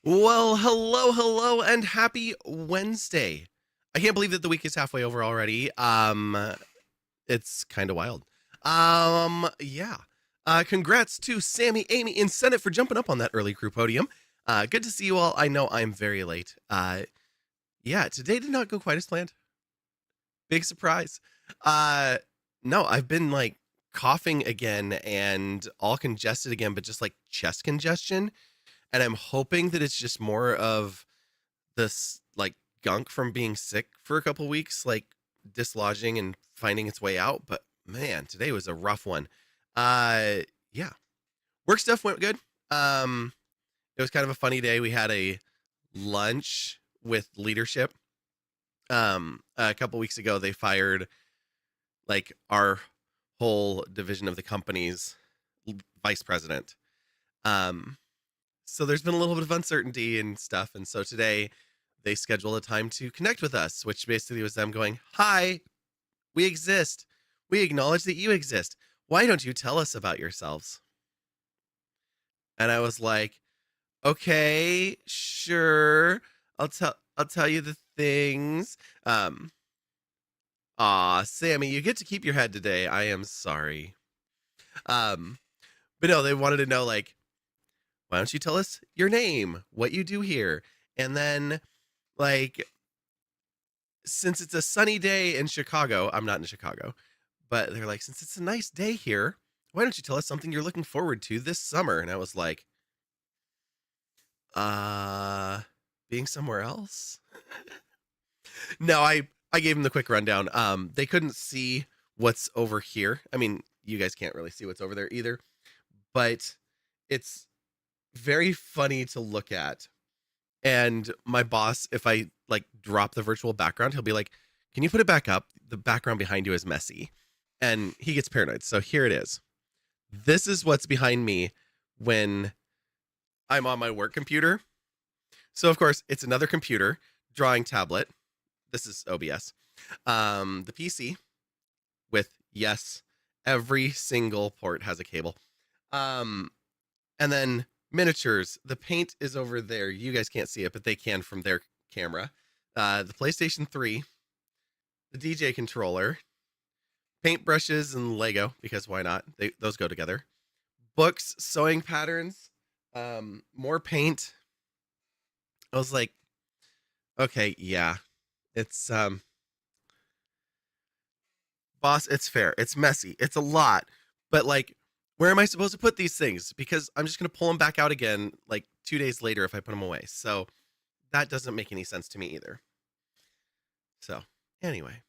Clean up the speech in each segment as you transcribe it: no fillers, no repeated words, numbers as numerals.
Well, hello, and happy Wednesday. I can't believe that the week is halfway over already. It's kind of wild. Yeah. Congrats to Sammy, Amy, and Senate for jumping up on that early crew podium. Good to see you all. I know I'm very late. Yeah, today did not go quite as planned. Big surprise. Uh, no, I've been like coughing again and all congested again, but just like chest congestion. And I'm hoping that it's just more of this like gunk from being sick for a couple weeks, like dislodging and finding its way out. But man, today was a rough one. Uh yeah. Work stuff went good. It was kind of a funny day. We had a lunch with leadership. A couple weeks ago they fired like our whole division of the company's vice president. Um so there's been a little bit of uncertainty and stuff. And so today they scheduled a time to connect with us, which basically was them going, "Hi, we exist. We acknowledge that you exist. Why don't you tell us about yourselves?" And I was like, "Okay, sure. I'll tell you the things." Sammy, you get to keep your head today. I am sorry. Um, but no, they wanted to know like, why don't you tell us your name, what you do here? And then like since it's a sunny day in Chicago, I'm not in Chicago, but they're like, since it's a nice day here, why don't you tell us something you're looking forward to this summer? And I was like, uh, being somewhere else. No, I gave them the quick rundown. They couldn't see what's over here. I mean, you guys can't really see what's over there either, but it's very funny to look at. And my boss, if I like drop the virtual background, he'll be like, "Can you put it back up? The background behind you is messy." And he gets paranoid. So here it is. This is what's behind me when I'm on my work computer. So of course, it's another computer, drawing tablet. This is OBS. The PC with, yes, every single port has a cable. And then miniatures. The paint is over there. You guys can't see it, but they can from their camera. The PlayStation 3, the DJ controller, paintbrushes, and Lego, because why not? Those go together. Books, sewing patterns, more paint. I was like, okay, yeah. It's boss, it's fair. It's messy. It's a lot. But like, where am I supposed to put these things? Because I'm just gonna pull them back out again like 2 days later if I put them away. So that doesn't make any sense to me either. So anyway,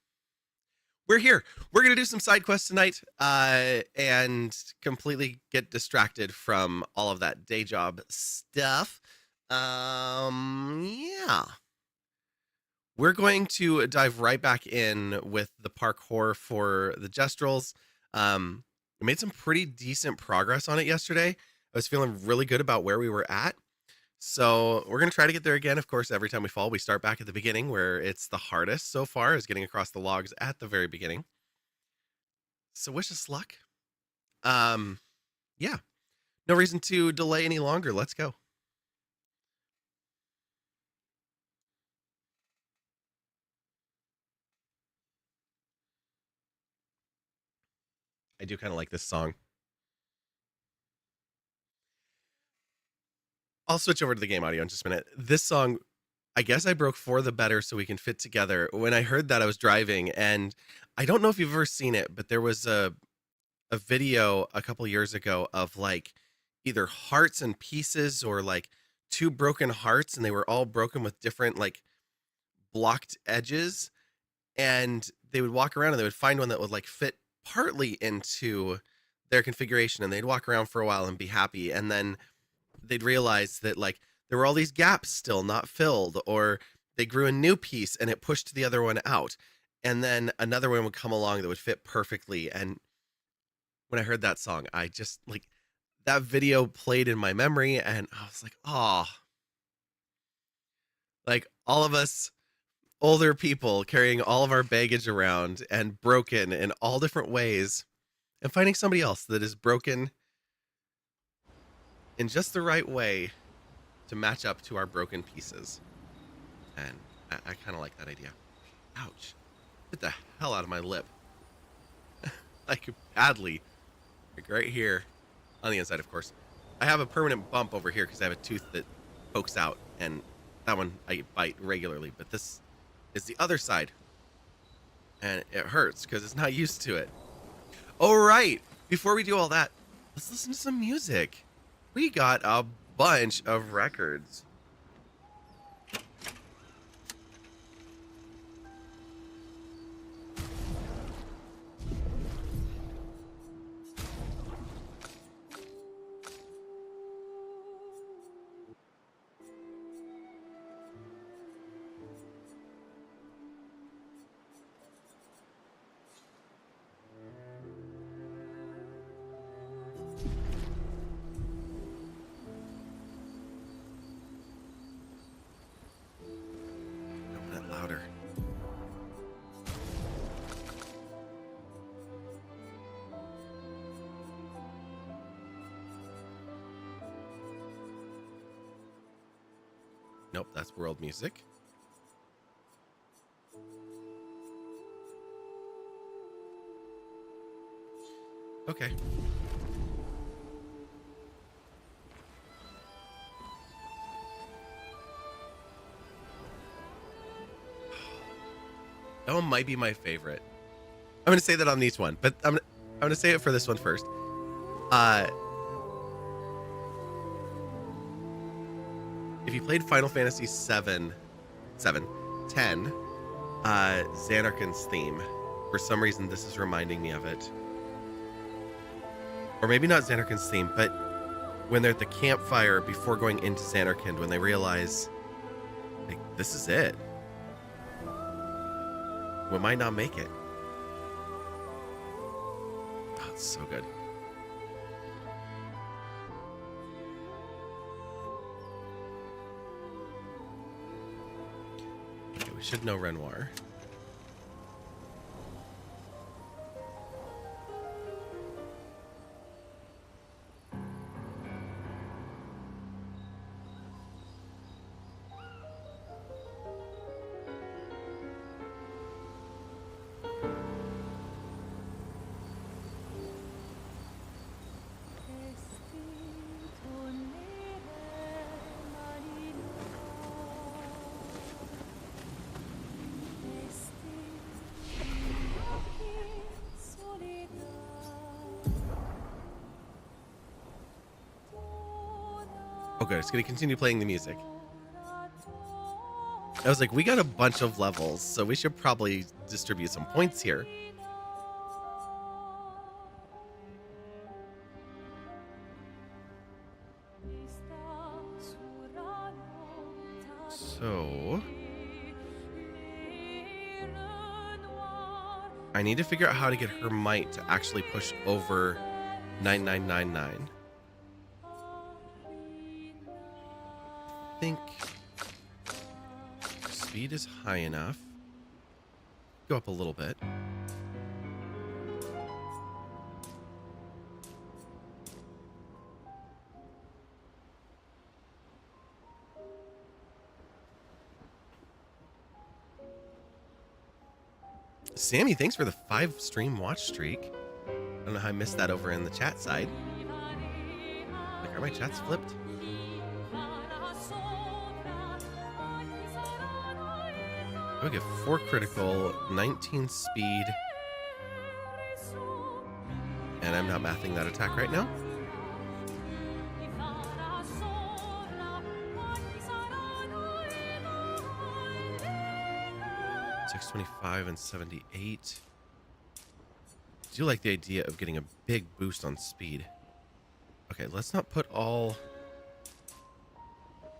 we're here. We're gonna do some side quests tonight, and completely get distracted from all of that day job stuff. Yeah. We're going to dive right back in with the parkour for the Gestrels. I made some pretty decent progress on it yesterday. I was feeling really good about where we were at. So we're going to try to get there again. Of course, every time we fall, we start back at the beginning where it's the hardest so far is getting across the logs at the very beginning. So wish us luck. Yeah, no reason to delay any longer. Let's go. I do kind of like this song. I'll switch over to the game audio in just a minute. This song, I guess I broke for the better so we can fit together. When I heard that, I was driving, and I don't know if you've ever seen it, but there was a video a couple years ago of like either hearts and pieces or like two broken hearts, and they were all broken with different like blocked edges, and they would walk around and they would find one that would like fit partly into their configuration, and they'd walk around for a while and be happy, and then they'd realize that like there were all these gaps still not filled, or they grew a new piece and it pushed the other one out, and then another one would come along that would fit perfectly. And when I heard that song, I just like that video played in my memory, and I was like, oh, like all of us older people carrying all of our baggage around and broken in all different ways, and finding somebody else that is broken in just the right way to match up to our broken pieces. And I kind of like that idea. Ouch. Get the hell out of my lip. Like, badly. Like, right here. On the inside, of course. I have a permanent bump over here because I have a tooth that pokes out. And that one I bite regularly. But this is the other side. And it hurts because it's not used to it. All right. Before we do all that, let's listen to some music. We got a bunch of records. Louder. Nope, that's world music. Okay. That one might be my favorite. I'm gonna say that on each one, but I'm gonna say it for this one first. If you played Final Fantasy 10, Xanarkin's theme, for some reason this is reminding me of it. Or maybe not Xanarkin's theme, but when they're at the campfire before going into Xanarkin, when they realize, like, this is it. We might not make it. Oh, it's so good. Okay, we should know Renoir. Oh, good. It's going to continue playing the music. I was like, we got a bunch of levels, so we should probably distribute some points here. So I need to figure out how to get her might to actually push over 9999. I think speed is high enough. Go up a little bit. Sammy, thanks for the 5 stream watch streak. I don't know how I missed that over in the chat side. Like, are my chats flipped? We get 4 critical, 19 speed. And I'm not mathing that attack right now. $625 and 78. I do like the idea of getting a big boost on speed. Okay, let's not put all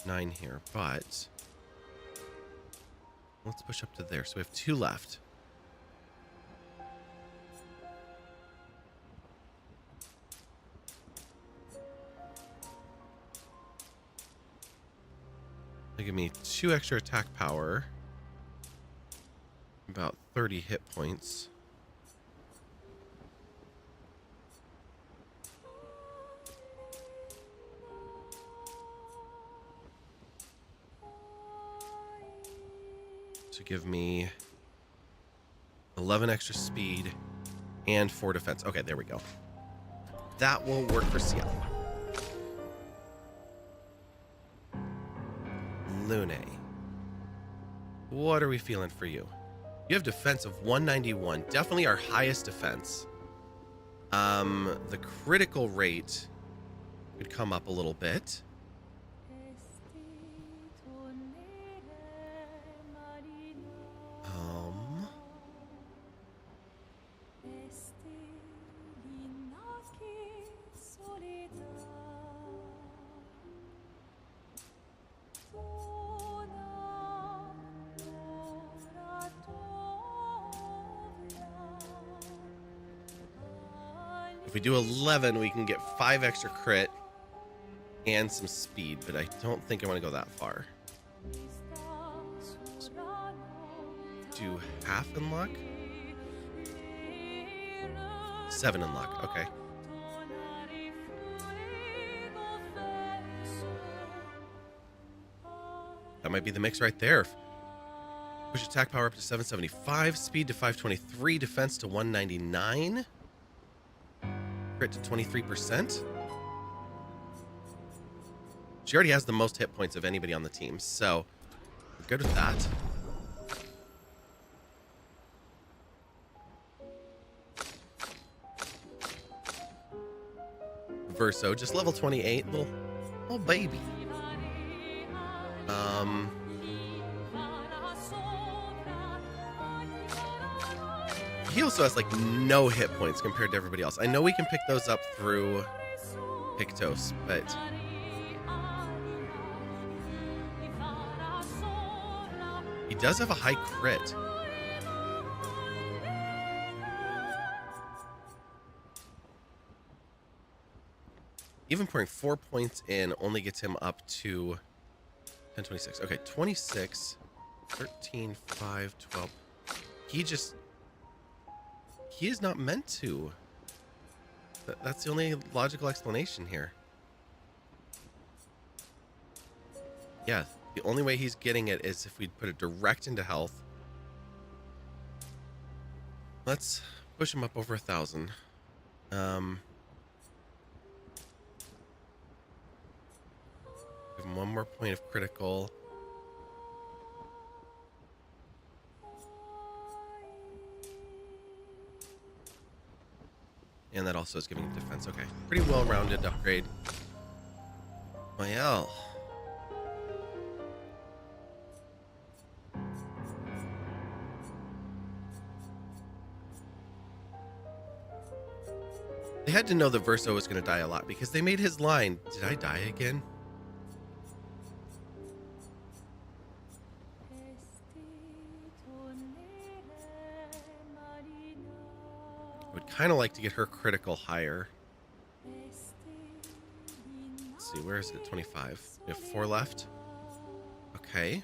9 here, but let's push up to there. So we have 2 left. They give me 2 extra attack power. About 30 hit points. to give me 11 extra speed and 4 defense. Okay, there we go. That will work for Ciel. Lune. What are we feeling for you? You have defense of 191. Definitely our highest defense. The critical rate could come up a little bit. If we do 11, we can get 5 extra crit and some speed, but I don't think I want to go that far. Do half in luck? 7 in luck, okay. That might be the mix right there. Push attack power up to 775, speed to 523, defense to 199. Crit to 23%. She already has the most hit points of anybody on the team, so we're good with that. Verso, just level 28, little baby. He also has like no hit points compared to everybody else. I know we can pick those up through Pictos, but he does have a high crit. Even pouring 4 points in only gets him up to 10, 26. Okay, 26, 13, 5, 12. He is not meant to. That's the only logical explanation here. Yeah, the only way he's getting it is if we put it direct into health. Let's push him up over 1,000. Give him 1 more point of critical. And that also is giving defense. Okay, pretty well-rounded upgrade. Well. They had to know the Verso was going to die a lot because they made his line. Did I die again? Kind of like to get her critical higher. Let's see, where is it? 25. We have 4 left. Okay.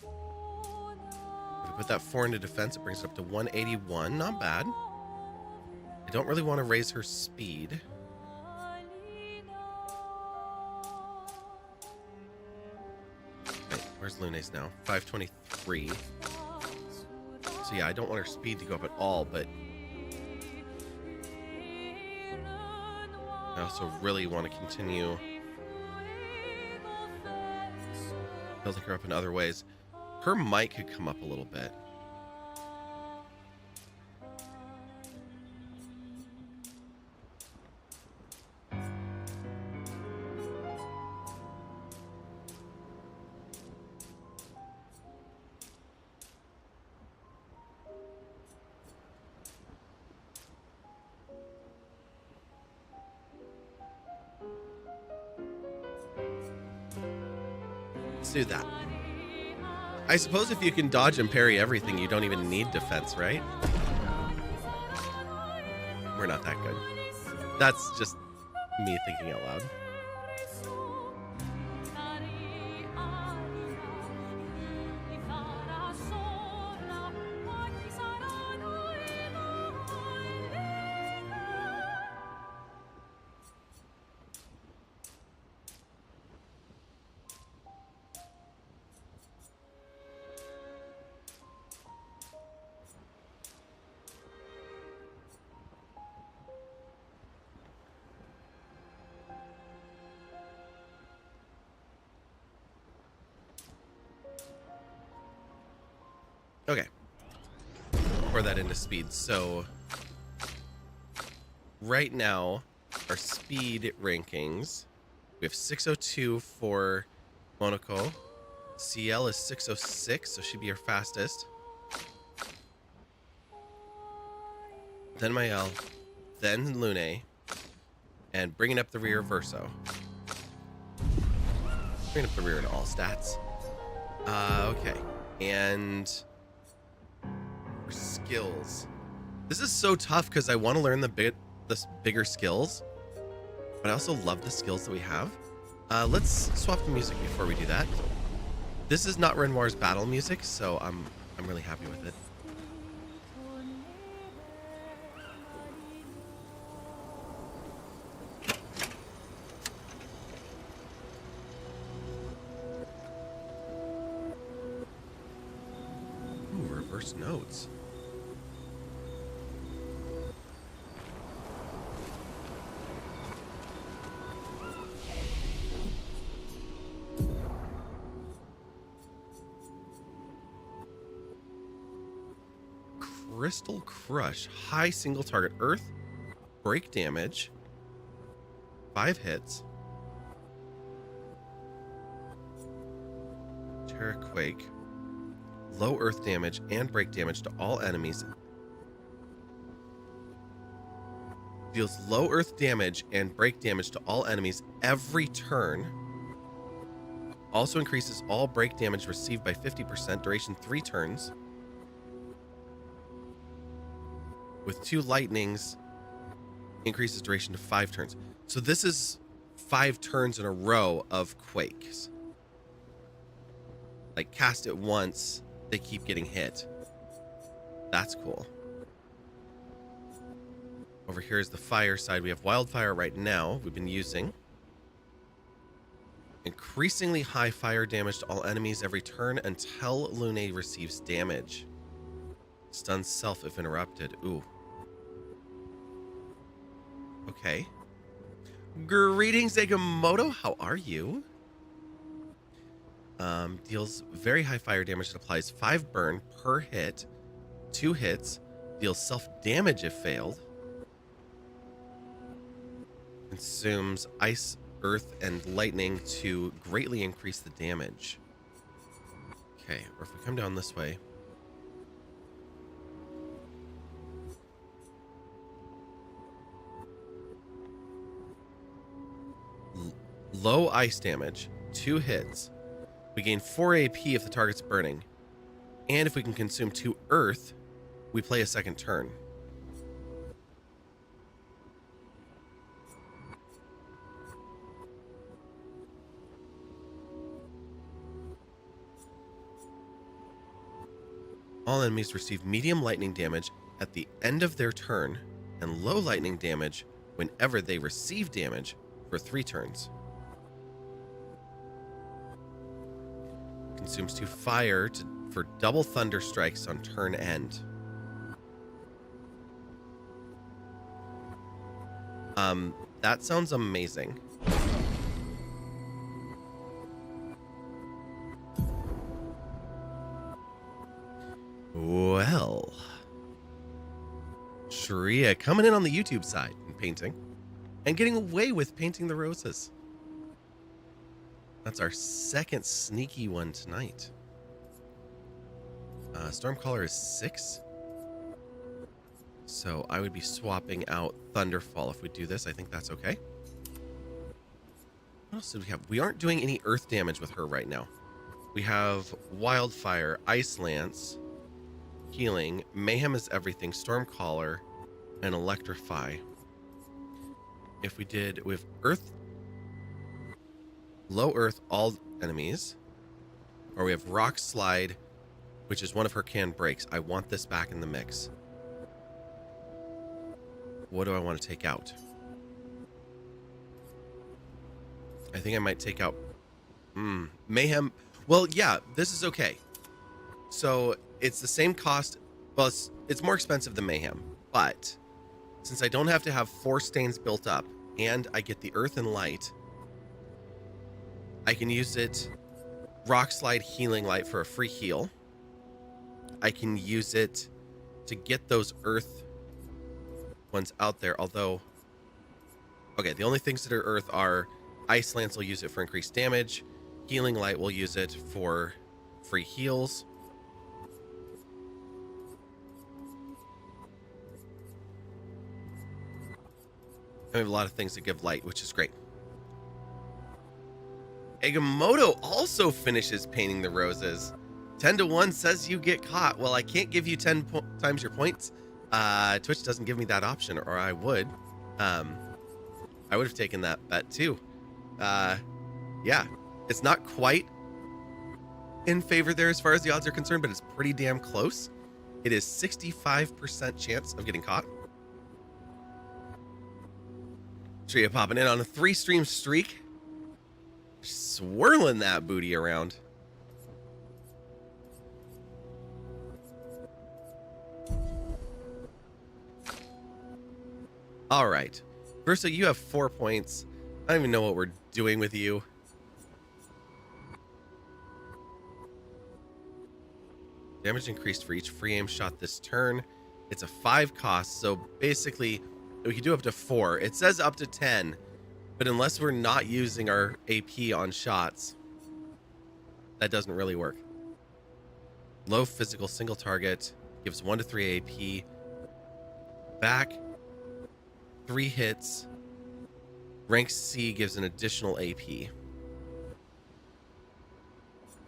If we put that 4 into defense, it brings it up to 181. Not bad. I don't really want to raise her speed. Okay, where's Lune's now? 523. So yeah, I don't want her speed to go up at all, but I also really want to continue building her up in other ways. Her might could come up a little bit. Do that. I suppose if you can dodge and parry everything, you don't even need defense, right? We're not that good. That's just me thinking out loud. pour that into speed. So right now, our speed rankings, we have 602 for Monaco. CL is 606, so she'd be our fastest. Then Mael, then Lune, and bringing up the rear Verso. Bringing up the rear in all stats. Okay, and for skills, this is so tough because I want to learn the bigger skills, but I also love the skills that we have. Let's swap the music before we do that. This is not Renoir's battle music, so I'm really happy with it. Ooh, reverse notes. Crystal Crush, high single target earth, break damage, 5 hits, Terra Quake, low earth damage and break damage to all enemies, deals low earth damage and break damage to all enemies every turn, also increases all break damage received by 50%, duration 3 turns, with 2 lightnings, increases duration to 5 turns. So this is 5 turns in a row of quakes. Like, cast it once, they keep getting hit. That's cool. Over here is the fire side. We have wildfire right now, we've been using. Increasingly high fire damage to all enemies every turn until Lune receives damage. Stuns self if interrupted. Ooh. Okay. Greetings, Agamotto. How are you? Deals very high fire damage that applies 5 burn per hit. 2 hits. Deals self-damage if failed. Consumes ice, earth, and lightning to greatly increase the damage. Okay, or if we come down this way... Low ice damage, 2 hits. We gain 4 AP if the target's burning. And if we can consume 2 earth, we play a second turn. All enemies receive medium lightning damage at the end of their turn and low lightning damage whenever they receive damage for 3 turns. Consumes 2 fire for double thunder strikes on turn end. That sounds amazing. Well, Shreya coming in on the YouTube side and painting, and getting away with painting the roses. That's our second sneaky one tonight. Stormcaller is 6. So I would be swapping out Thunderfall if we do this. I think that's okay. What else do we have? We aren't doing any earth damage with her right now. We have Wildfire, Ice Lance, Healing, Mayhem is everything, Stormcaller, and Electrify. If we did with Earth, Low Earth, all enemies, or we have Rock Slide, which is one of her canned breaks. I want this back in the mix. What do I want to take out? I think I might take out Mayhem. Well, yeah, this is okay. So it's the same cost. Well, it's more expensive than Mayhem, but since I don't have to have 4 stains built up and I get the Earth and Light, I can use it Rock Slide Healing Light for a free heal. I can use it to get those earth ones out there. Although, okay, the only things that are earth are Ice Lance will use it for increased damage. Healing Light will use it for free heals. And we have a lot of things that give light, which is great. Agamotto also finishes painting the roses. 10-1 says you get caught. Well, I can't give you 10 times your points. Twitch doesn't give me that option, or I would. I would have taken that bet too. Yeah, it's not quite in favor there as far as the odds are concerned, but it's pretty damn close. It is 65% chance of getting caught. Tria popping in on a 3-stream streak. Swirling that booty around. All right. Versa, you have 4 points. I don't even know what we're doing with you. Damage increased for each free aim shot this turn. It's a 5 cost, so basically we can do up to 4. It says up to 10, but unless we're not using our AP on shots, that doesn't really work. Low physical single target gives 1 to 3 AP. Back 3 hits. Rank C gives an additional AP.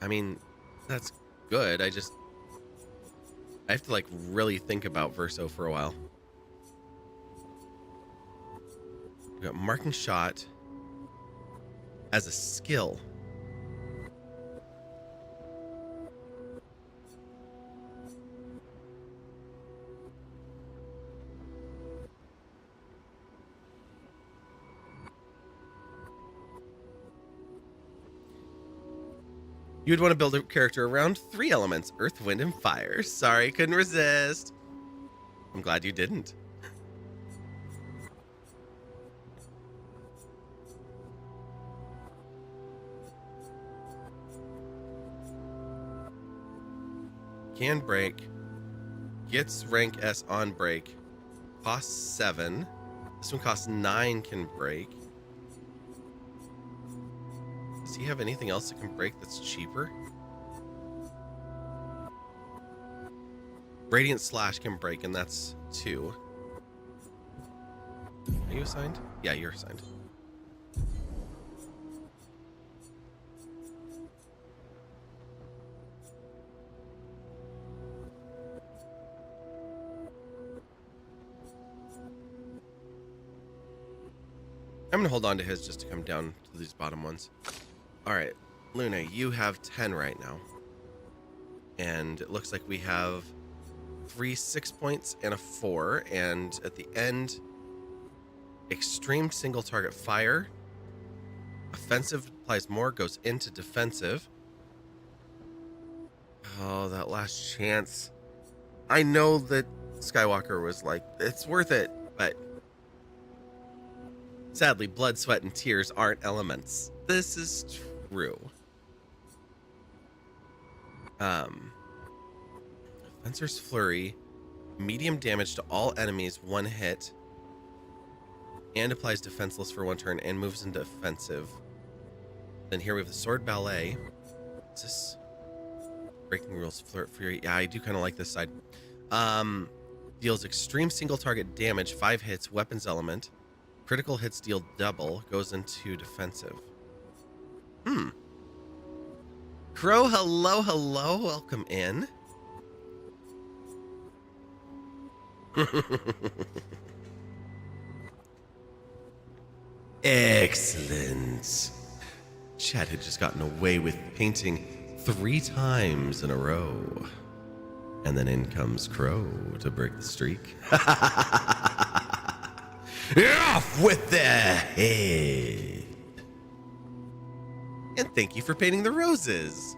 I mean, that's good. I have to like really think about Verso for a while. We got marking shot as a skill. You would want to build a character around 3 elements: earth, wind, and fire. Sorry, couldn't resist. I'm glad you didn't. Can break. Gets rank S on break. Costs 7. This one costs 9, can break. Does he have anything else that can break that's cheaper? Radiant Slash can break, and that's 2. Are you assigned? Yeah, you're assigned. I'm going to hold on to his just to come down to these bottom ones. All right, Luna, you have 10 right now. And it looks like we have 3 6 points and a 4. And at the end, extreme single target fire. Offensive applies more, goes into defensive. Oh, that last chance. I know that Skywalker was like, it's worth it, but sadly, blood, sweat, and tears aren't elements. This is true. Fencer's Flurry, medium damage to all enemies, 1 hit, and applies defenseless for 1 turn and moves into offensive. Then here we have the Sword Ballet. What's this? Breaking rules, Fury. Yeah, I do kind of like this side. Deals extreme single target damage, 5 hits, weapons element. Critical hits deal double, goes into defensive. Crow, hello, hello, welcome in. Excellent. Chad had just gotten away with painting 3 times in a row. And then in comes Crow to break the streak. Off with the head. And thank you for painting the roses.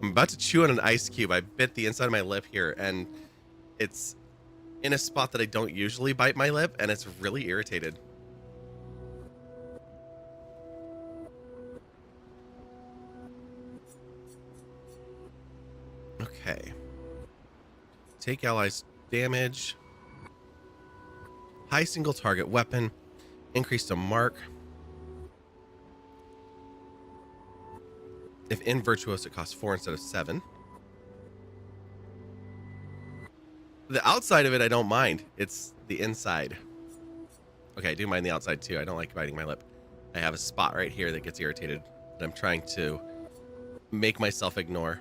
I'm about to chew on an ice cube. I bit the inside of my lip here, and it's in a spot that I don't usually bite my lip, and it's really irritated. Okay. Take allies damage. High single target weapon. Increase to mark. If in Virtuos, it costs 4 instead of 7. The outside of it, I don't mind. It's the inside. Okay, I do mind the outside too. I don't like biting my lip. I have a spot right here that gets irritated that I'm trying to make myself ignore.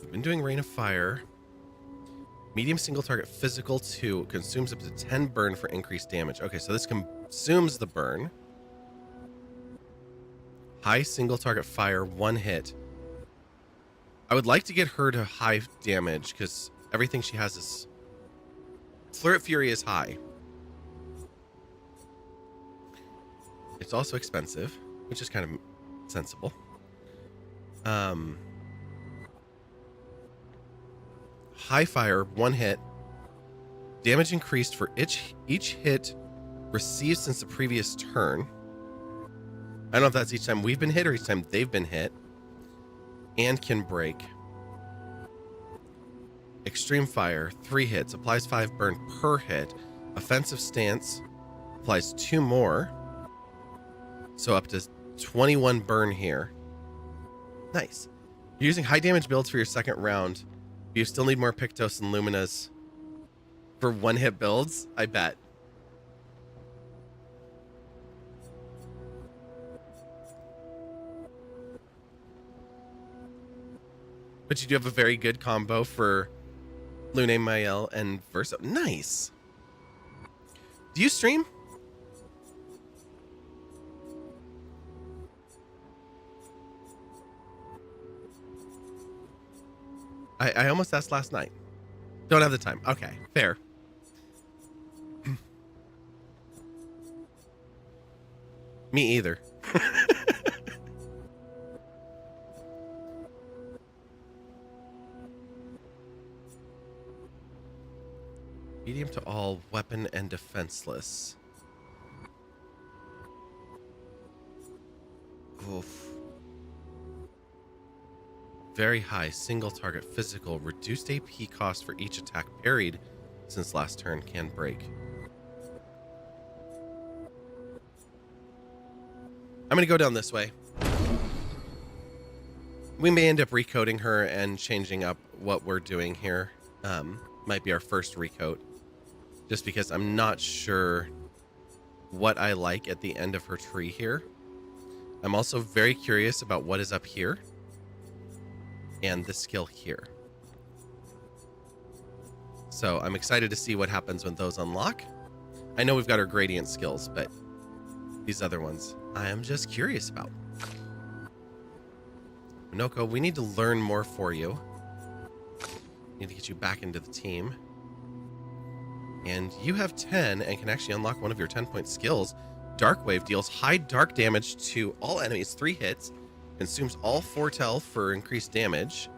I've been doing Rain of Fire. Medium single target physical 2 consumes up to 10 burn for increased damage. Okay, so this consumes the burn. High single target fire, 1 hit. I would like to get her to high damage because everything she has is... Flirt Fury is high. It's also expensive, which is kind of sensible. High fire, 1 hit. Damage increased for each hit received since the previous turn. I don't know if that's each time we've been hit or each time they've been hit. And can break. Extreme fire, 3 hits. Applies 5 burn per hit. Offensive stance applies 2 more. So up to 21 burn here. Nice. You're using high damage builds for your second round. You still need more Pictos and Luminas for 1-hit builds, I bet. But you do have a very good combo for Lune, Mael, and Verso. Nice. Do you stream? I almost asked last night. Don't have the time. Okay, fair. Me either. Medium to all, weapon and defenseless. Oof. Very high single target physical, reduced AP cost for each attack parried since last turn, can break. I'm going to go down this way. We may end up recoding her and changing up what we're doing here. Might be our first recode. Just because I'm not sure what I like at the end of her tree here. I'm also very curious about what is up here. And the skill here. So I'm excited to see what happens when those unlock. I know we've got our gradient skills, but these other ones I am just curious about. Minoko, we need to learn more for you. Need to get you back into the team. And you have 10 and can actually unlock one of your 10-point skills. Dark Wave deals high dark damage to all enemies, 3 hits. Consumes all foretell for increased damage.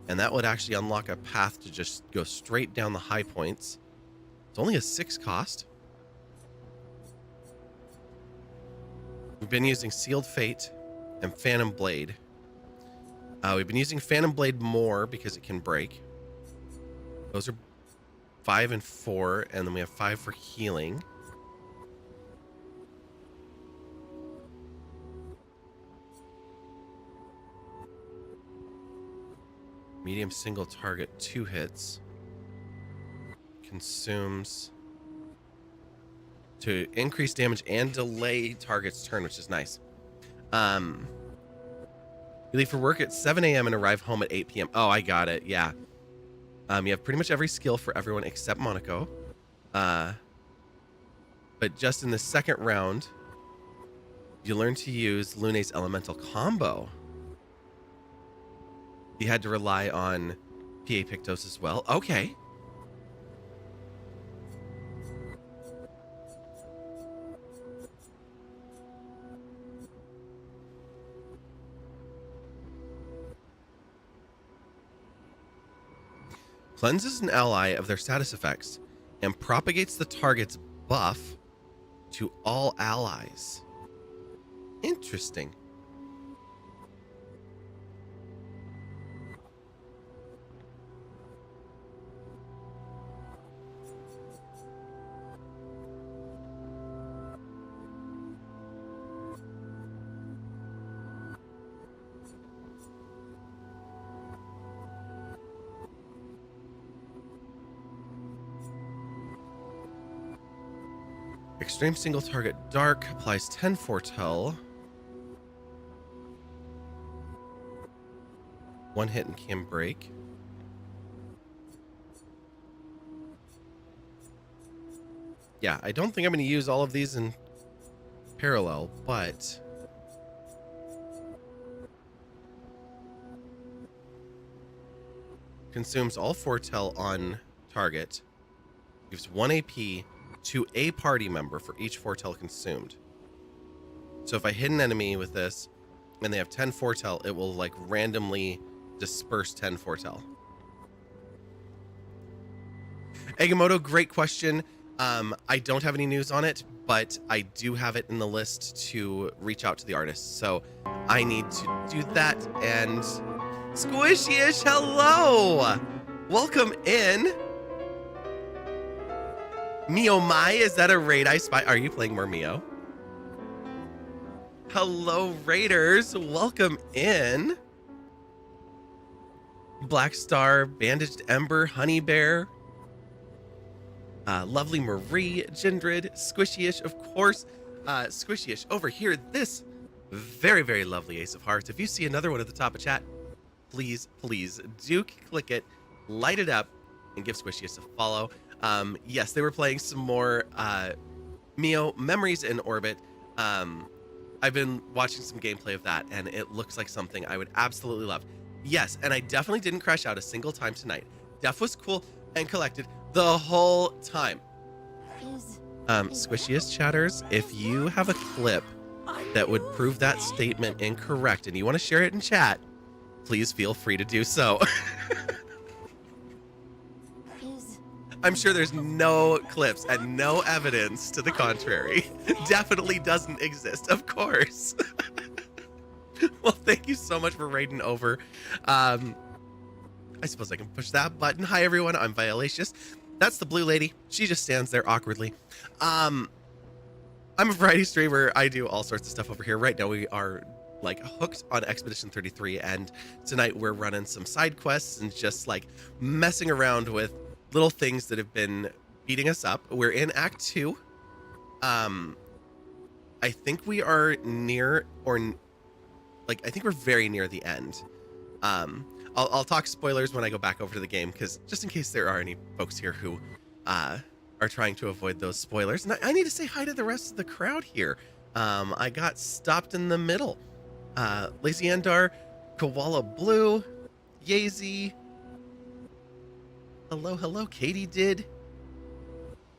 And that would actually unlock a path to just go straight down the high points. It's only a 6 cost. We've been using Sealed Fate and Phantom Blade. We've been using Phantom Blade more because it can break. Those are 5 and 4, and then we have 5 for healing. Medium single target, 2 hits. Consumes to increase damage and delay target's turn, which is nice. You leave for work at 7 a.m. and arrive home at 8 p.m. Oh, I got it. Yeah. You have pretty much every skill for everyone except Monaco. But just in the second round, you learn to use Lune's elemental combo. You had to rely on PA Pictos as well. Okay. Cleanses an ally of their status effects and propagates the target's buff to all allies. Interesting. Extreme single target dark applies 10 foretell. One hit and can break. Yeah, I don't think I'm going to use all of these in parallel, but consumes all foretell on target. Gives 1 AP to a party member for each foretell consumed. So if I hit an enemy with this and they have 10 foretell, it will like randomly disperse 10 foretell. Agamotto, great question. I don't have any news on it, but I do have it in the list to reach out to the artists. So I need to do that. And Squishy-ish, hello! Welcome in. Mio Mai, is that a raid I spy? Are you playing more Mio? Hello, Raiders. Welcome in. Black Star, Bandaged Ember, Honey Bear, Lovely Marie, Jindred, Squishy-ish, of course. Squishy-ish over here. This very, very lovely Ace of Hearts. If you see another one at the top of chat, please, please do click it, light it up, and give Squishy-ish a follow. Yes, they were playing some more Mio Memories in Orbit. I've been watching some gameplay of that, and it looks like something I would absolutely love. Yes, and I definitely didn't crash out a single time tonight. Def was cool and collected the whole time. Squishiest chatters, if you have a clip that would prove that statement incorrect and you want to share it in chat, please feel free to do so. I'm sure there's no clips and no evidence to the contrary. Definitely doesn't exist, of course. Well, thank you so much for raiding over. I suppose I can push that button. Hi, everyone. I'm Violacious. That's the blue lady. She just stands there awkwardly. I'm a variety streamer. I do all sorts of stuff over here. Right now, we are like hooked on Expedition 33, and tonight we're running some side quests and just like messing around with little things that have been beating us up. We're in Act 2. I think we are near, or like, I think we're very near the end. I'll talk spoilers when I go back over to the game, because just in case there are any folks here who are trying to avoid those spoilers. And I need to say hi to the rest of the crowd here. I got stopped in the middle. Lazy Andar, Koala Blue, Yazy. Hello, hello, Katie did.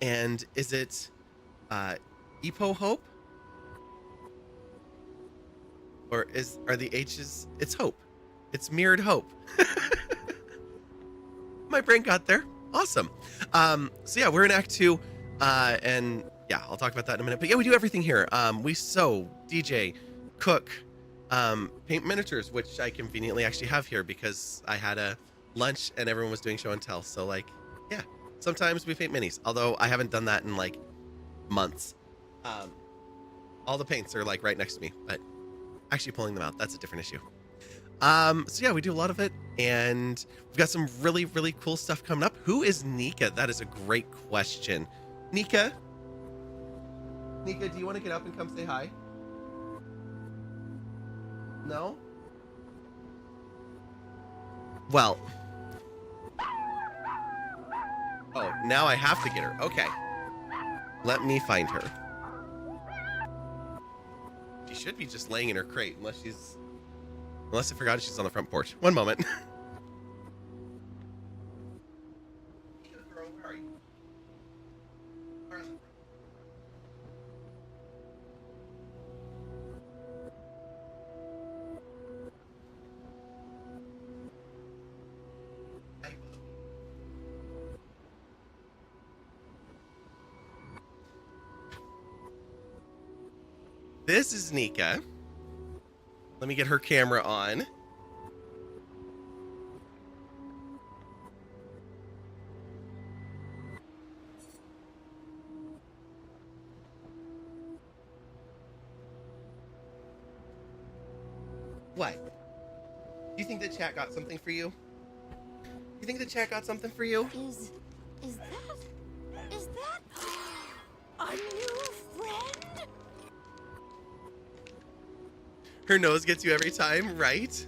And is it Epo Hope? Or are the H's? It's Hope. It's Mirrored Hope. My brain got there. Awesome. So yeah, we're in Act 2. And yeah, I'll talk about that in a minute. But yeah, we do everything here. We sew, DJ, cook, paint miniatures, which I conveniently actually have here because I had a lunch and everyone was doing show and tell. So like, yeah, sometimes we paint minis, although I haven't done that in like months. All the paints are like right next to me, but actually pulling them out, that's a different issue. So yeah, we do a lot of it, and we've got some really, really cool stuff coming up. Who is Nika? That is a great question. Nika, do you want to get up and come say hi? No? Well. Oh, now I have to get her. Okay. Let me find her. She should be just laying in her crate, unless I forgot she's on the front porch. One moment. This is Nika. Let me get her camera on. What? Do you think the chat got something for you? You think the chat got something for you? Is that a new friend? Her nose gets you every time, right?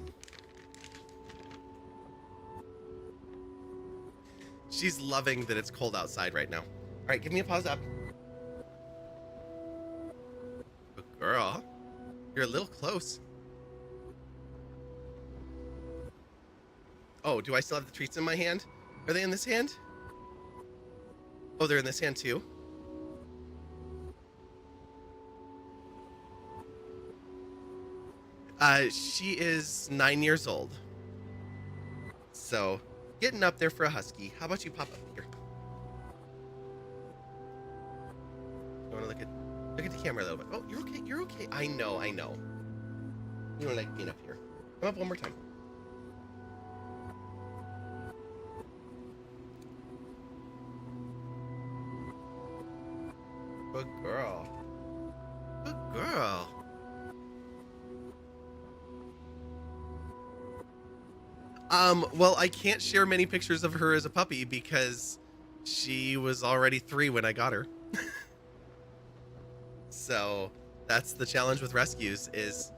She's loving that it's cold outside right now. All right, give me a pause up. Good girl. You're a little close. Oh, do I still have the treats in my hand? Are they in this hand? Oh, they're in this hand too? She is 9 years old. So, getting up there for a husky. How about you pop up here? You want to look at the camera a little bit? Oh, you're okay. You're okay. I know. You don't like being up here. Come up one more time. Good girl. Good girl. Well, I can't share many pictures of her as a puppy because she was already 3 when I got her. So that's the challenge with rescues is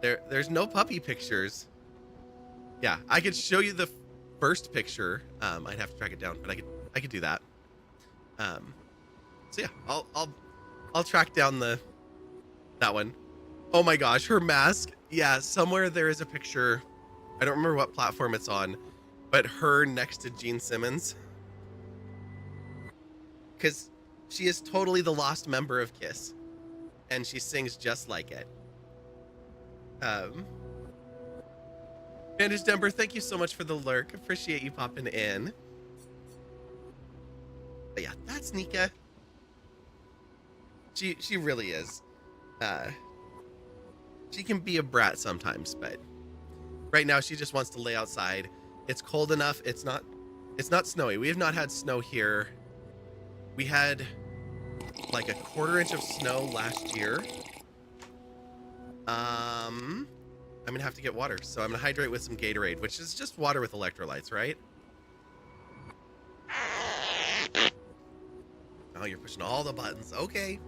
there's no puppy pictures. Yeah, I could show you the first picture. I'd have to track it down, but I could do that. So yeah, I'll track down that one. Oh my gosh, her mask. Yeah, somewhere there is a picture. I don't remember what platform it's on, but her next to Gene Simmons. Because she is totally the lost member of Kiss. And she sings just like it. Bandage Denver, thank you so much for the lurk. Appreciate you popping in. But yeah, that's Nika. She really is. She can be a brat sometimes, but right now she just wants to lay outside. It's cold enough. It's not snowy. We have not had snow here. We had like a 1/4 inch of snow last year. I'm gonna have to get water, so I'm gonna hydrate with some Gatorade, which is just water with electrolytes, right? Oh, you're pushing all the buttons. Okay.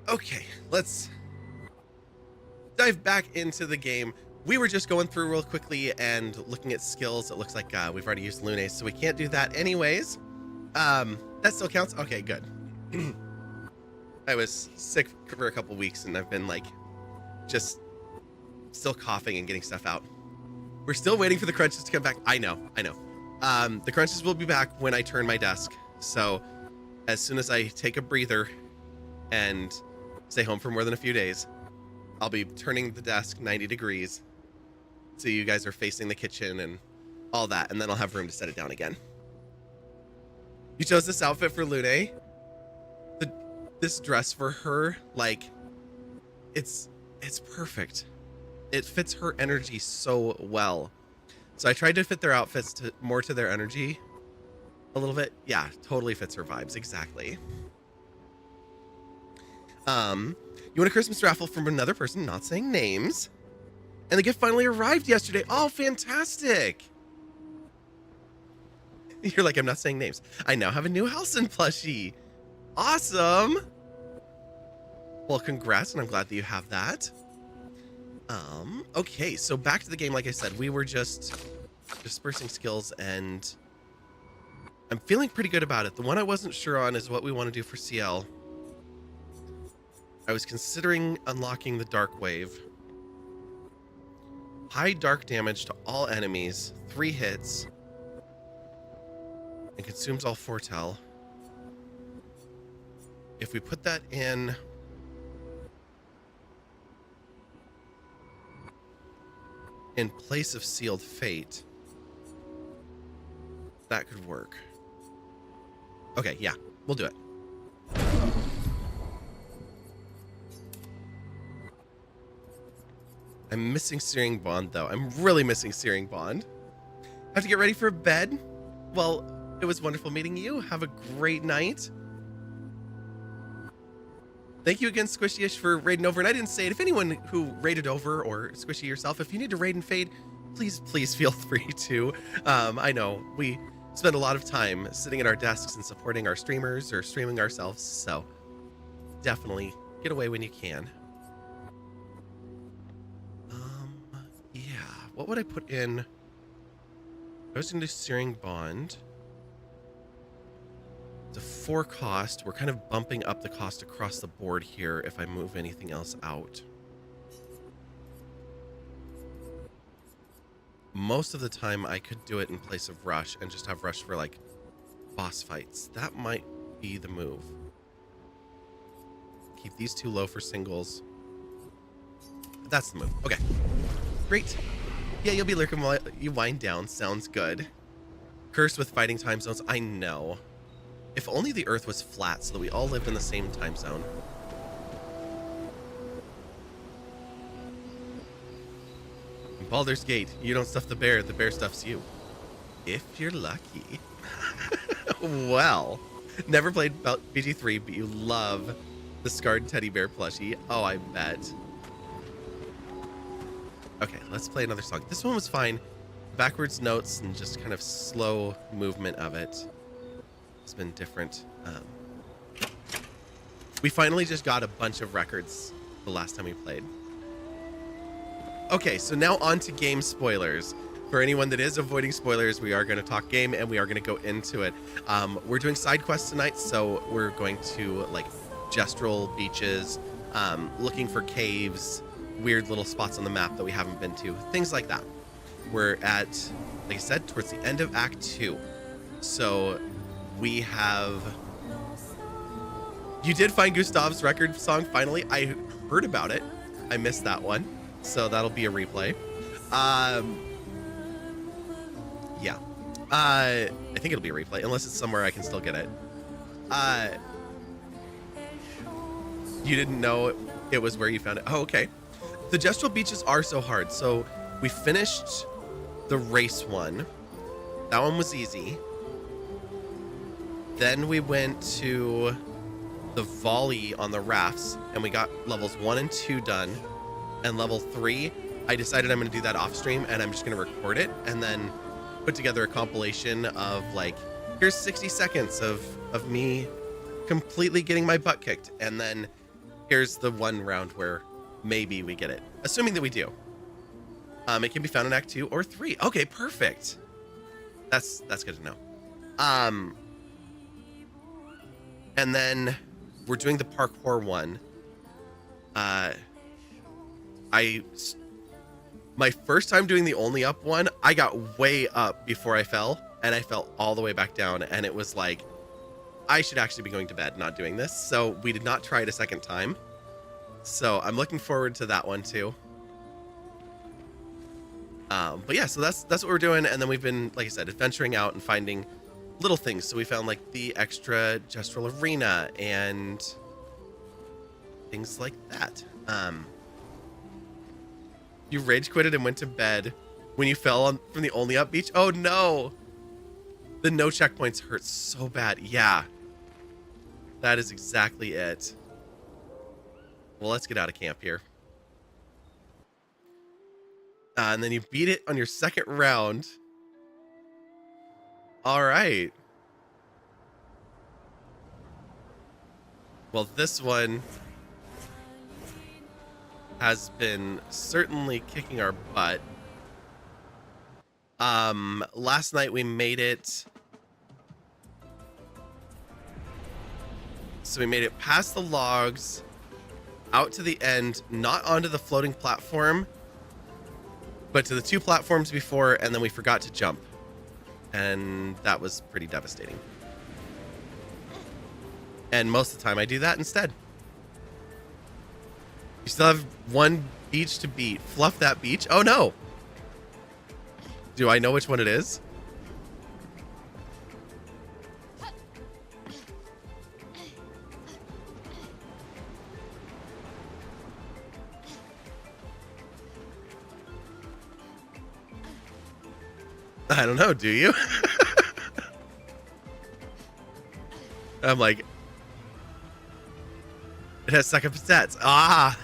Okay, let's dive back into the game. We were just going through real quickly and looking at skills. It looks like we've already used Lune, so we can't do that anyways. That still counts? Okay, good. I was sick for a couple weeks and I've been like just still coughing and getting stuff out. We're still waiting for the crunches to come back. I know. The crunches will be back when I turn my desk. So as soon as I take a breather and stay home for more than a few days, I'll be turning the desk 90 degrees so you guys are facing the kitchen and all that, and then I'll have room to set it down again. You chose this outfit for Lune? This dress for her, like, it's perfect. It fits her energy so well. So I tried to fit their outfits more to their energy a little bit. Yeah, totally fits her vibes, exactly. You won a Christmas raffle from another person, not saying names. And the gift finally arrived yesterday. Oh, fantastic. You're like, I'm not saying names. I now have a new Halcyon plushie. Awesome. Well, congrats, and I'm glad that you have that. Okay, so back to the game. Like I said, we were just dispersing skills, and I'm feeling pretty good about it. The one I wasn't sure on is what we want to do for CL. I was considering unlocking the Dark Wave. High dark damage to all enemies, 3 hits, and consumes all foretell. If we put that in place of Sealed Fate, that could work. Okay, yeah, we'll do it. I'm missing Searing Bond, though. I'm really missing Searing Bond. Have to get ready for bed. Well, it was wonderful meeting you. Have a great night. Thank you again, Squishy-ish, for raiding over. And I didn't say it. If anyone who raided over, or Squishy yourself, if you need to raid and fade, please feel free to. I know we spend a lot of time sitting at our desks and supporting our streamers or streaming ourselves. So definitely get away when you can. Yeah, what would I put in? I was going to do Searing Bond. It's a 4 cost. We're kind of bumping up the cost across the board here if I move anything else out. Most of the time I could do it in place of Rush and just have Rush for like boss fights. That might be the move. Keep these 2 low for singles. That's the move. Okay. Great. Yeah, you'll be lurking while you wind down. Sounds good. Cursed with fighting time zones. I know. If only the Earth was flat so that we all lived in the same time zone. In Baldur's Gate, you don't stuff the bear stuffs you. If you're lucky. Well, never played BG3, but you love the scarred teddy bear plushie. Oh, I bet. Okay, let's play another song. This one was fine. Backwards notes and just kind of slow movement of it. It's been different. We finally just got a bunch of records the last time we played. Okay, so now on to game spoilers. For anyone that is avoiding spoilers, we are going to talk game and we are going to go into it. We're doing side quests tonight, so we're going to like gestural beaches, looking for caves, weird little spots on the map that we haven't been to, things like that. We're at, like I said, towards the end of Act 2. So we have... You did find Gustav's record song finally. I heard about it. I missed that one. So that'll be a replay. Yeah. I think it'll be a replay, unless it's somewhere I can still get it. You didn't know it was where you found it. Oh, okay. The gestural beaches are so hard. So we finished the race one. That one was easy. Then we went to the volley on the rafts, and we got levels 1 and 2 done. And level 3, I decided I'm going to do that off stream, and I'm just going to record it and then put together a compilation of like, here's 60 seconds of me completely getting my butt kicked, and then here's the one round where maybe we get it, assuming that we do. It can be found in Act 2 or 3. Okay, perfect. That's good to know. And then we're doing the parkour one. My first time doing the only up one, I got way up before I fell, and I fell all the way back down, and it was like, I should actually be going to bed, not doing this. So we did not try it a second time. So I'm looking forward to that one too. But yeah, so that's what we're doing, and then we've been, like I said, adventuring out and finding little things. So we found like the extra gestural arena and things like that. You rage quitted and went to bed when you fell from the only up beach. Oh no, the no checkpoints hurt so bad. Yeah, that is exactly it. Well, let's get out of camp here. And then you beat it on your second round. All right. Well, this one has been certainly kicking our butt. Last night we made it. So we made it past the logs, out to the end, not onto the floating platform, but to the 2 platforms before, and then we forgot to jump. And that was pretty devastating. And most of the time I do that instead. You still have one beach to beat. Fluff that beach. Oh no. Do I know which one it is? I don't know, do you? I'm like, it has Sakapatate. Ah!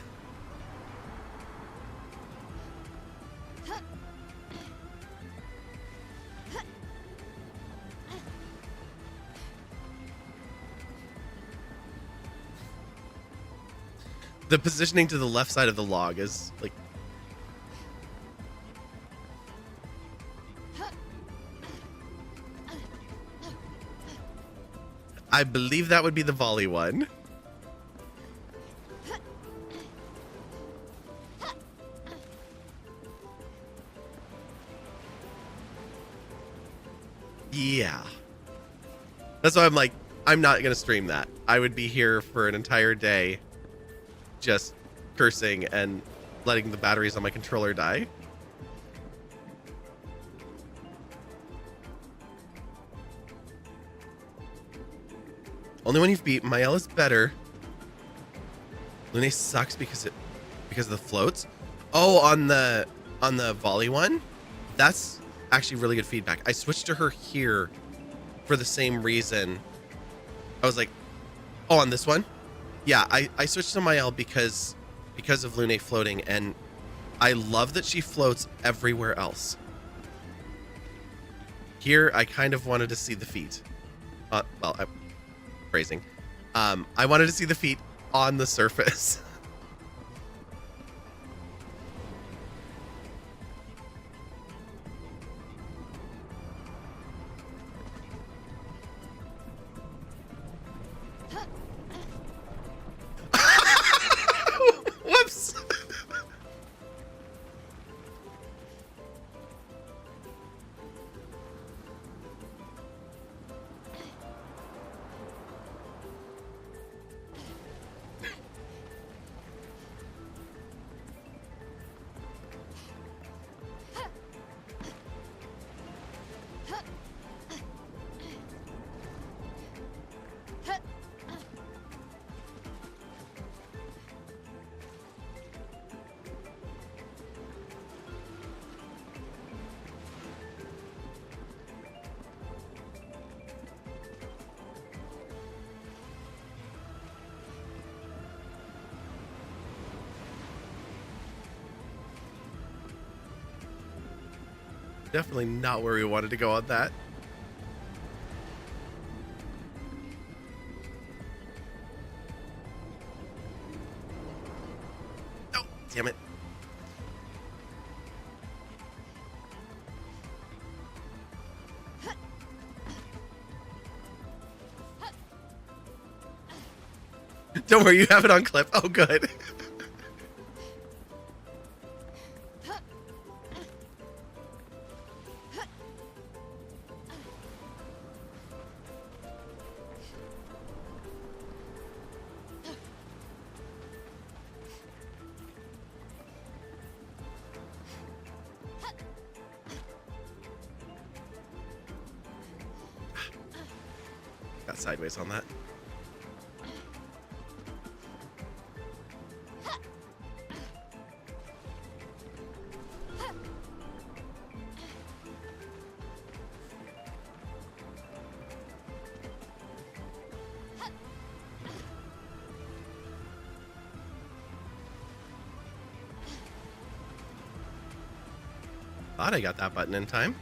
The positioning to the left side of the log is like... I believe that would be the volley one. Yeah. That's why I'm like, I'm not going to stream that. I would be here for an entire day just cursing and letting the batteries on my controller die. Only when you've beat Mael is better. Lune sucks because of the floats. Oh, on the volley one, that's actually really good feedback. I switched to her here for the same reason. I was like, oh, on this one, yeah, I switched to Mael because of Lune floating, and I love that she floats everywhere else. Here, I kind of wanted to see the feet. Well, I'm phrasing. I wanted to see the feet on the surface. Whoops. Definitely not where we wanted to go on that. Oh, damn it. Don't worry, you have it on clip. Oh, good. Got sideways on that. Thought I got that button in time.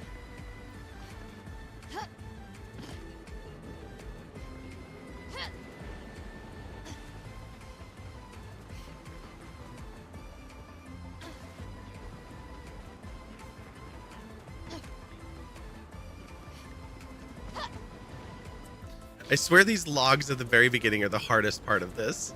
I swear these logs at the very beginning are the hardest part of this.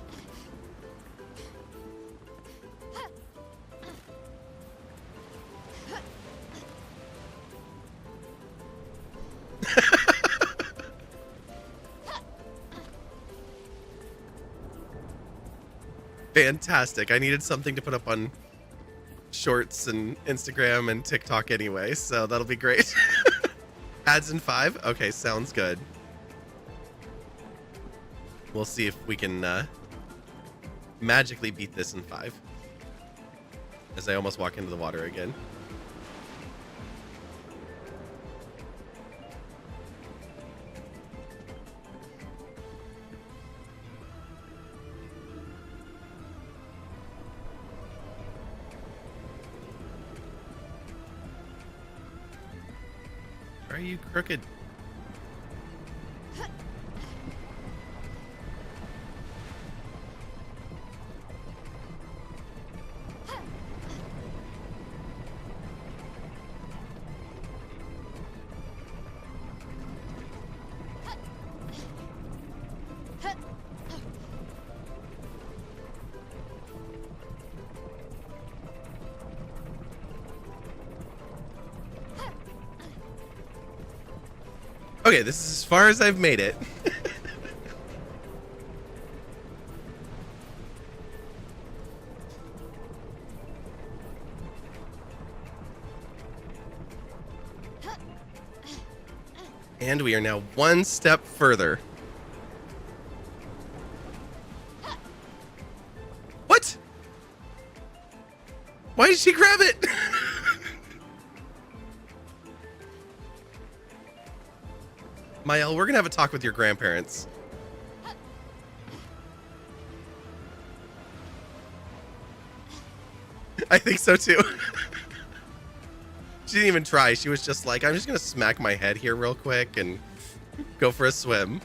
Fantastic. I needed something to put up on Shorts and Instagram and TikTok anyway, so that'll be great. Ads in 5? Okay, sounds good. We'll see if we can magically beat this in 5. As I almost walk into the water again. Why are you crooked? Okay, this is as far as I've made it. And we are now one step further. What? Why did she grab it? Mael, we're gonna have a talk with your grandparents. I think so too. She didn't even try. She was just like, I'm just gonna smack my head here real quick and go for a swim.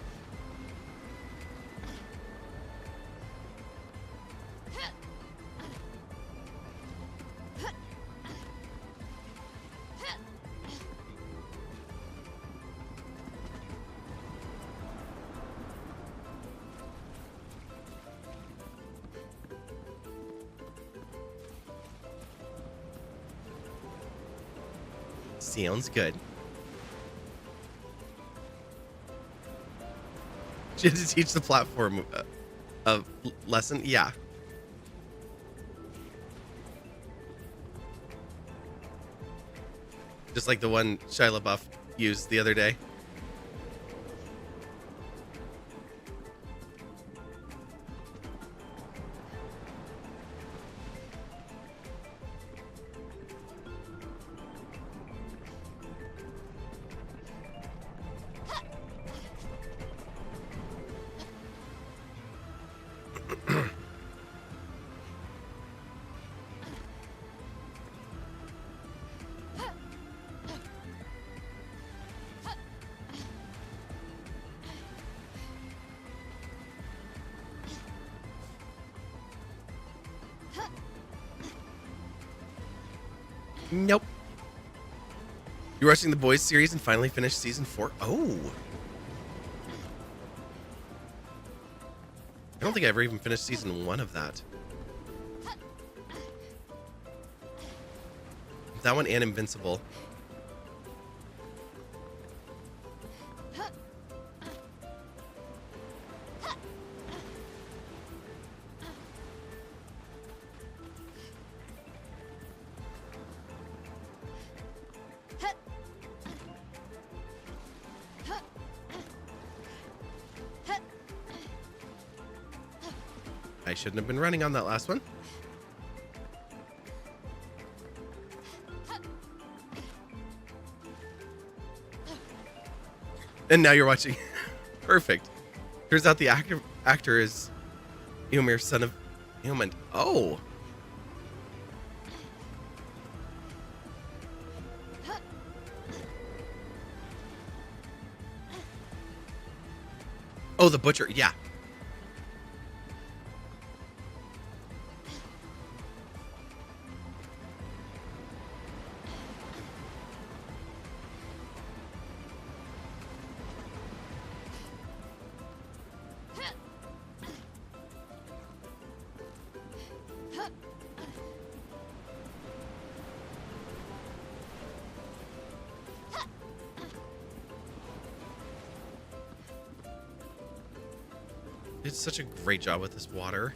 Sounds good. She had to teach the platform a lesson? Yeah. Just like the one Shia LaBeouf used the other day. Nope. You're watching the Boys series and finally finished season 4? Oh. I don't think I ever even finished season 1 of that. That one and Invincible. I shouldn't have been running on that last one. And now you're watching. Perfect. Turns out the actor is Ymir, son of Human. Oh. Oh, the butcher. Yeah. Did such a great job with this water.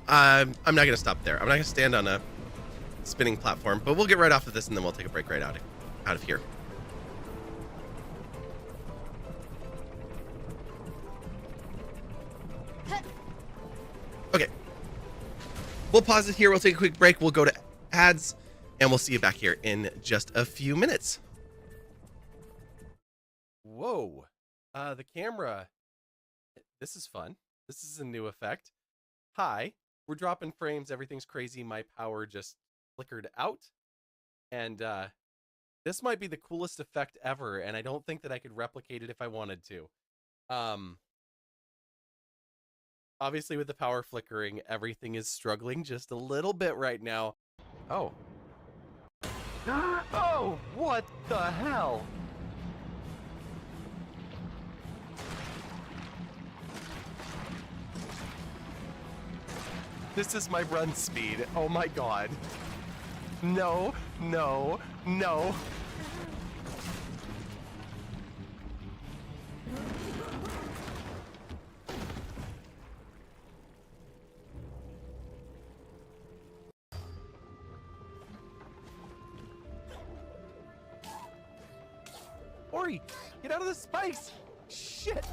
I'm not going to stop there. I'm not going to stand on a spinning platform, but we'll get right off of this and then we'll take a break right out of here. Okay. We'll pause it here. We'll take a quick break. We'll go to ads and we'll see you back here in just a few minutes. Whoa. The camera. This is fun. This is a new effect. Hi. We're dropping frames. Everything's crazy. My power just flickered out. And this might be the coolest effect ever. And I don't think that I could replicate it if I wanted to. Obviously, with the power flickering, everything is struggling just a little bit right now. Oh. Oh, what the hell? This is my run speed. Oh my god. No, no, no. Ori, get out of the spikes! Shit!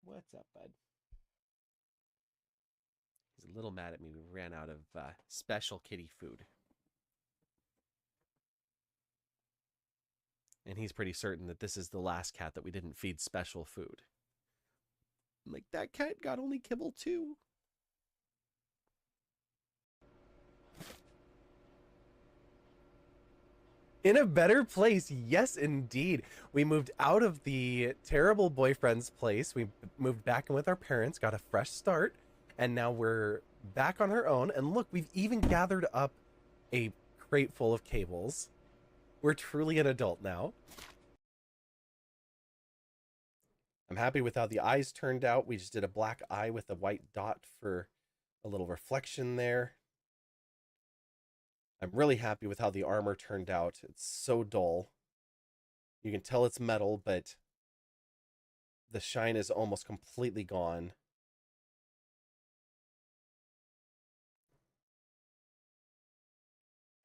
What's up, bud? He's a little mad at me. We ran out of special kitty food. And he's pretty certain that this is the last cat that we didn't feed special food. I'm like, that cat got only kibble too. In a better place, yes, indeed. We moved out of the terrible boyfriend's place. We moved back in with our parents, got a fresh start, and now we're back on our own. And look, we've even gathered up a crate full of cables. We're truly an adult now. I'm happy with how the eyes turned out. We just did a black eye with a white dot for a little reflection there. I'm really happy with how the armor turned out. It's so dull. You can tell it's metal, but the shine is almost completely gone.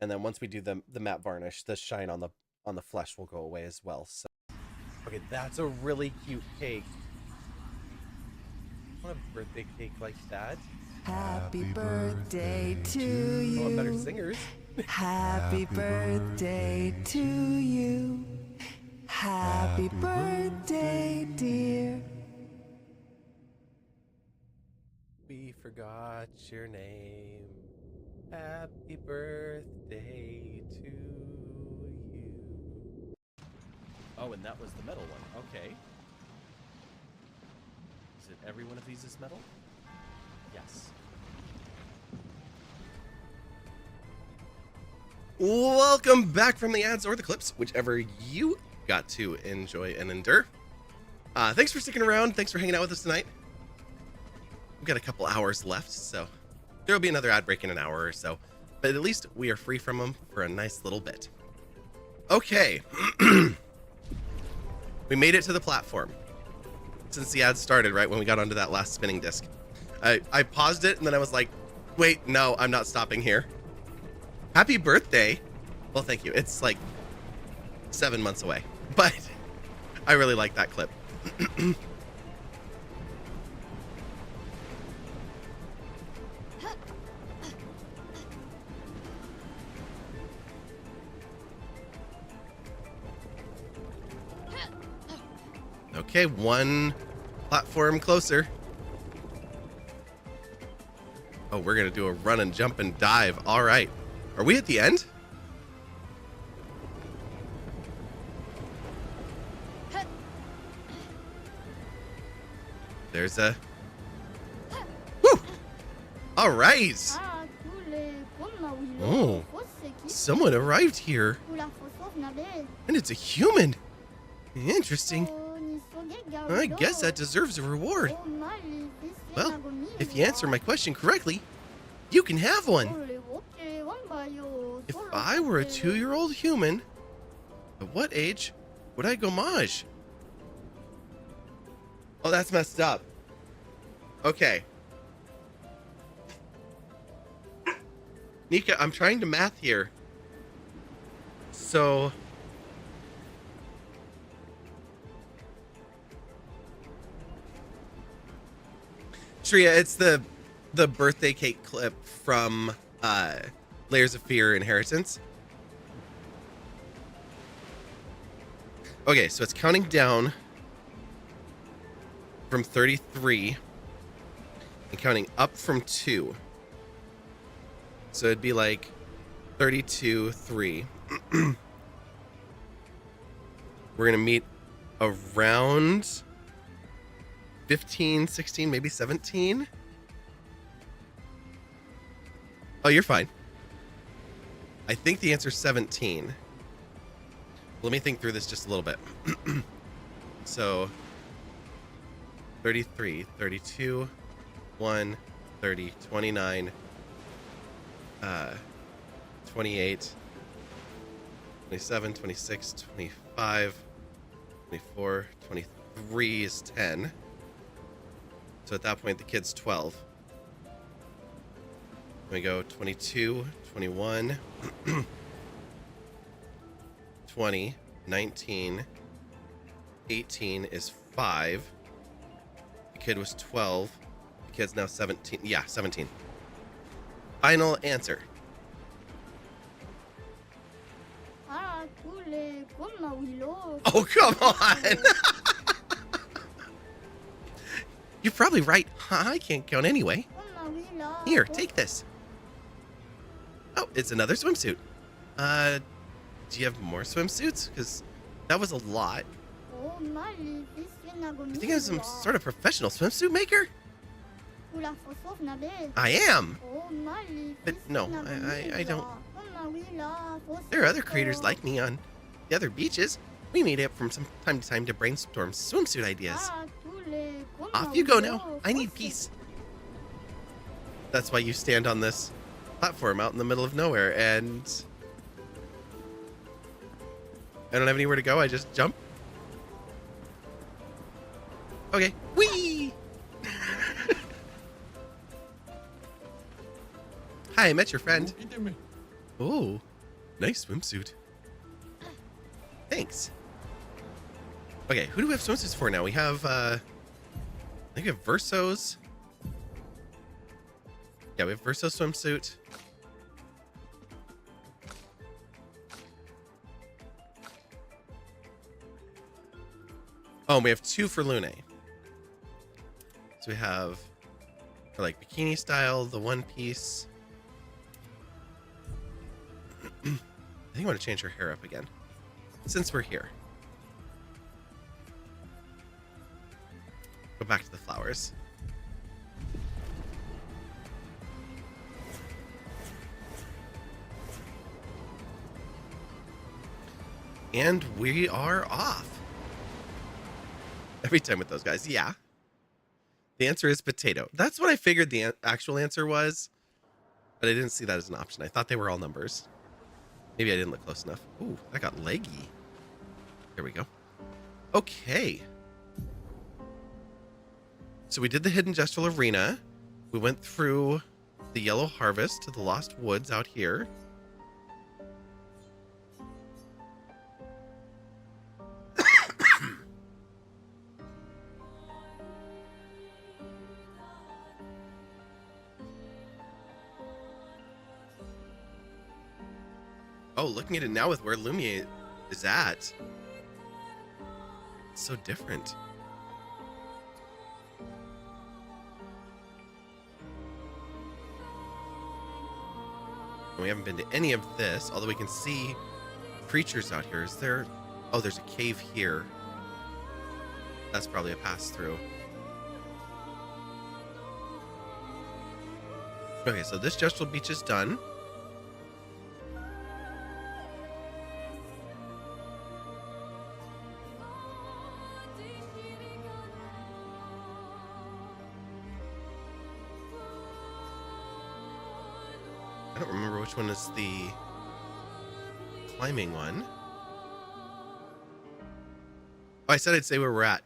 And then once we do the matte varnish, the shine on the flesh will go away as well. So, okay, that's a really cute cake. I want a birthday cake like that. Happy birthday to you. I want better singers. Happy birthday to you. Happy birthday, dear. We forgot your name. Happy birthday to you. Oh, and that was the metal one. Okay. Is it every one of these is metal? Yes. Welcome back from the ads or the clips, whichever you got to enjoy and endure. Thanks for sticking around. Thanks for hanging out with us tonight. We've got a couple hours left, so there will be another ad break in an hour or so, but at least we are free from them for a nice little bit. Okay. We made it to the platform since the ad started, right when we got onto that last spinning disc. I paused it and then I was like, wait, no, I'm not stopping here. Happy birthday. Well, thank you. It's like 7 months away, but I really like that clip. Okay, one platform closer. Oh, we're gonna do a run and jump and dive. All right. Are we at the end? There's a... Woo! All right. Oh, someone arrived here. And it's a human. Interesting. I guess that deserves a reward. Well, if you answer my question correctly, you can have one. If I were a 2-year-old human, at what age would I go maj? Oh, that's messed up. Okay. Nika, I'm trying to math here. So... Shreya, it's the birthday cake clip from Layers of Fear Inheritance. Okay, so it's counting down from 33 and counting up from 2. So it'd be like 32, 3. We're going to meet around 15, 16, maybe 17. Oh, you're fine. I think the answer's 17. Let me think through this just a little bit. So 33, 32, 1, 30, 29, 28, 27, 26, 25, 24, 23 is 10. So at that point, the kid's 12. We go 22, 21, 20, 19, 18 is 5. The kid was 12. The kid's now 17. Yeah, 17. Final answer. Oh, come on. You're probably right. I can't count anyway. Here, take this. Oh, it's another swimsuit. Do you have more swimsuits? Because that was a lot. You think I'm some sort of professional swimsuit maker? I am. But no, I don't. There are other creators like me on the other beaches. We meet up from time to time to brainstorm swimsuit ideas. Off you go now. I need peace. That's why you stand on this platform out in the middle of nowhere, and I don't have anywhere to go. I just jump. Okay. Whee! Hi, I met your friend. Oh, nice swimsuit. Thanks. Okay, who do we have swimsuits for now? We have, I think we have Verso's. Yeah, we have Verso's swimsuit. Oh, and we have 2 for Lune. So we have, for like bikini style, the one piece. I think I want to change her hair up again, since we're here. Go back to the flowers. And we are off. Every time with those guys, yeah. The answer is potato. That's what I figured the actual answer was, but I didn't see that as an option. I thought they were all numbers. Maybe I didn't look close enough. Ooh, that got leggy. There we go. Okay. So we did the Hidden Gestural Arena. We went through the Yellow Harvest to the Lost Woods out here. Oh, looking at it now with where Lumia is at. It's so different. We haven't been to any of this, although we can see creatures out here. Is there... Oh, there's a cave here. That's probably a pass-through. Okay, so this Gestural Beach is done. I don't remember which one is the climbing one. Oh, I said I'd say where we're at.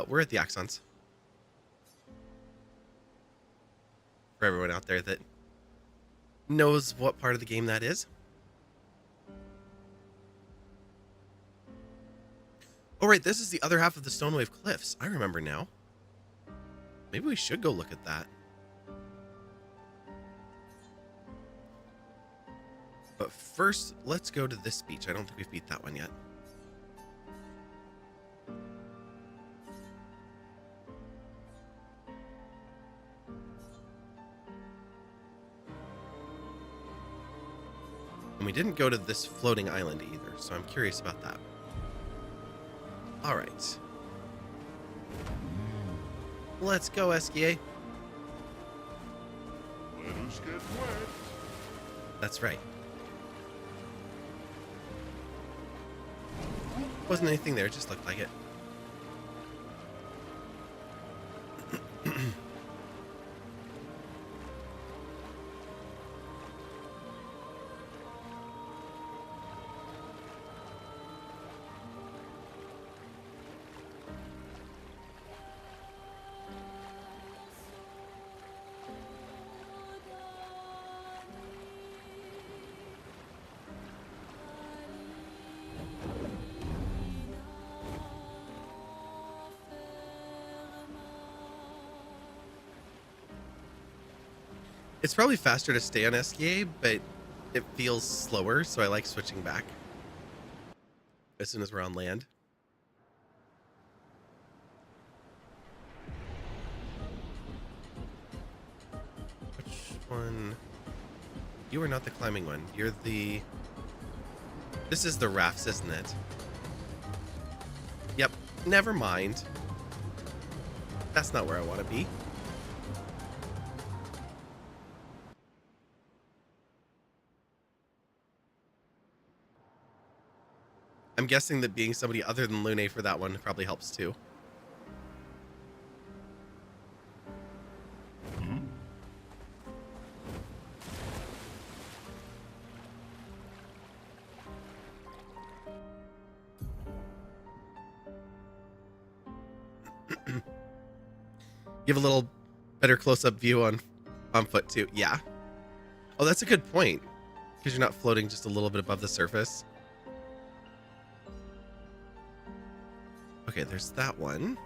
We're at the Axons. For everyone out there that knows what part of the game that is. Oh, right, this is the other half of the Stonewave Cliffs. I remember now. Maybe we should go look at that. But first, let's go to this beach. I don't think we've beat that one yet. And we didn't go to this floating island either, so I'm curious about that. All right. Let's go, SKA. Let us get wet. That's right. Wasn't anything there, it just looked like it. It's probably faster to stay on SKA, but it feels slower, so I like switching back as soon as we're on land. Which one? You are not the climbing one. You're the... This is the rafts, isn't it? Yep. Never mind. That's not where I want to be. I'm guessing that being somebody other than Lune for that one probably helps too. Give a little better close-up view on foot too. Yeah. Oh, that's a good point. Because you're not floating just a little bit above the surface. Okay, there's that one.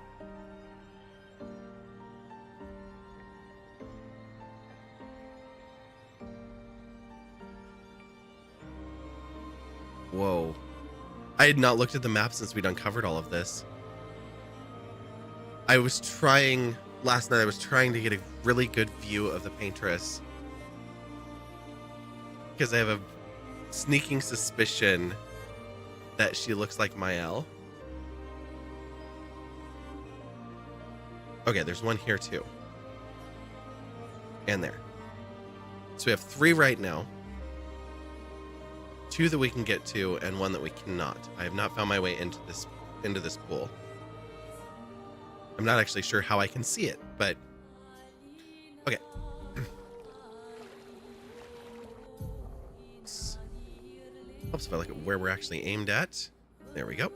Whoa. I had not looked at the map since we'd uncovered all of this. I was trying, last night I was trying to get a really good view of the paintress. Because I have a sneaking suspicion that she looks like Mael. Okay, there's one here too. And there. So we have 3 right now. 2 that we can get to, and 1 that we cannot. I have not found my way into this pool. I'm not actually sure how I can see it, but okay. Helps if I look at where we're actually aimed at. There we go.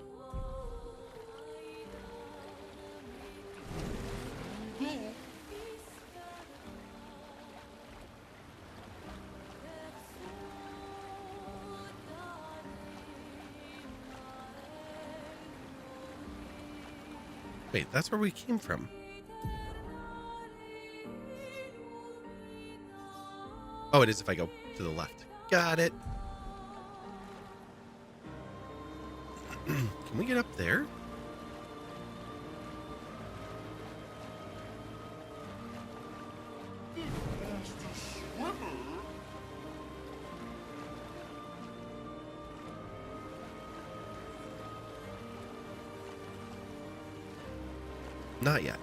Wait, that's where we came from. Oh, it is if I go to the left. Got it. Can we get up there? Not yet.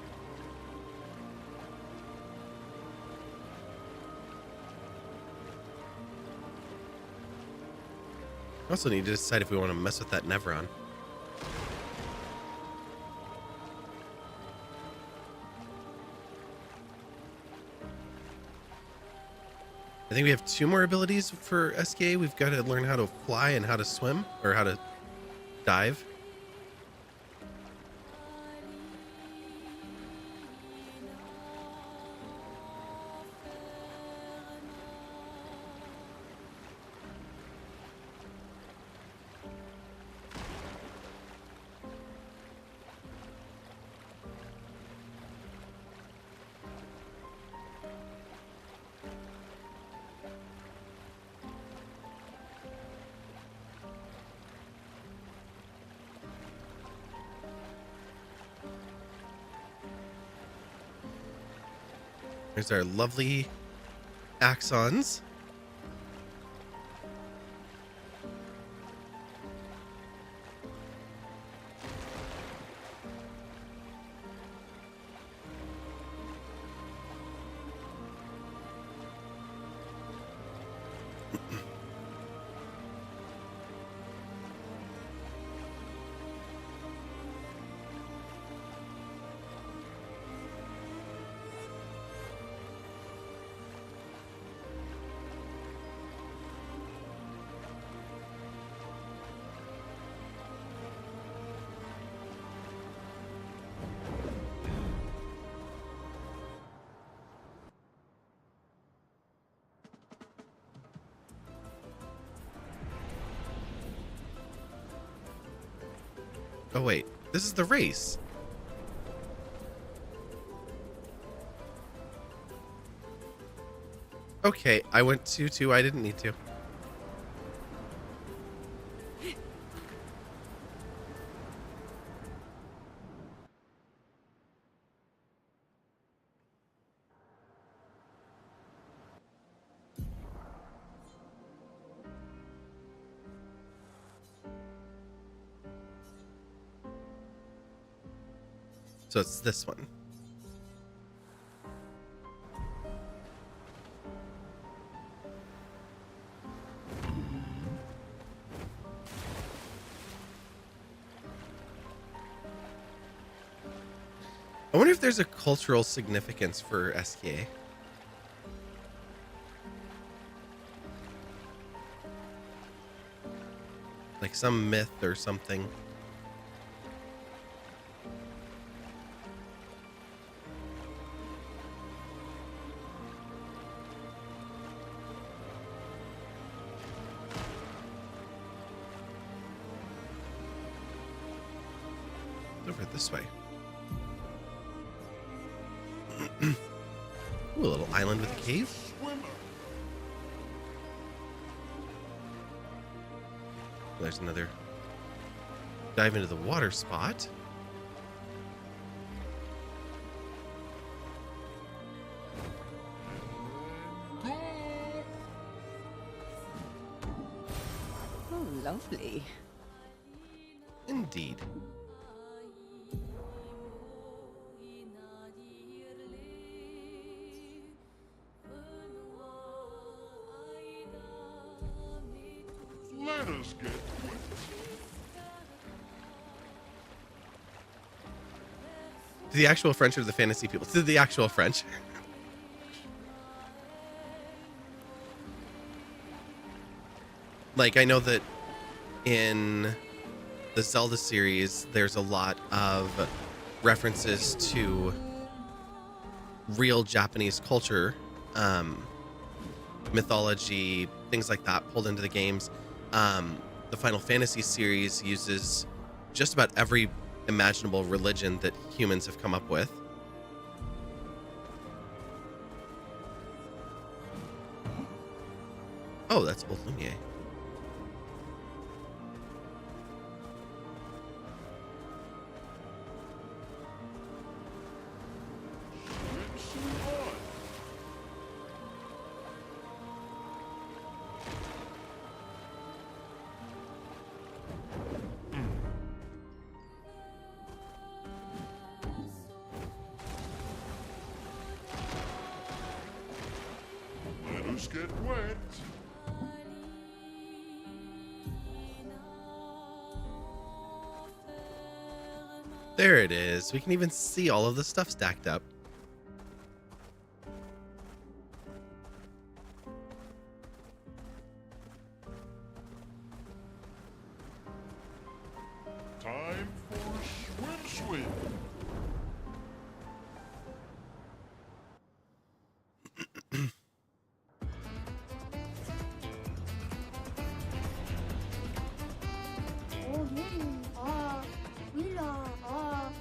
I also need to decide if we want to mess with that Nevron. I think we have 2 more abilities for SK. We've got to learn how to fly and how to swim, or how to dive. There's our lovely axons. Oh wait, this is the race. Okay, I went 2-2. I didn't need to. So it's this one. I wonder if there's a cultural significance for SKA. Like some myth or something. Over this way. Ooh, a little island with a cave. There's another dive into the water spot. Oh, lovely. Indeed. Let us get wet. To the actual French or the fantasy people? To the actual French. Like, I know that in the Zelda series, there's a lot of references to real Japanese culture, mythology, things like that pulled into the games. The Final Fantasy series uses just about every imaginable religion that humans have come up with. Oh, that's Old Lumiere. Let us get wet. There it is. We can even see all of the stuff stacked up. win. Oh, yeah. Willa.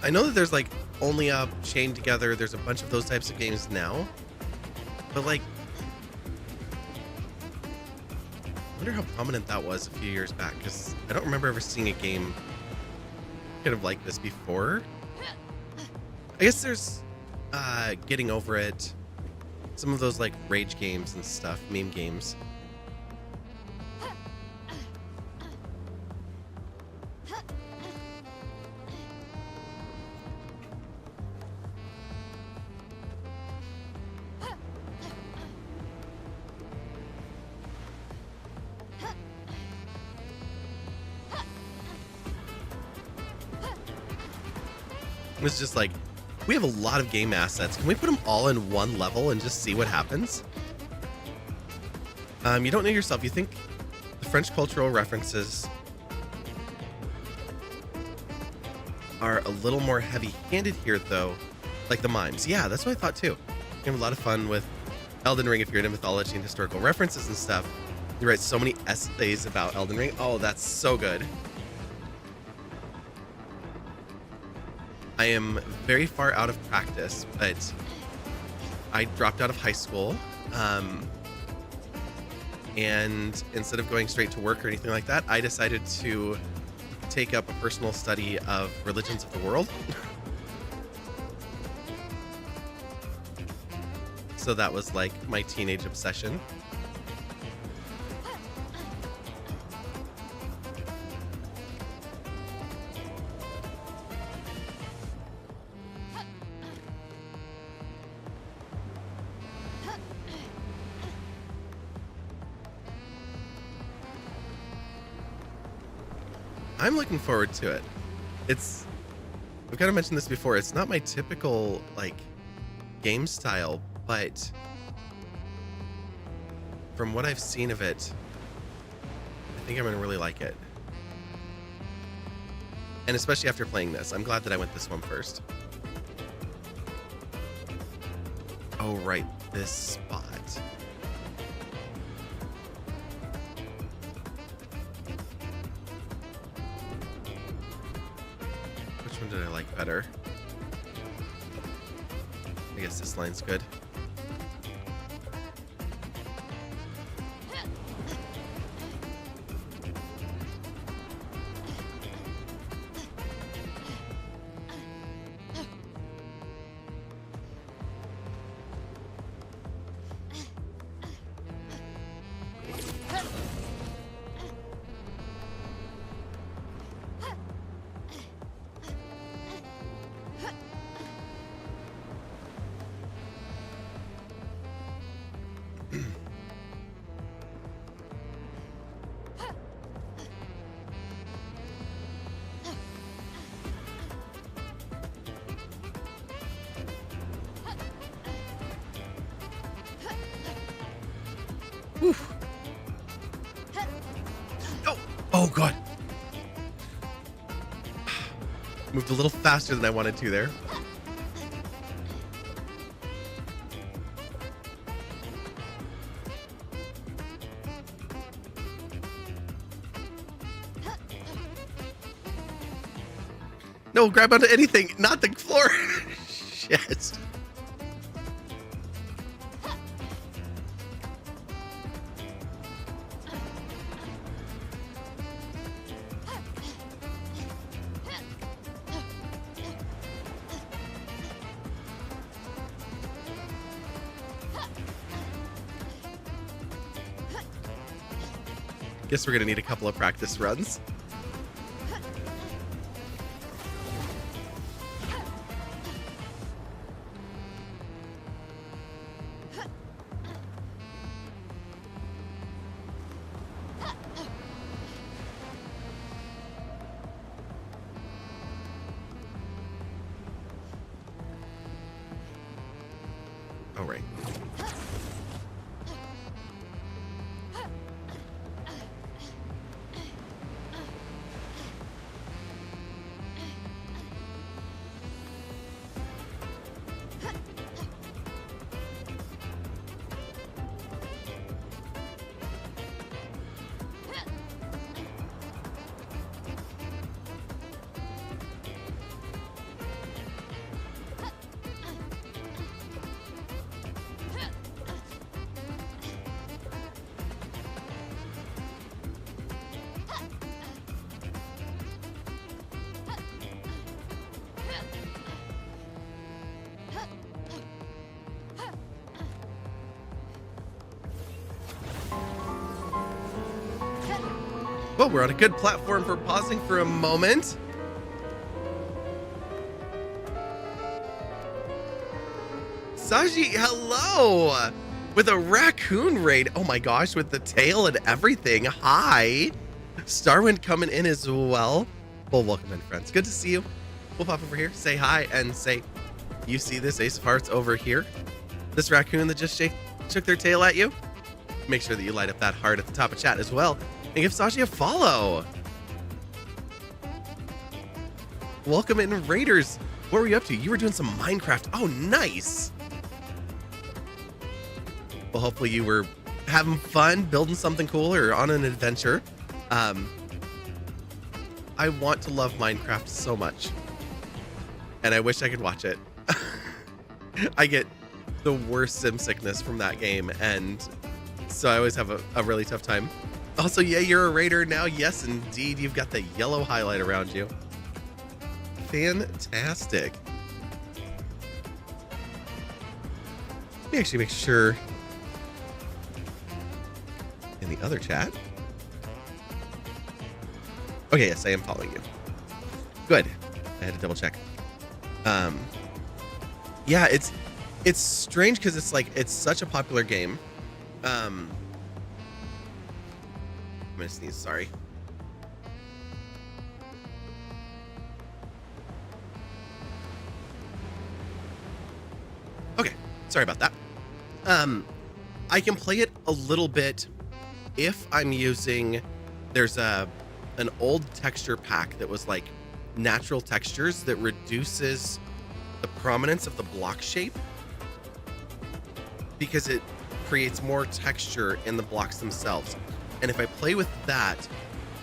I know that there's like Only Up, Chained Together. There's a bunch of those types of games now, but like, I wonder how prominent that was a few years back, because I don't remember ever seeing a game kind of like this before. I guess there's Getting Over It, some of those like rage games and stuff, meme games. It's just like, we have a lot of game assets. Can we put them all in one level and just see what happens? You don't know yourself. You think the French cultural references are a little more heavy-handed here, though, like the mimes. Yeah, that's what I thought, too. You have a lot of fun with Elden Ring if you're into mythology and historical references and stuff. You write so many essays about Elden Ring. Oh, that's so good. I am very far out of practice, but I dropped out of high school, and instead of going straight to work or anything like that, I decided to take up a personal study of religions of the world. So that was like my teenage obsession. I'm looking forward to it. I've kind of mentioned this before, it's not my typical like game style, but from what I've seen of it, I think I'm gonna really like it. And especially after playing this, I'm glad that I went this one first. Oh right, this spot. Did I like better? I guess this line's good. Oof. Oh, oh god. Moved a little faster than I wanted to there. No, grab onto anything, not the floor. Shit. Guess we're gonna need a couple of practice runs. All right. Well, we're on a good platform for pausing for a moment. Saji, hello! With a raccoon raid. Oh my gosh, with the tail and everything. Hi. Starwind coming in as well. Well, welcome in, friends. Good to see you. We'll pop over here, say hi, and say, you see this Ace of Hearts over here? This raccoon that just shook their tail at you? Make sure that you light up that heart at the top of chat as well. And give Saji a follow. Welcome in, Raiders. What were you up to? You were doing some Minecraft. Oh, nice. Well, hopefully you were having fun, building something cool, or on an adventure. I want to love Minecraft so much. And I wish I could watch it. I get the worst sim sickness from that game, and so I always have a really tough time. Also, yeah, you're a raider now. Yes, indeed. You've got the yellow highlight around you. Fantastic. Let me actually make sure in the other chat. Okay, yes, I am following you. Good. I had to double check. Yeah, it's strange because it's like it's such a popular game. I'm gonna sneeze, sorry. Okay, sorry about that. I can play it a little bit if I'm using, there's an old texture pack that was like natural textures that reduces the prominence of the block shape because it creates more texture in the blocks themselves. And if I play with that,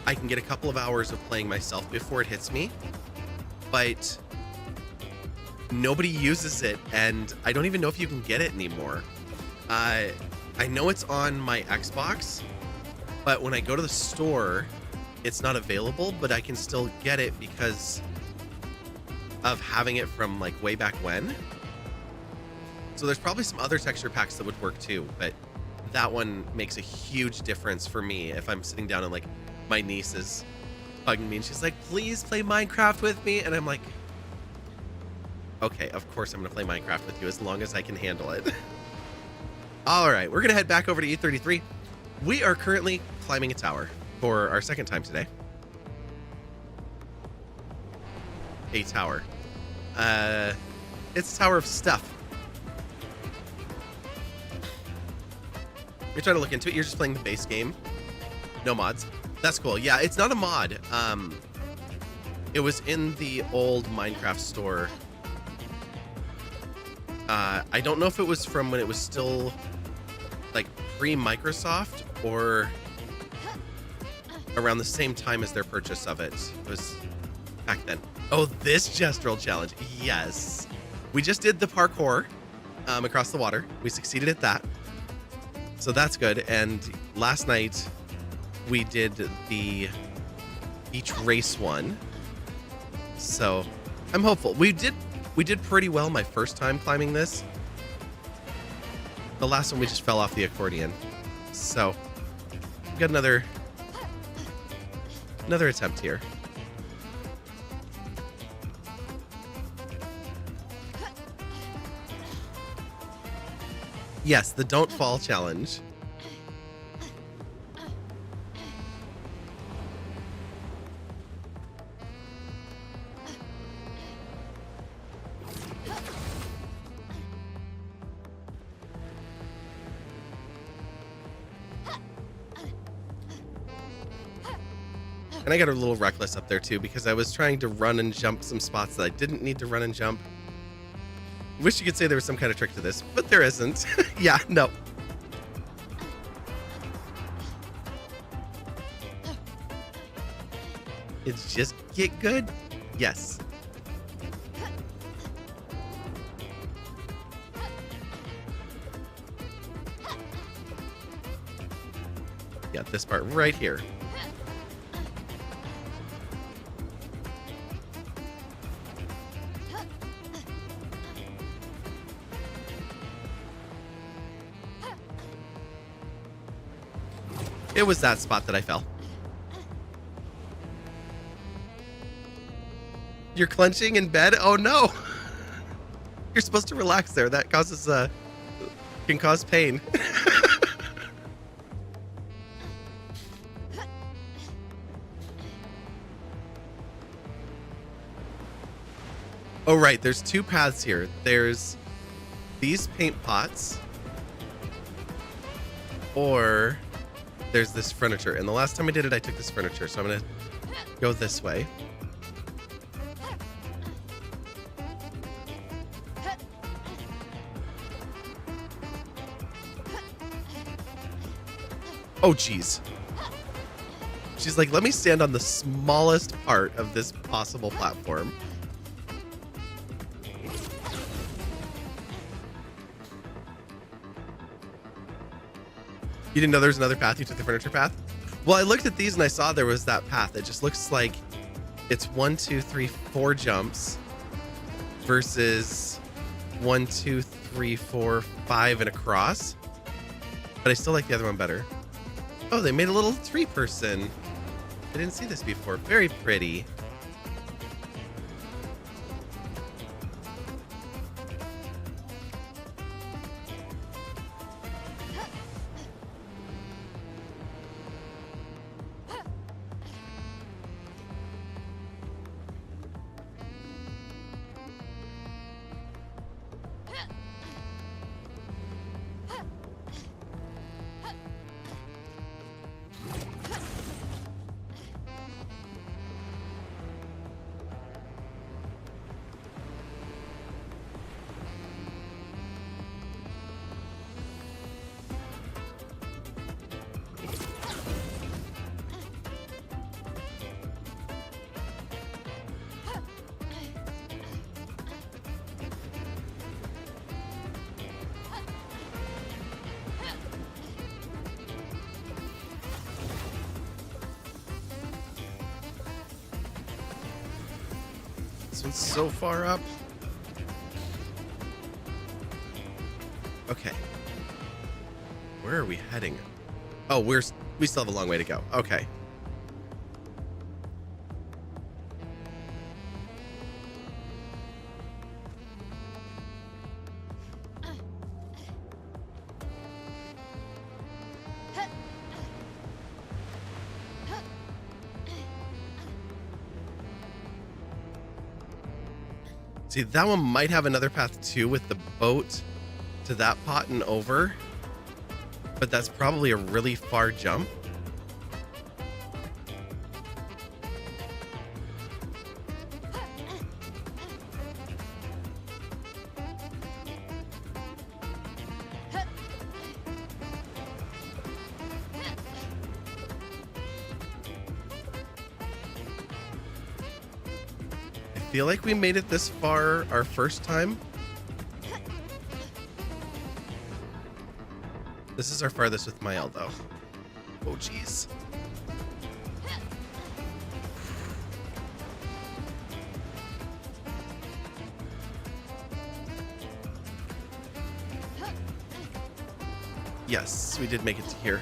I can get a couple of hours of playing myself before it hits me. But nobody uses it, and I don't even know if you can get it anymore. I know it's on my Xbox, but when I go to the store, it's not available, but I can still get it because of having it from like way back when. So there's probably some other texture packs that would work too, but that one makes a huge difference for me if I'm sitting down and like my niece is hugging me and she's like, please play Minecraft with me. And I'm like, okay, of course I'm gonna play Minecraft with you as long as I can handle it. All right, we're gonna head back over to E33. We are currently climbing a tower for our second time today. A tower. It's a tower of stuff. You're trying to look into it. You're just playing the base game. No mods. That's cool. Yeah, it's not a mod. It was in the old Minecraft store. I don't know if it was from when it was still like pre-Microsoft or around the same time as their purchase of it. It was back then. Oh, this gestural challenge. Yes. We just did the parkour across the water. We succeeded at that. So that's good. And last night we did the beach race one. So I'm hopeful. We did pretty well my first time climbing this. The last one we just fell off the accordion. So we got another attempt here. Yes, the don't fall challenge. And I got a little reckless up there too because I was trying to run and jump some spots that I didn't need to run and jump. Wish you could say there was some kind of trick to this, but there isn't. Yeah, no. It's just get good. Yes. Yeah, this part right here. It was that spot that I fell. You're clenching in bed? Oh no! You're supposed to relax there. That causes can cause pain. Oh right, there's two paths here. There's these paint pots, or there's this furniture. And the last time I did it, I took this furniture. So I'm going to go this way. Oh, geez. She's like, let me stand on the smallest part of this possible platform. You didn't know there was another path? You took the furniture path? Well, I looked at these and I saw there was that path. It just looks like it's 1, 2, 3, 4 jumps versus 1, 2, 3, 4, 5 and across. But I still like the other one better. Oh, they made a little tree person. I didn't see this before. Very pretty. This one's so far up. Okay. Where are we heading? Oh, we still have a long way to go. Okay. See, that one might have another path too with the boat to that pot and over. But that's probably a really far jump. feel like we made it this far our first time. This is our farthest with Mael, though. Oh, jeez. Yes, we did make it to here.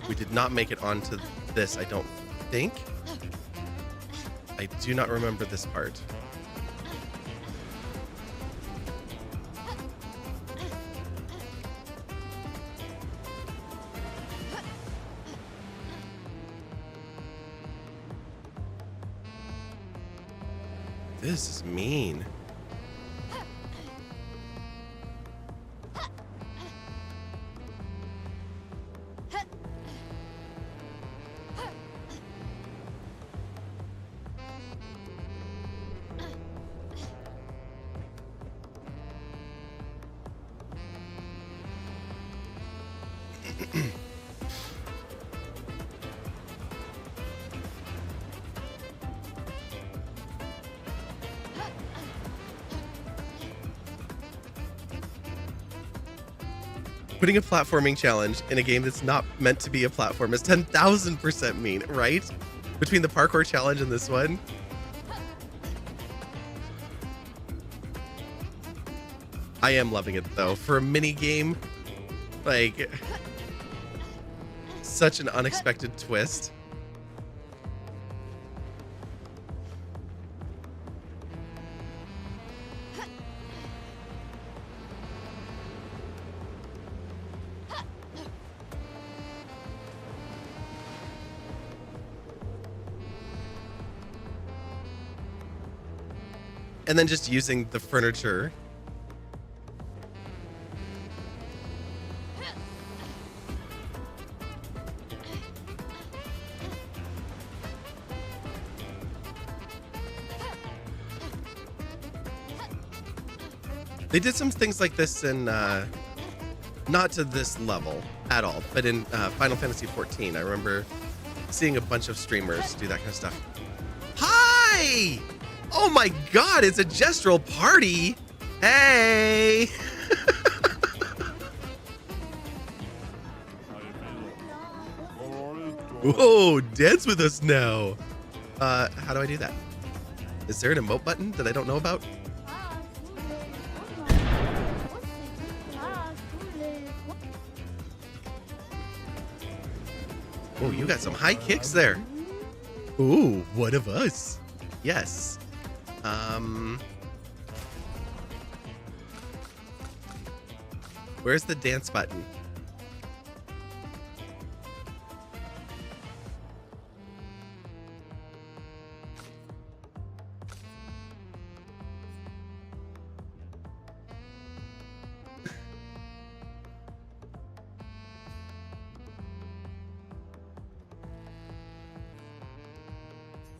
We did not make it onto this, I don't think. I do not remember this part. This is mean. Putting a platforming challenge in a game that's not meant to be a platform is 10,000% mean, right? Between the parkour challenge and this one. I am loving it though. For a mini game, like, such an unexpected twist. And then just using the furniture. They did some things like this in, not to this level at all, but in Final Fantasy XIV, I remember seeing a bunch of streamers do that kind of stuff. Hi! Oh my god, it's a gestural party! Hey! Whoa, dance with us now! How do I do that? Is there an emote button that I don't know about? Oh, you got some high kicks there. Ooh, one of us. Yes. Where's the dance button?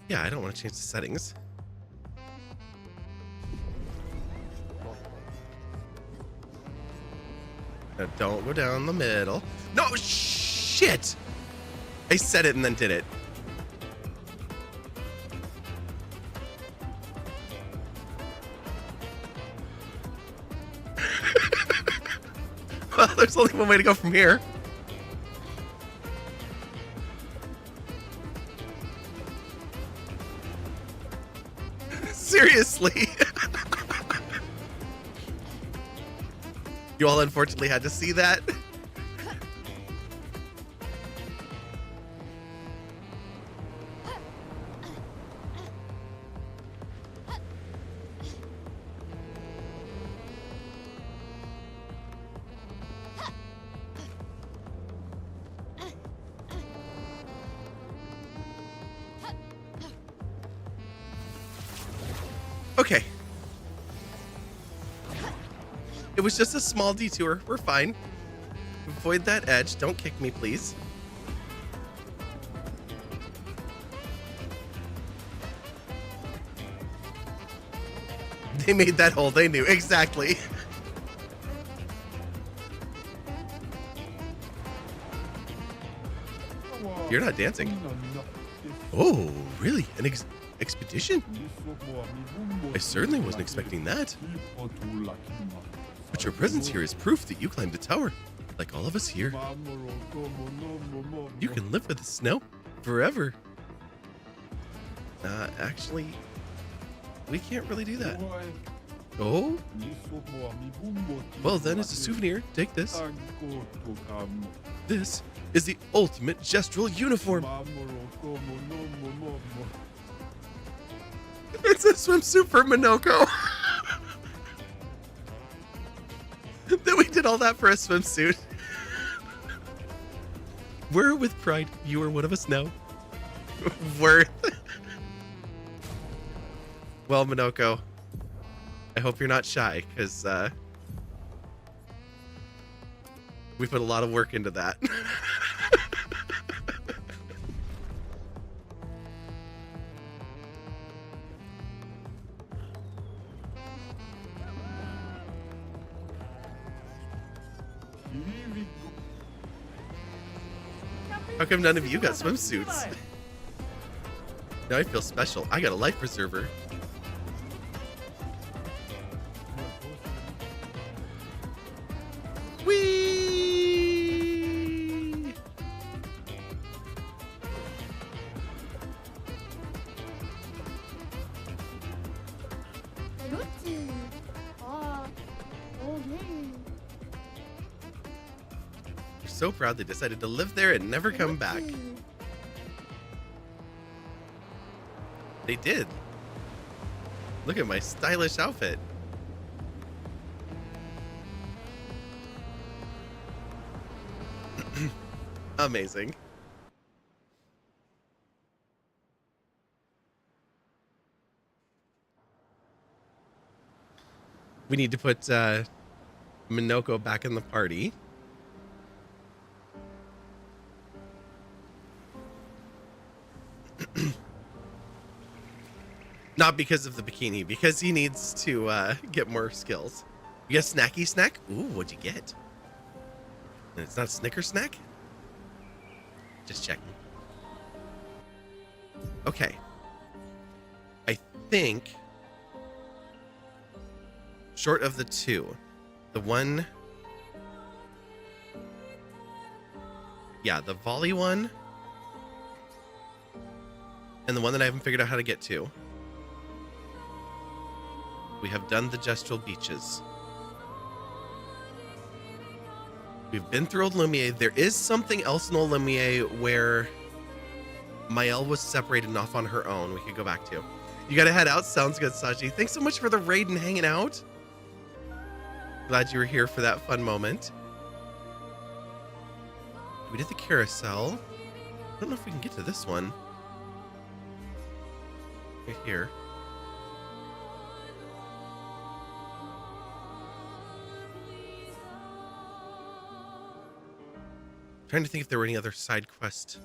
Yeah, I don't want to change the settings. Now don't go down the middle. No, shit! I said it and then did it. Well, there's only one way to go from here. Seriously. You all unfortunately had to see that. Okay. It was just a small detour. We're fine. Avoid that edge. Don't kick me, please. They made that hole. They knew. Exactly. You're not dancing. Oh, really? expedition? I certainly wasn't expecting that. But your presence here is proof that you climbed the tower, like all of us here. You can live with the snow forever. Actually, we can't really do that. Oh? Well then, as a souvenir, take this. This is the ultimate gestural uniform. It's a swimsuit for Minoko. That we did all that for a swimsuit. We're with pride. You are one of us now. Worth. Well, Minoko, I hope you're not shy, because we put a lot of work into that. How come none of you got swimsuits? Now I feel special. I got a life preserver. Whee! 그렇지. 아, 오케이. They're so proud they decided to live there and never come back. 그렇지. They did. Look at my stylish outfit. Amazing. We need to put Minoko back in the party. Not because of the bikini, because he needs to get more skills. You get a snacky snack? Ooh, what'd you get? And it's not a Snicker snack? Just checking. Okay. I think, short of the two, the one, yeah, the volley one, and the one that I haven't figured out how to get to, we have done the gestural beaches. We've been through Old Lumiere. There is something else in Old Lumiere where Mael was separated and off on her own. We could go back to. You gotta head out. Sounds good, Saji. Thanks so much for the raid and hanging out. Glad you were here for that fun moment. We did the carousel. I don't know if we can get to this one. Right here. Trying to think if there were any other side quest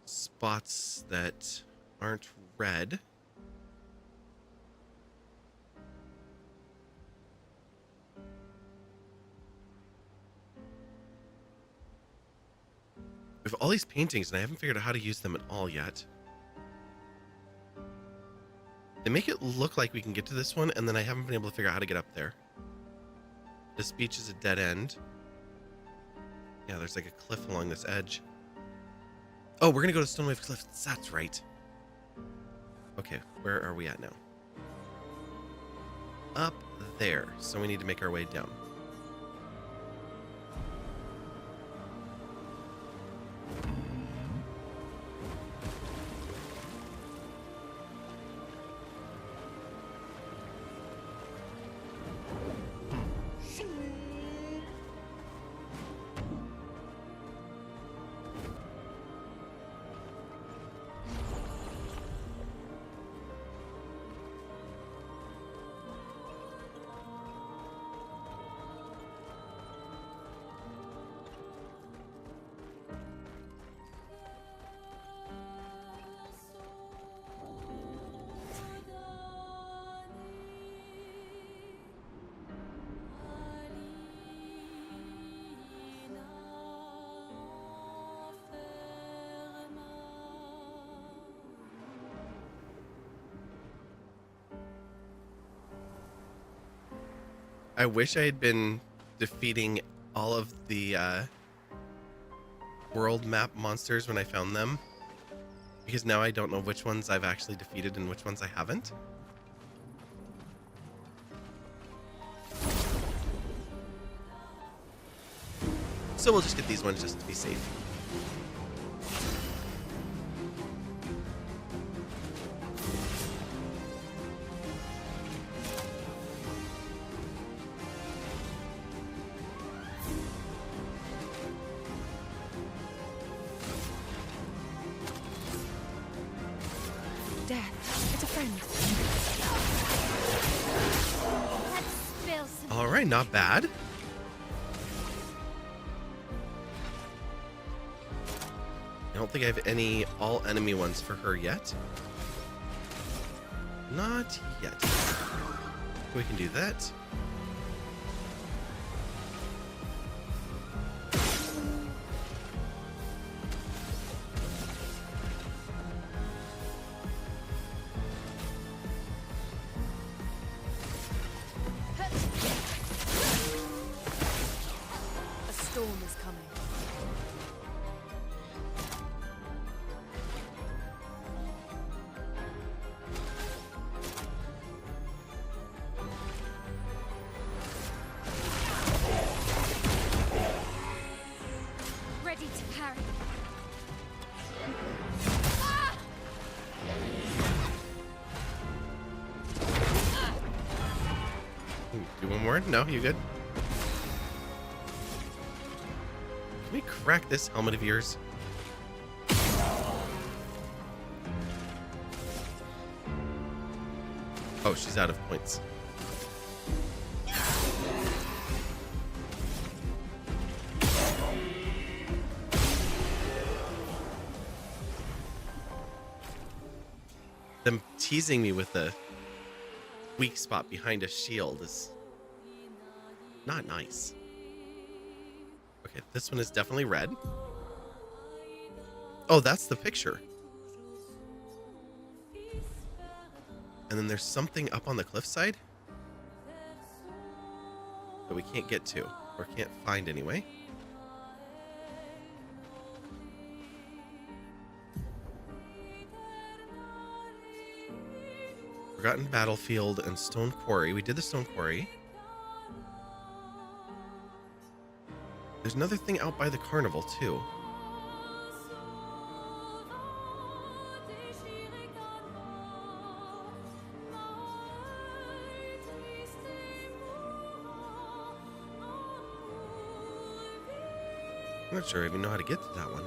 spots that aren't red. We have all these paintings and I haven't figured out how to use them at all yet. They make it look like we can get to this one, and then I haven't been able to figure out how to get up there. This beach is a dead end. Yeah, there's like a cliff along this edge. Oh, we're gonna go to Stonewave Cliff. That's right. Okay, where are we at now? Up there. So we need to make our way down. I wish I had been defeating all of the world map monsters when I found them, because now I don't know which ones I've actually defeated and which ones I haven't. So we'll just get these ones just to be safe. Death, it's a friend. Let's spill some. All right, not bad. I don't think I have any all enemy ones for her yet. Not yet. We can do that. A storm is coming. Ready to parry. Do one more? No, you good? Can we crack this helmet of yours? Oh, she's out of points. Them teasing me with a weak spot behind a shield is not nice. Okay, this one is definitely red. Oh, that's the picture. And then there's something up on the cliffside that we can't get to, or can't find anyway. Forgotten Battlefield and Stone Quarry. We did the Stone Quarry. There's another thing out by the carnival, too. I'm not sure I even know how to get to that one.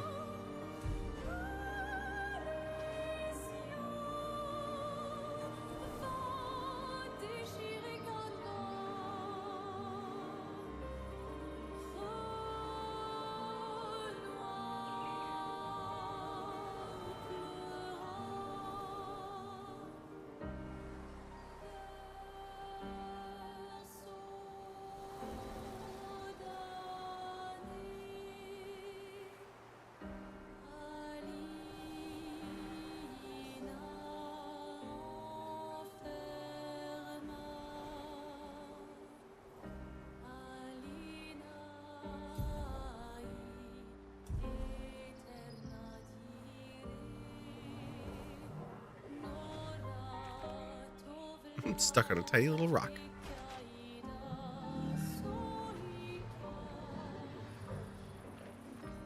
I'm stuck on a tiny little rock.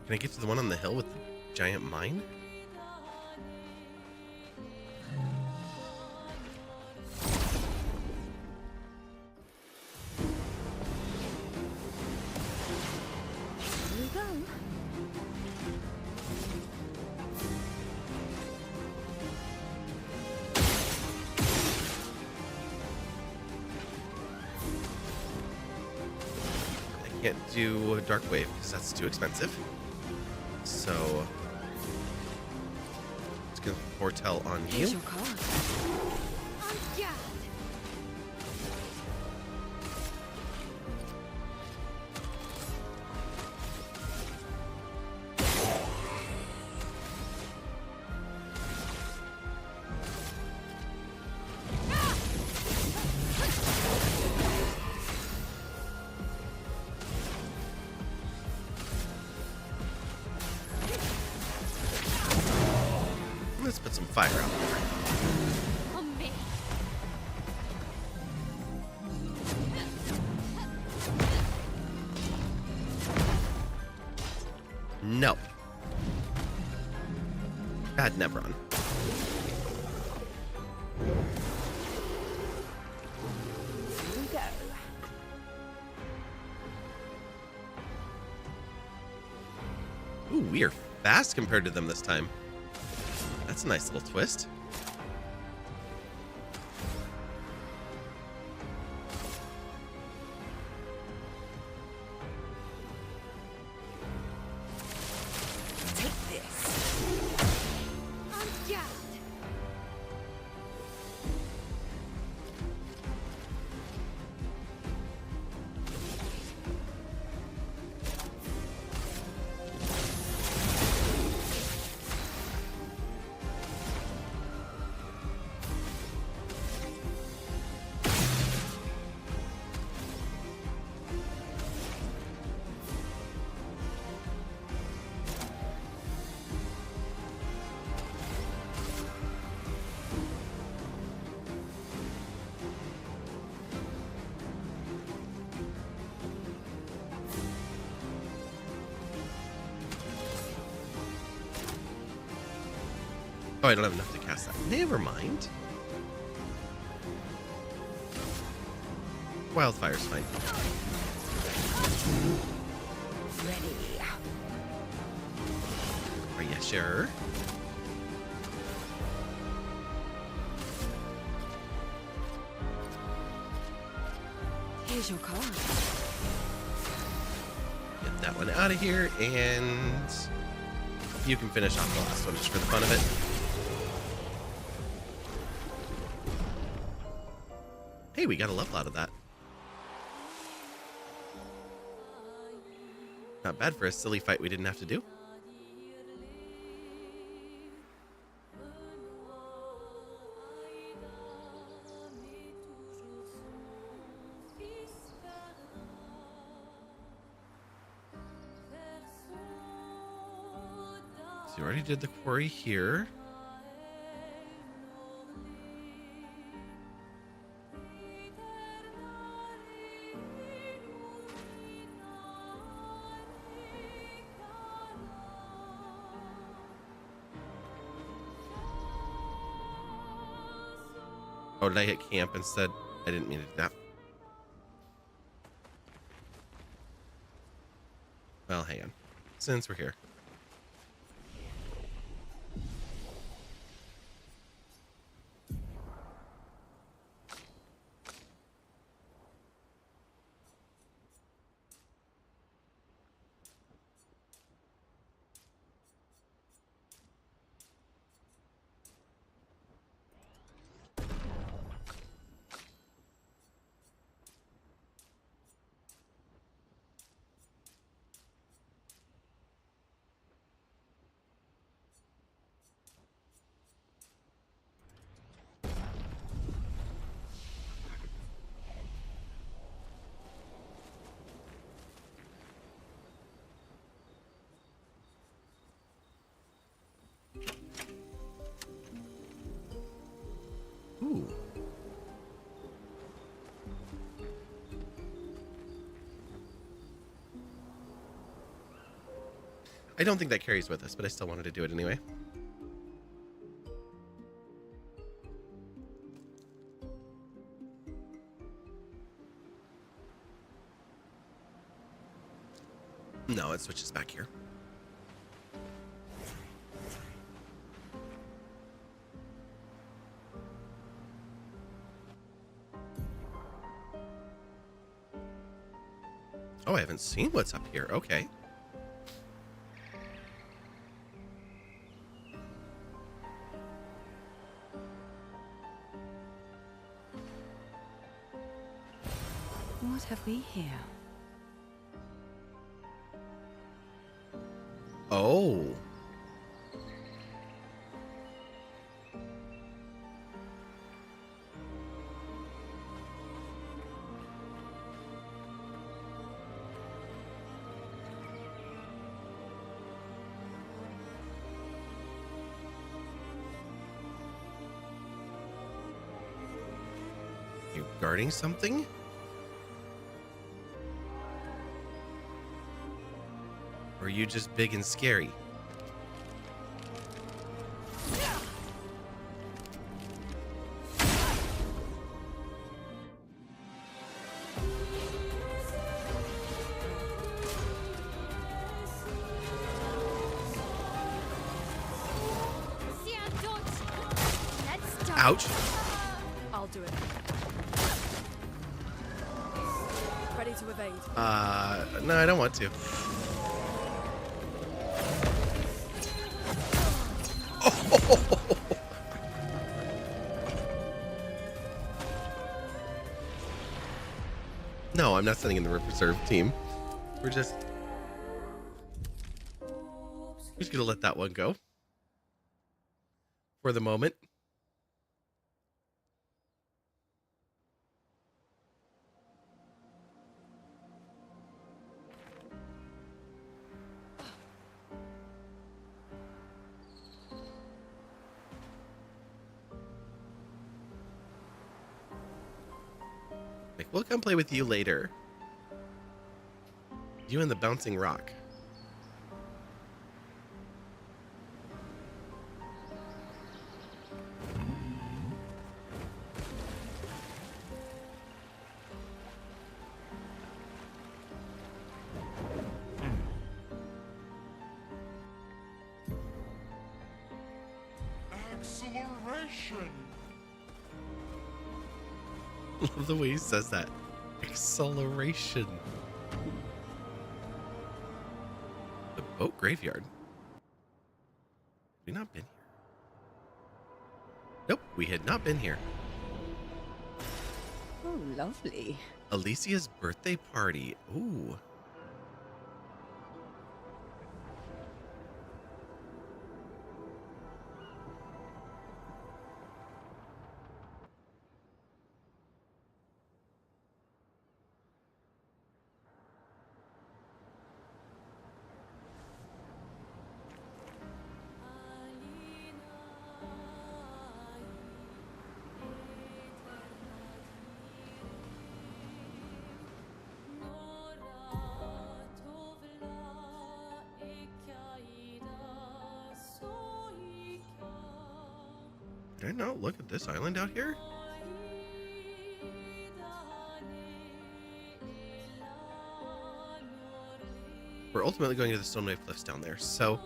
Can I get to the one on the hill with the giant mine? Here we go. I can't do a Dark Wave because that's too expensive. So it's gonna foretell on you. Here's your card. On guard. put some fire out there. On me. No. Bad Nebron. Here we go. Ooh, we are fast compared to them this time. That's a nice little twist. Take this. On guard. Oh, I don't have enough to cast that. Never mind. Wildfire's fine. Ready. Are you sure? Here's your card. Get that one out of here, and you can finish off the last one just for the fun of it. Hey, we got a level out of that. Not bad for a silly fight we didn't have to do. So you already did the quarry here. Oh, did I hit camp instead? I didn't mean to do that. Well, hang on. Since we're here. Ooh. I don't think that carries with us, but I still wanted to do it anyway. No, it switches back here. Oh, I haven't seen what's up here. Okay. What have we here? Oh. guarding something? Or are you just big and scary? Let's start. Ouch. I'll do it. Ready to evade. No, I don't want to. No, I'm not sending in the reserve team. We're just gonna let that one go for the moment. Like, we'll come play with you later. You and the bouncing rock. Acceleration. Love the way he says that. Acceleration. The boat graveyard. Have we not been here? Nope, we had not been here. Oh, lovely. Alicia's birthday party. Ooh. Did I not look at this island out here? We're ultimately going to the Stone Wave Cliffs down there, so...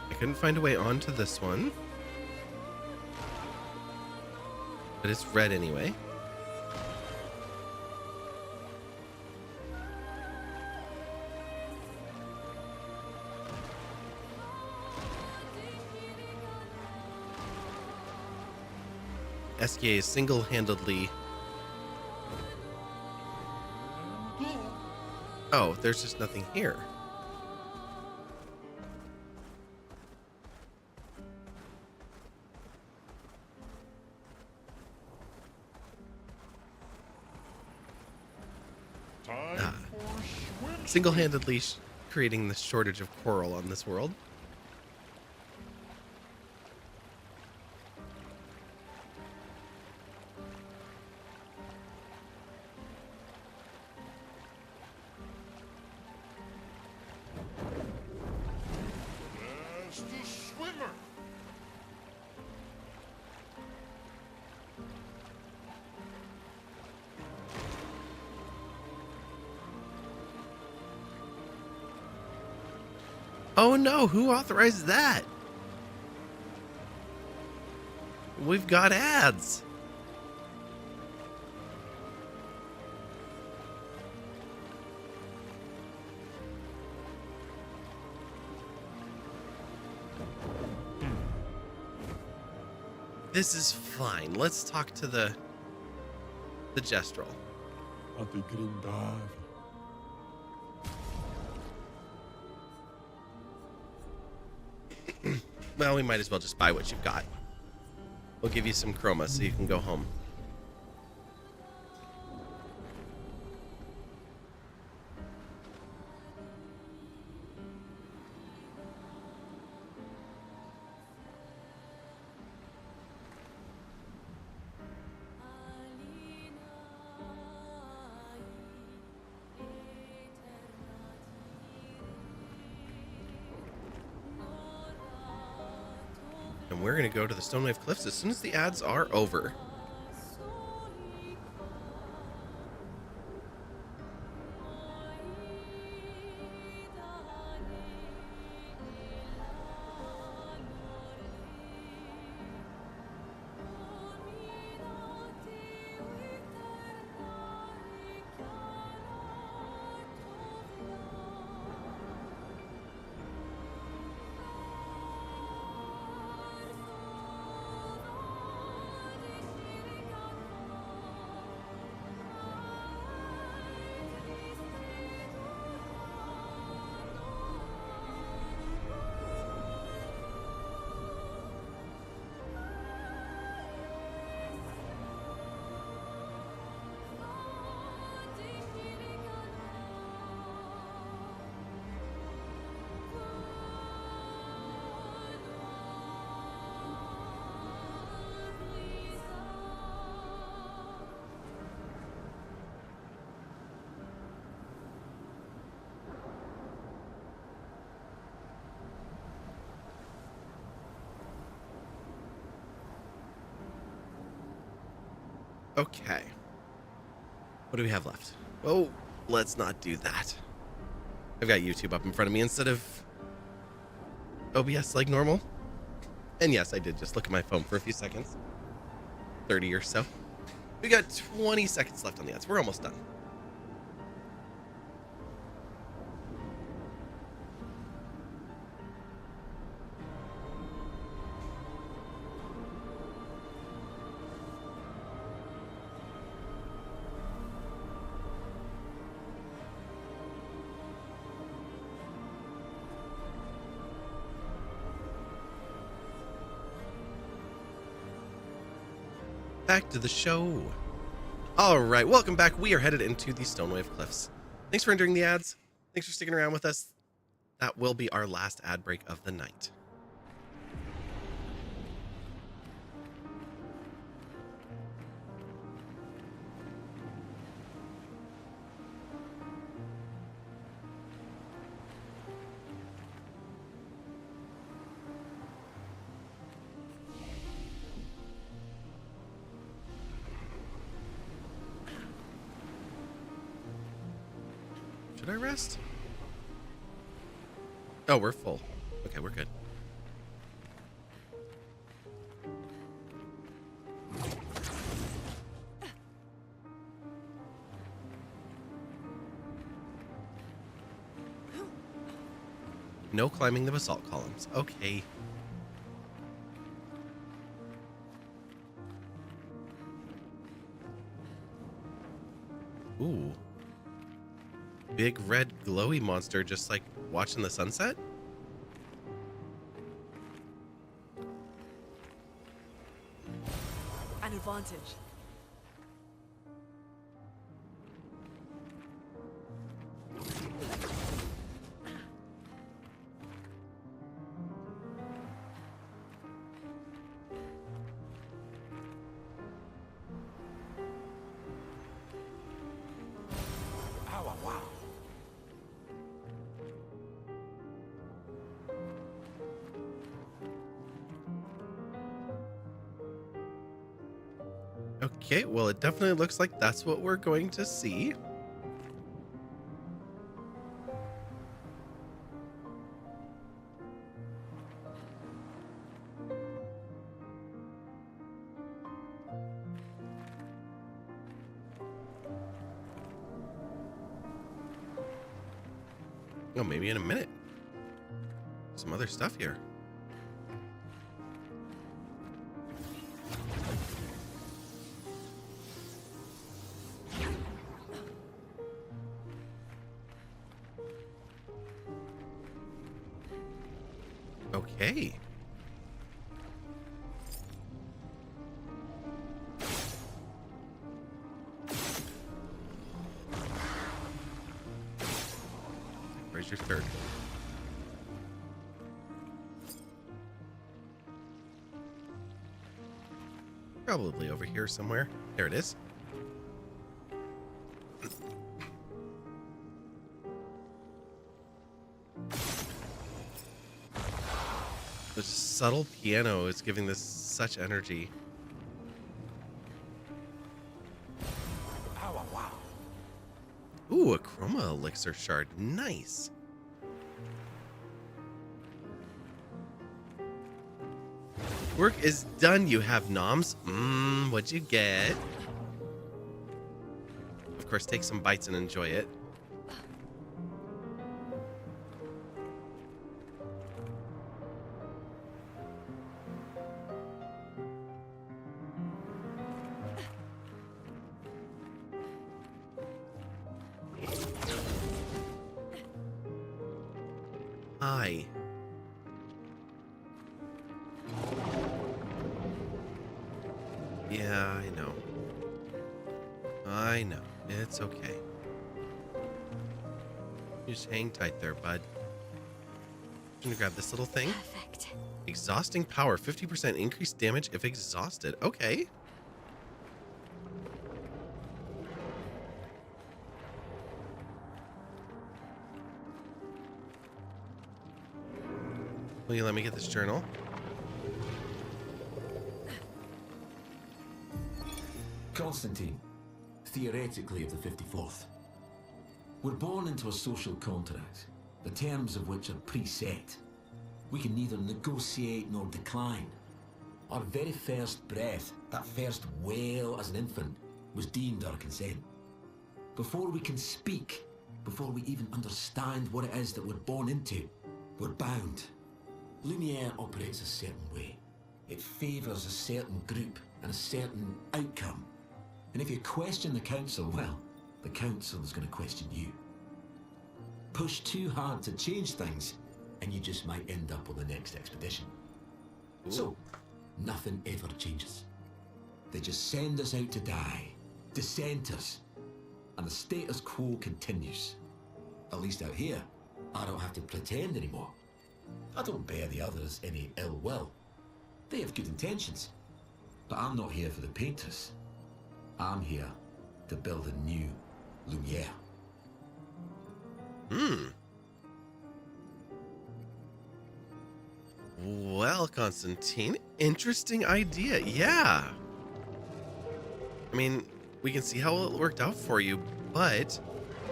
I couldn't find a way onto this one. But it's red anyway. SKA is single-handedly... Oh, there's just nothing here. Time for swim. Single-handedly creating the shortage of coral on this world. As the swimmer. Oh no, who authorized that? We've got ads. This is fine. Let's talk to the Gestrel. Ate grindava. Well, we might as well just buy what you've got. We'll give you some chroma so you can go home. And we're going to go to the Stonewave Cliffs as soon as the ads are over. Okay. What do we have left? Oh, let's not do that. I've got YouTube up in front of me instead of OBS like normal. And yes, I did just look at my phone for a few seconds. 30 or so. We got 20 seconds left on the ads. We're almost done. Back to the show. All right, welcome back. We are headed into the Stonewave Cliffs. Thanks for entering the ads. Thanks for sticking around with us. That will be our last ad break of the night. Should I rest? Oh, we're full. Okay, we're good. No climbing the basalt columns. Okay. Ooh. Big red glowy monster just like watching the sunset? An advantage. Okay, well, it definitely looks like that's what we're going to see. Oh, maybe in a minute. Some other stuff here. Okay. Where's your third? Probably over here somewhere. There it is. The subtle piano is giving this such energy. Ooh, a chroma elixir shard. Nice. Work is done. You have noms. What'd you get? Of course, take some bites and enjoy it. Hi. Yeah, I know. I know. It's okay. You just hang tight there, bud. I'm gonna grab this little thing. Perfect. Exhausting power. 50% increased damage if exhausted. Okay. Will you let me get this journal? Constantine, theoretically of the 54th. We're born into a social contract, the terms of which are preset. We can neither negotiate nor decline. Our very first breath, that first wail as an infant, was deemed our consent. Before we can speak, before we even understand what it is that we're born into, we're bound. Lumiere operates a certain way. It favours a certain group and a certain outcome. And if you question the Council, well, the Council is going to question you. Push too hard to change things, and you just might end up on the next expedition. Ooh. So, nothing ever changes. They just send us out to die, dissent us, and the status quo continues. At least out here, I don't have to pretend anymore. I don't bear the others any ill will. They have good intentions. But I'm not here for the painters. I'm here to build a new Lumiere. Well, Constantine, interesting idea. Yeah. I mean, we can see how it worked out for you, but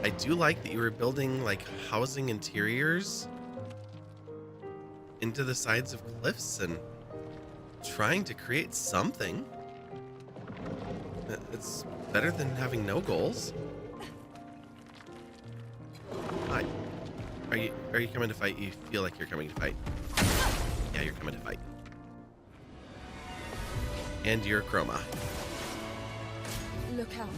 I do like that you were building like housing interiors into the sides of cliffs and trying to create something. It's better than having no goals. Hi. Are you coming to fight? You feel like you're coming to fight. Yeah, you're coming to fight. And you're chroma. Look out.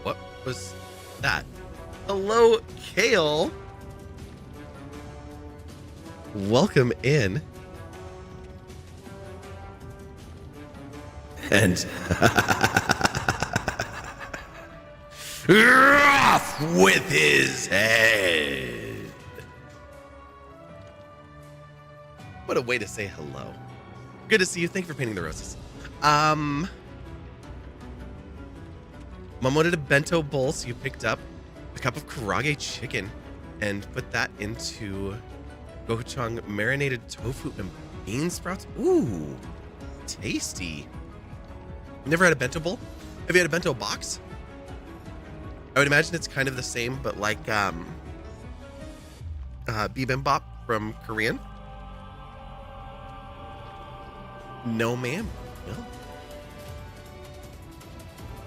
What was that? Hello, Kale. Welcome in. And off with his head. What a way to say hello. Good to see you. Thank you for painting the roses. Mom wanted a bento bowl, so you picked up a cup of karage chicken and put that into gochujang marinated tofu and bean sprouts. Ooh, tasty. Never had a bento bowl? Have you had a bento box? I would imagine it's kind of the same, but like bibimbap from Korean. No, ma'am. No.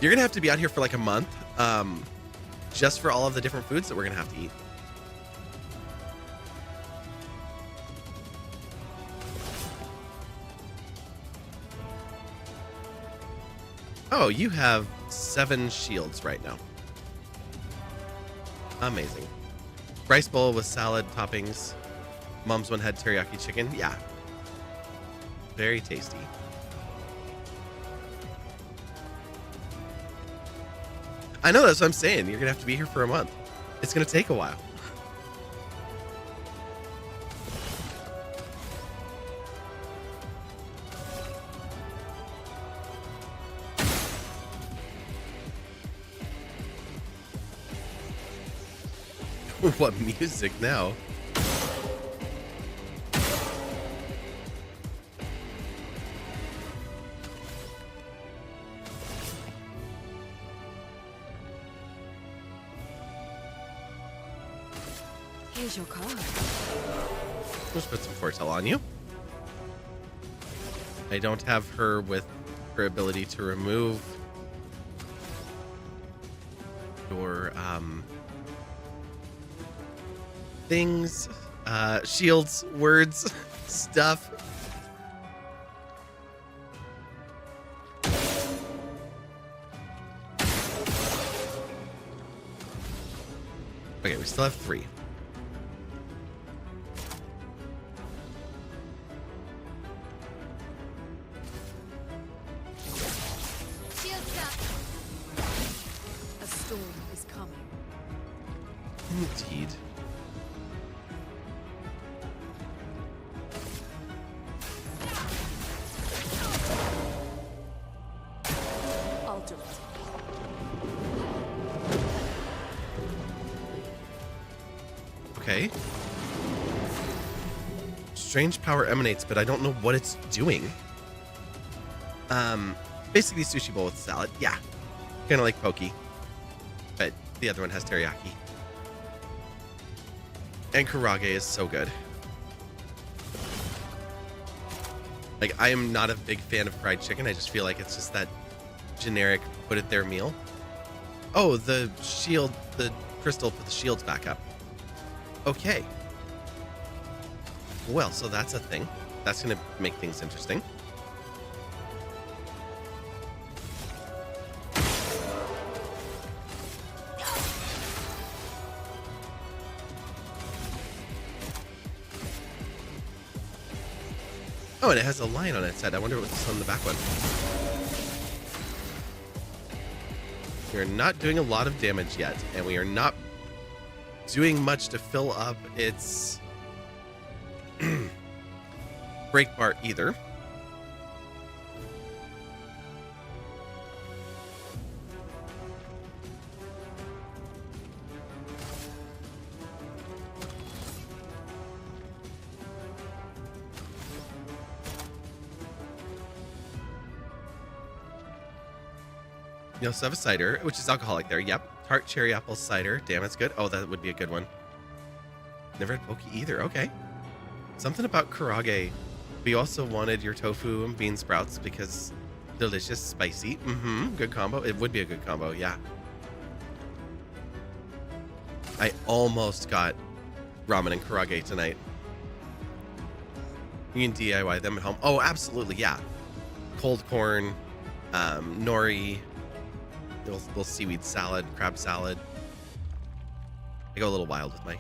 You're gonna have to be out here for like a month, just for all of the different foods that we're gonna have to eat. Oh, you have 7 shields right now. Amazing. Rice bowl with salad toppings. Mom's one had teriyaki chicken. Yeah. Very tasty. I know, that's what I'm saying. You're gonna have to be here for a month. It's gonna take a while. What music now? Here's your card. Let's put some foretell on you. I don't have her with her ability to remove your things, shields, words, stuff. Okay, we still have 3. Shields up. A storm is coming. Indeed. I'll do it. Okay. Strange power emanates, but I don't know what it's doing. Basically sushi bowl with salad. Yeah. Kind of like poke. But the other one has teriyaki. And karage is so good. Like, I am not a big fan of fried chicken. I just feel like it's just that generic put it there meal. Oh, the shield, the crystal put the shields back up. Okay. Well, so that's a thing. That's going to make things interesting. Oh, and it has a lion on its head. I wonder what's on the back one. We're not doing a lot of damage yet, and we are not doing much to fill up its break bar either. You also have a cider, which is alcoholic there. Yep. Tart cherry apple cider. Damn, it's good. Oh, that would be a good one. Never had poke either. Okay. Something about karage. We also wanted your tofu and bean sprouts because delicious, spicy. Mm-hmm. Good combo. It would be a good combo. Yeah. I almost got ramen and karage tonight. You can DIY them at home. Oh, absolutely. Yeah. Cold corn, nori, little seaweed salad, crab salad. I go a little wild with my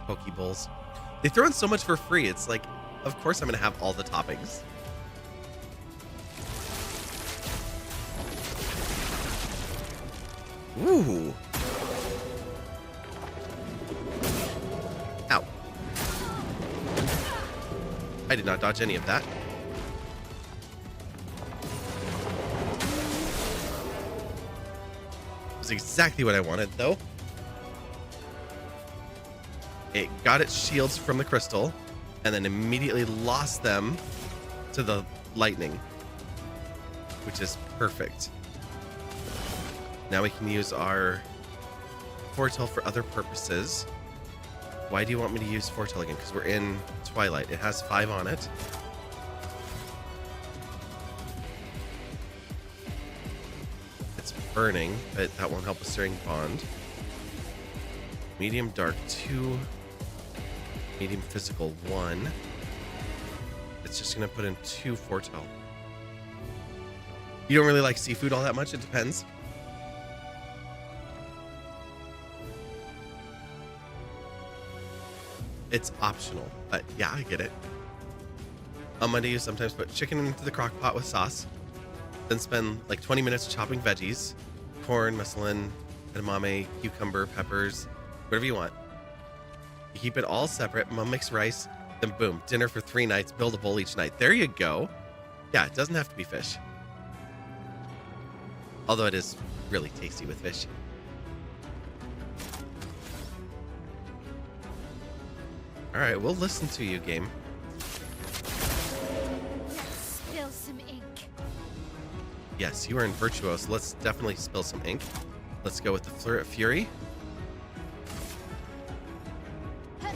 poke bowls. They throw in so much for free. It's like, of course I'm going to have all the toppings. Ooh. Ow. I did not dodge any of that. Was exactly what I wanted, though. It got its shields from the crystal and then immediately lost them to the lightning, which is perfect. Now we can use our foretell for other purposes. Why do you want me to use foretell again? Because we're in Twilight. It has 5 on it. It's burning, but that won't help with stirring bond. Medium dark 2. Medium physical 1. It's just going to put in 2 foretell. You don't really like seafood all that much? It depends. It's optional, but yeah, I get it. On Monday, you sometimes put chicken into the crock pot with sauce, then spend like 20 minutes chopping veggies, corn, muslin, edamame, cucumber, peppers, whatever you want. You keep it all separate. Mom makes rice. Then boom, dinner for 3 nights. Build a bowl each night. There you go. Yeah, it doesn't have to be fish. Although it is really tasty with fish. All right, we'll listen to you, game. Let's spill some ink. Yes, you are in Virtuoso. Let's definitely spill some ink. Let's go with the Fleur of Fury. Let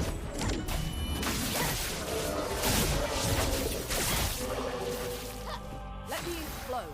the ink flow.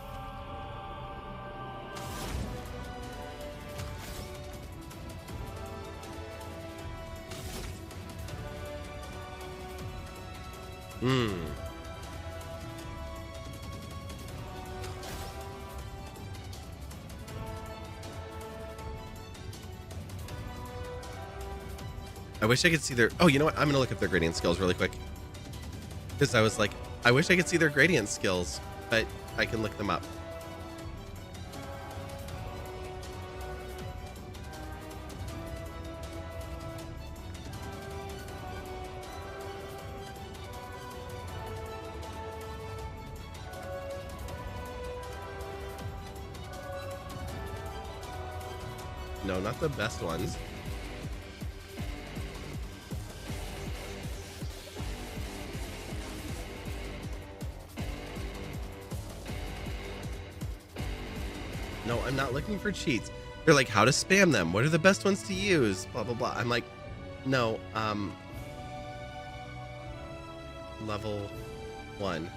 I wish I could see their... Oh, you know what? I'm going to look up their gradient skills really quick. Because I was like, I wish I could see their gradient skills, but I can look them up. No, not the best ones. No, I'm not looking for cheats. They're like, how to spam them. What are the best ones to use? Blah, blah, blah. I'm like, no, level 1.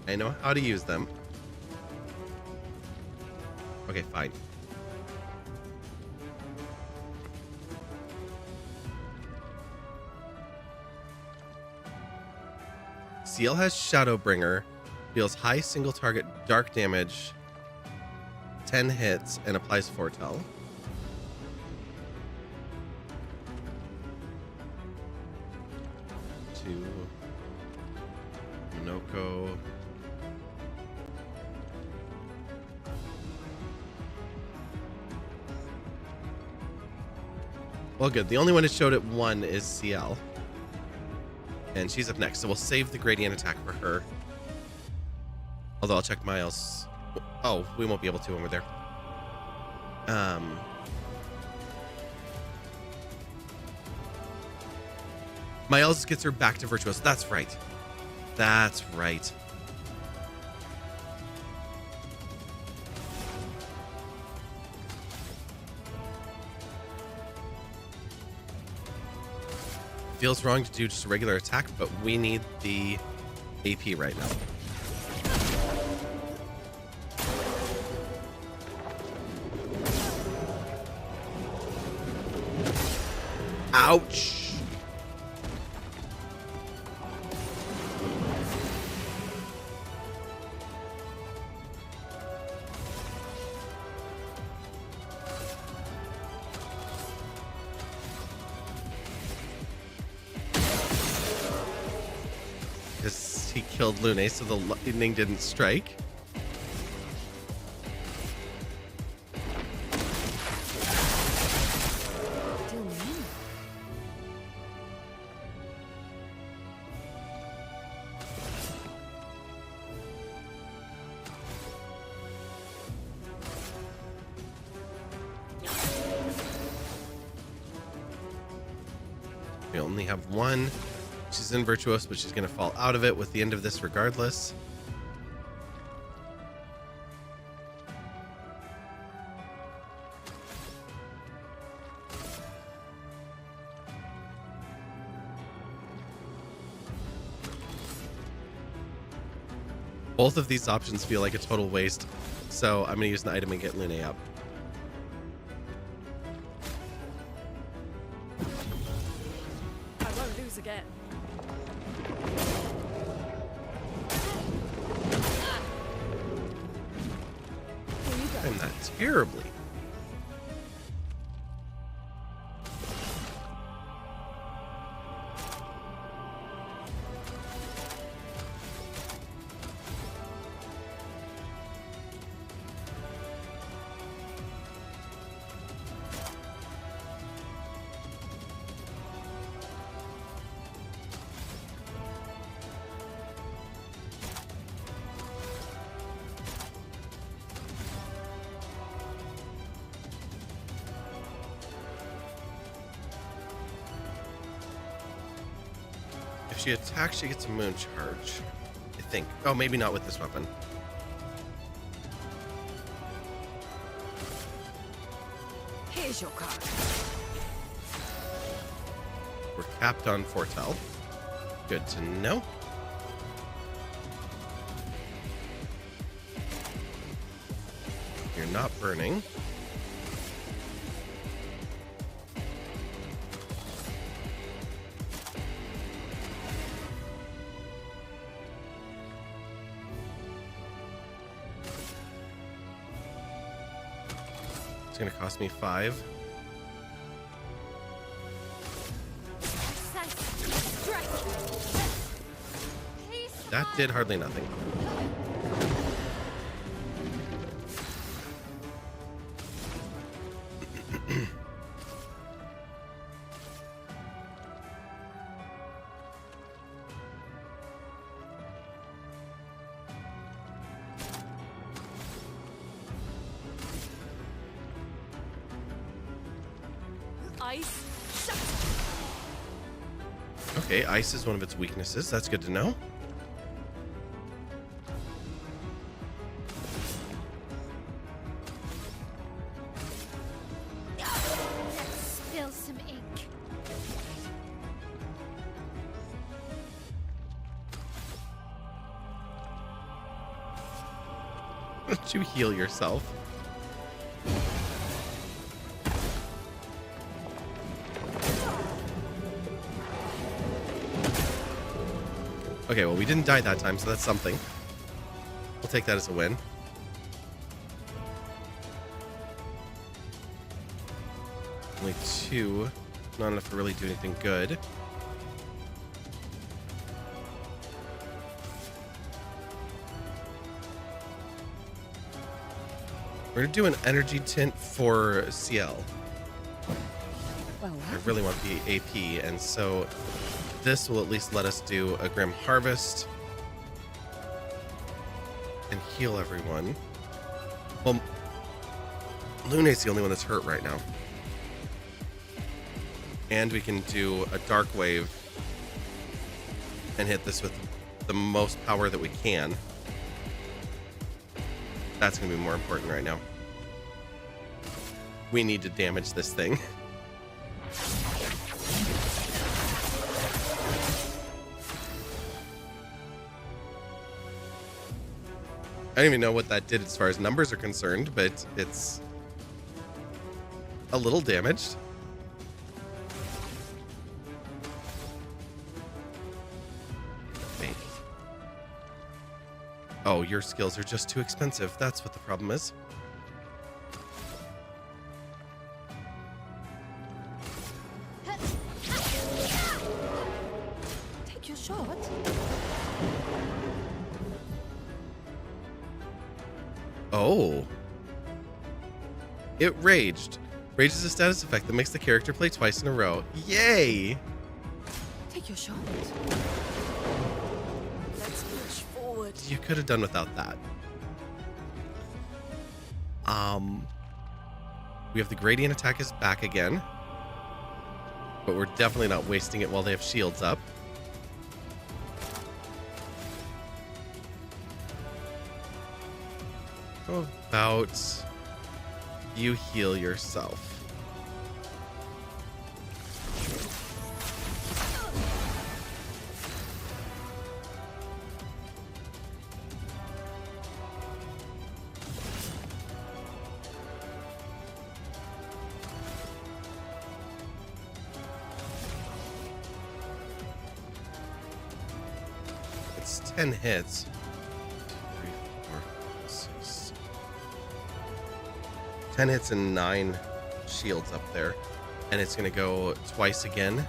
I know how to use them. Okay, fine. Seal has Shadowbringer, deals high single target dark damage, 10 hits, and applies Foretell. To Minoko. Well, good. The only one that showed at 1 is CL. And she's up next, so we'll save the gradient attack for her. Although I'll check Miles. Oh, we won't be able to when we're there. Miles gets her back to Virtuoso. That's right. That's right. Feels wrong to do just a regular attack, but we need the AP right now. Ouch! Because he killed Lune, so the lightning didn't strike. Still me. We only have one. She's in Virtuoso, but she's going to fall out of it with the end of this regardless. Both of these options feel like a total waste, so I'm going to use an item and get Lune up. I won't lose again. Here you go. I'm not terribly. she attacks, she gets a moon charge. I think. Oh, maybe not with this weapon. Here's your card. We're capped on foretell. Good to know. You're not burning. It's gonna cost me 5. That did hardly nothing. Ice. Shut. Okay, ice is one of its weaknesses. That's good to know. Let's spill some ink. Don't you heal yourself? Okay, well, we didn't die that time, so that's something. We'll take that as a win. Only 2. Not enough to really do anything good. We're going to do an energy tint for CL. Well, I really want the AP, and so this will at least let us do a Grim Harvest and heal everyone. Well, Luna's the only one that's hurt right now. And we can do a Dark Wave and hit this with the most power that we can. That's going to be more important right now. We need to damage this thing. I don't even know what that did as far as numbers are concerned, but it's a little damaged. Wait. Oh, your skills are just too expensive. That's what the problem is. take your shot. Oh. It raged. Rage is a status effect that makes the character play twice in a row. Yay! Take your shot. Let's push forward. You could have done without that. We have the gradient attack is back again. But we're definitely not wasting it while they have shields up. How about you heal yourself? It's 10 hits. 3, 4, 6. 10 hits and 9 shields up there. And it's going to go twice again.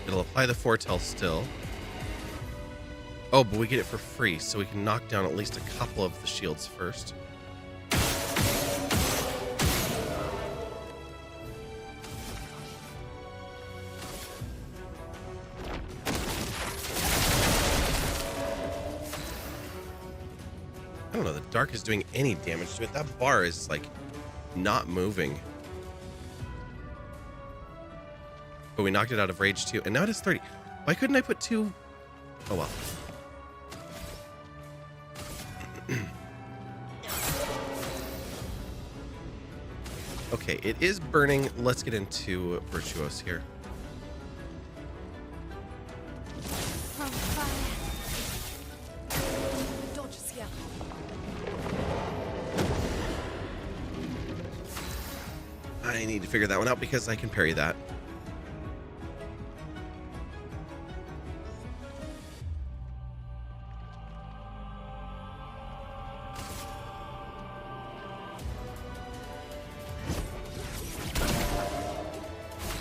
It'll apply the foretell still. Oh, but we get it for free, so we can knock down at least a couple of the shields first. I don't know. The dark is doing any damage to it. That bar is like not moving. But we knocked it out of rage too, and now it is 30. Why couldn't I put 2? Oh well. Okay, it is burning. Let's get into Virtuos here. From fire. Dodge scare. I need to figure that one out because I can parry that.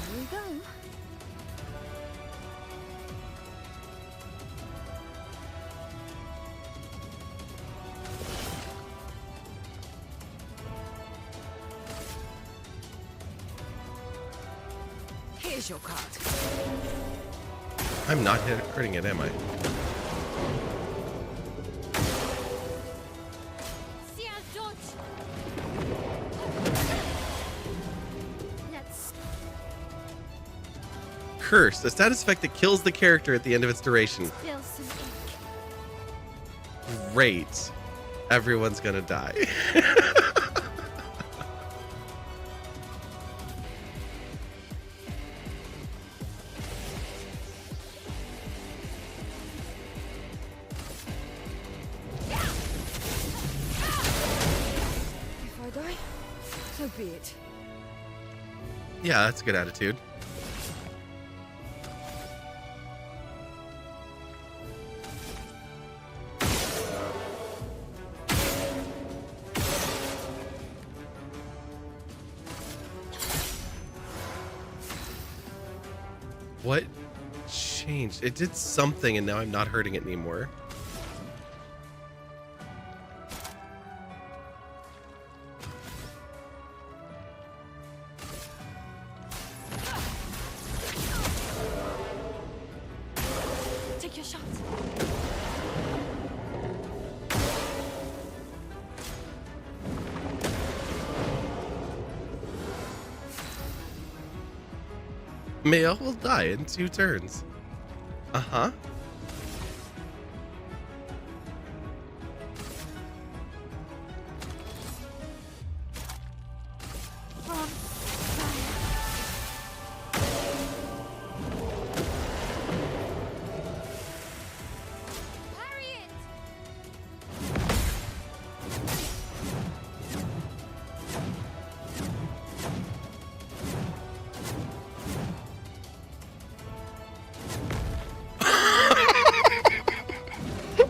Here we go. Here's your card. I'm not hurting it, am I? See our dodge. Let's Curse, a status effect that kills the character at the end of its duration. spill some ink. Great. Everyone's gonna die. If I die, so be it. Yeah, that's a good attitude. What changed? It did something and now I'm not hurting it anymore. Take your shot. Mayo will die in 2 turns. Uh-huh. From fire. Parry it.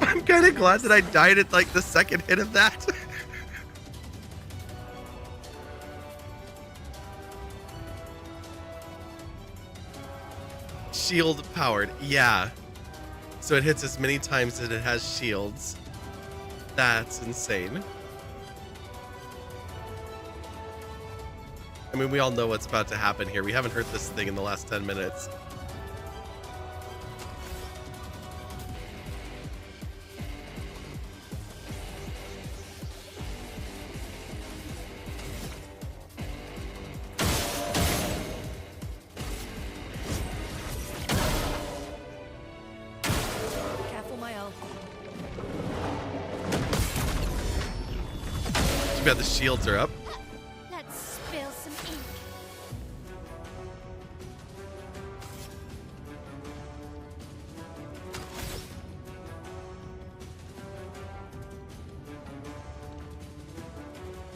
I'm kind of glad that I died at like the second hit of that. Shield powered. Yeah. So it hits as many times as it has shields. That's insane. I mean, we all know what's about to happen here. We haven't hurt this thing in the last 10 minutes. Careful, my elf. Too bad the shields are up. Let's spill some ink.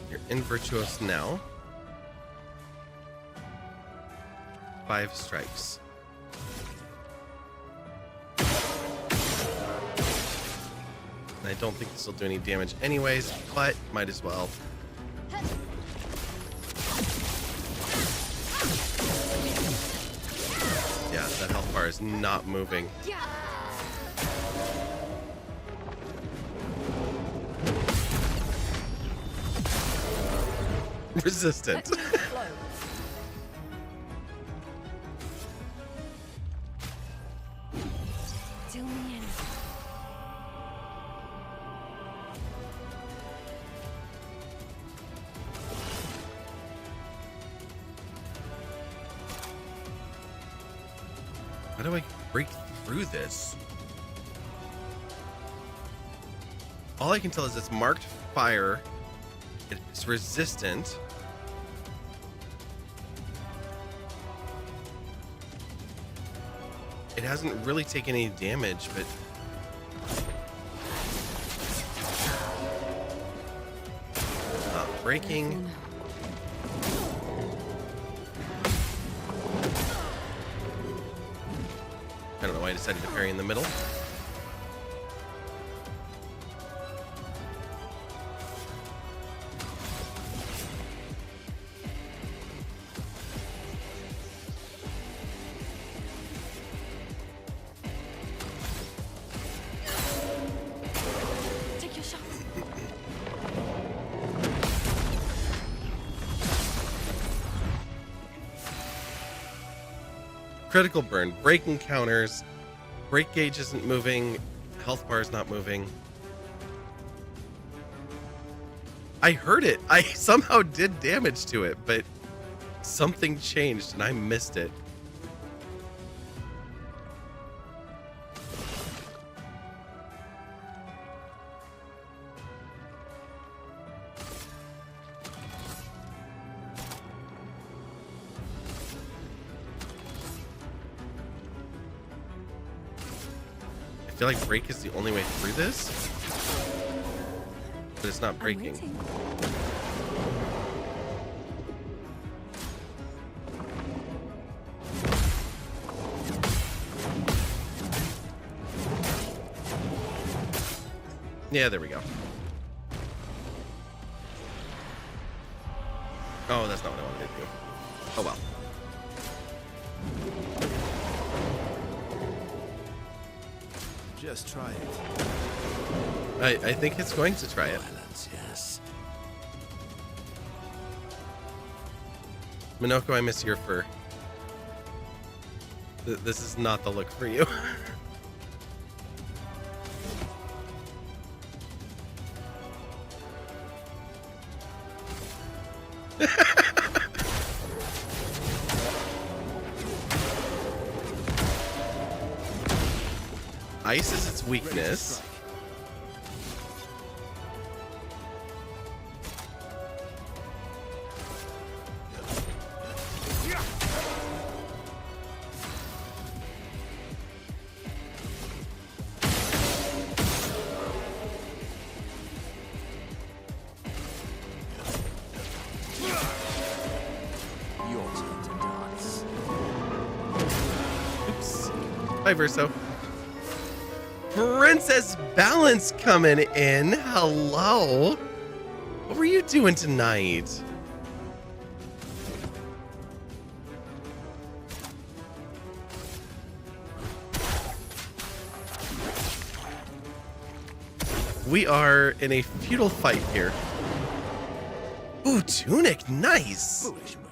You're in Virtuos now. 5 strikes. And I don't think this will do any damage anyways, but might as well. Yeah, that health bar is not moving. Resistant. Let me flow. Till me in. How do I break through this? All I can tell is it's marked fire. It's resistant. It hasn't really taken any damage, but not breaking. I don't know why I decided to parry in the middle. Take your shots. Critical burn, breaking counters, break gauge isn't moving, health bar is not moving. I heard it. I somehow did damage to it, but something changed and I missed it. I feel like break is the only way through this, but it's not breaking. Yeah, there we go. Oh, that's not what I wanted to do. Oh well. Just try it. I think it's going to try it. Violence, yes. Minoko, I miss your fur. This is not the look for you. Ice is its weakness. Your turn to dance. Oops. Hi, Verso. Princess Balance coming in. Hello. What were you doing tonight? We are in a feudal fight here. Ooh, Tunic, nice. Foolish move.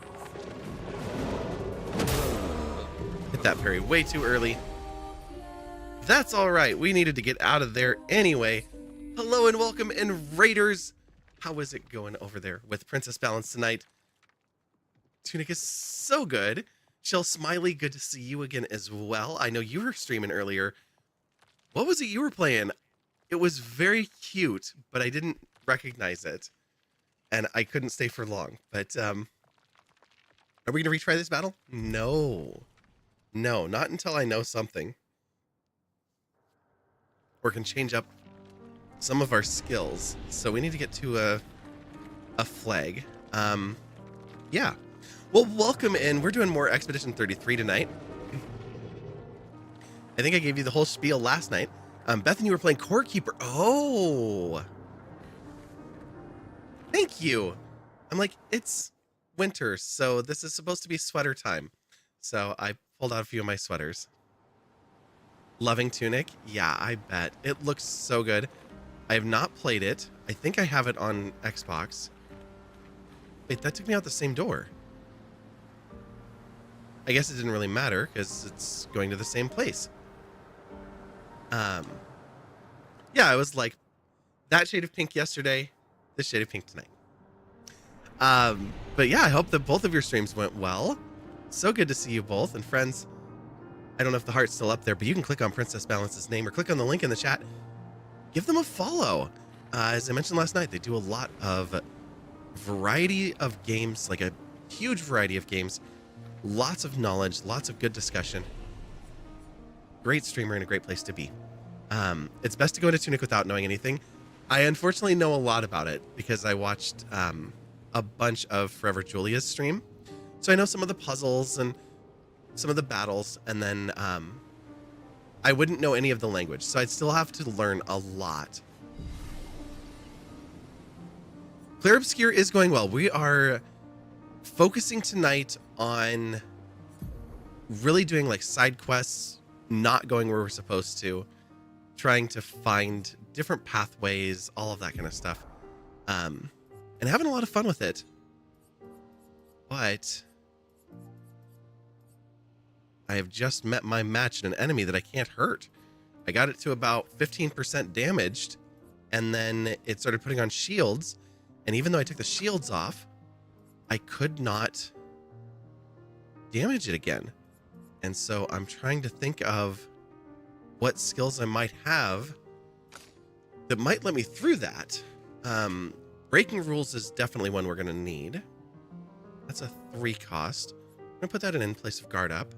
Hit that parry way too early. That's all right. We needed to get out of there anyway. Hello and welcome in Raiders. How is it going over there with Princess Balance tonight? Tunic is so good. Chill Smiley, good to see you again as well. I know you were streaming earlier. What was it you were playing? It was very cute, but I didn't recognize it. And I couldn't stay for long. But are we going to retry this battle? No. No, not until I know something. Or can change up some of our skills. So we need to get to a flag. Yeah. Well, welcome in. We're doing more Expedition 33 tonight. I think I gave you the whole spiel last night. Beth and you were playing Court Keeper. Oh. Thank you. I'm like, it's winter, so this is supposed to be sweater time. So I pulled out a few of my sweaters. Loving Tunic? Yeah, I bet. It looks so good. I have not played it. I think I have it on Xbox. Wait, that took me out the same door. I guess it didn't really matter because it's going to the same place. Yeah, I was like that shade of pink yesterday, this shade of pink tonight. But yeah, I hope that both of your streams went well. So good to see you both. And friends, I don't know if the heart's still up there, but you can click on Princess Balance's name or click on the link in the chat. Give them a follow. As I mentioned last night, they do a lot of variety of games, like a huge variety of games. Lots of knowledge, lots of good discussion. Great streamer and a great place to be. It's best to go into Tunic without knowing anything. I unfortunately know a lot about it because I watched a bunch of Forever Julia's stream. So I know some of the puzzles and some of the battles, and then I wouldn't know any of the language, so I'd still have to learn a lot. Clair Obscur is going well. We are focusing tonight on really doing like side quests, not going where we're supposed to, trying to find different pathways, all of that kind of stuff, and having a lot of fun with it. But I have just met my match in an enemy that I can't hurt. I got it to about 15% damaged, and then it started putting on shields, and even though I took the shields off, I could not damage it again. And so I'm trying to think of what skills I might have that might let me through that. Breaking rules is definitely one we're going to need. That's a 3 cost. I'm going to put that in place of guard up.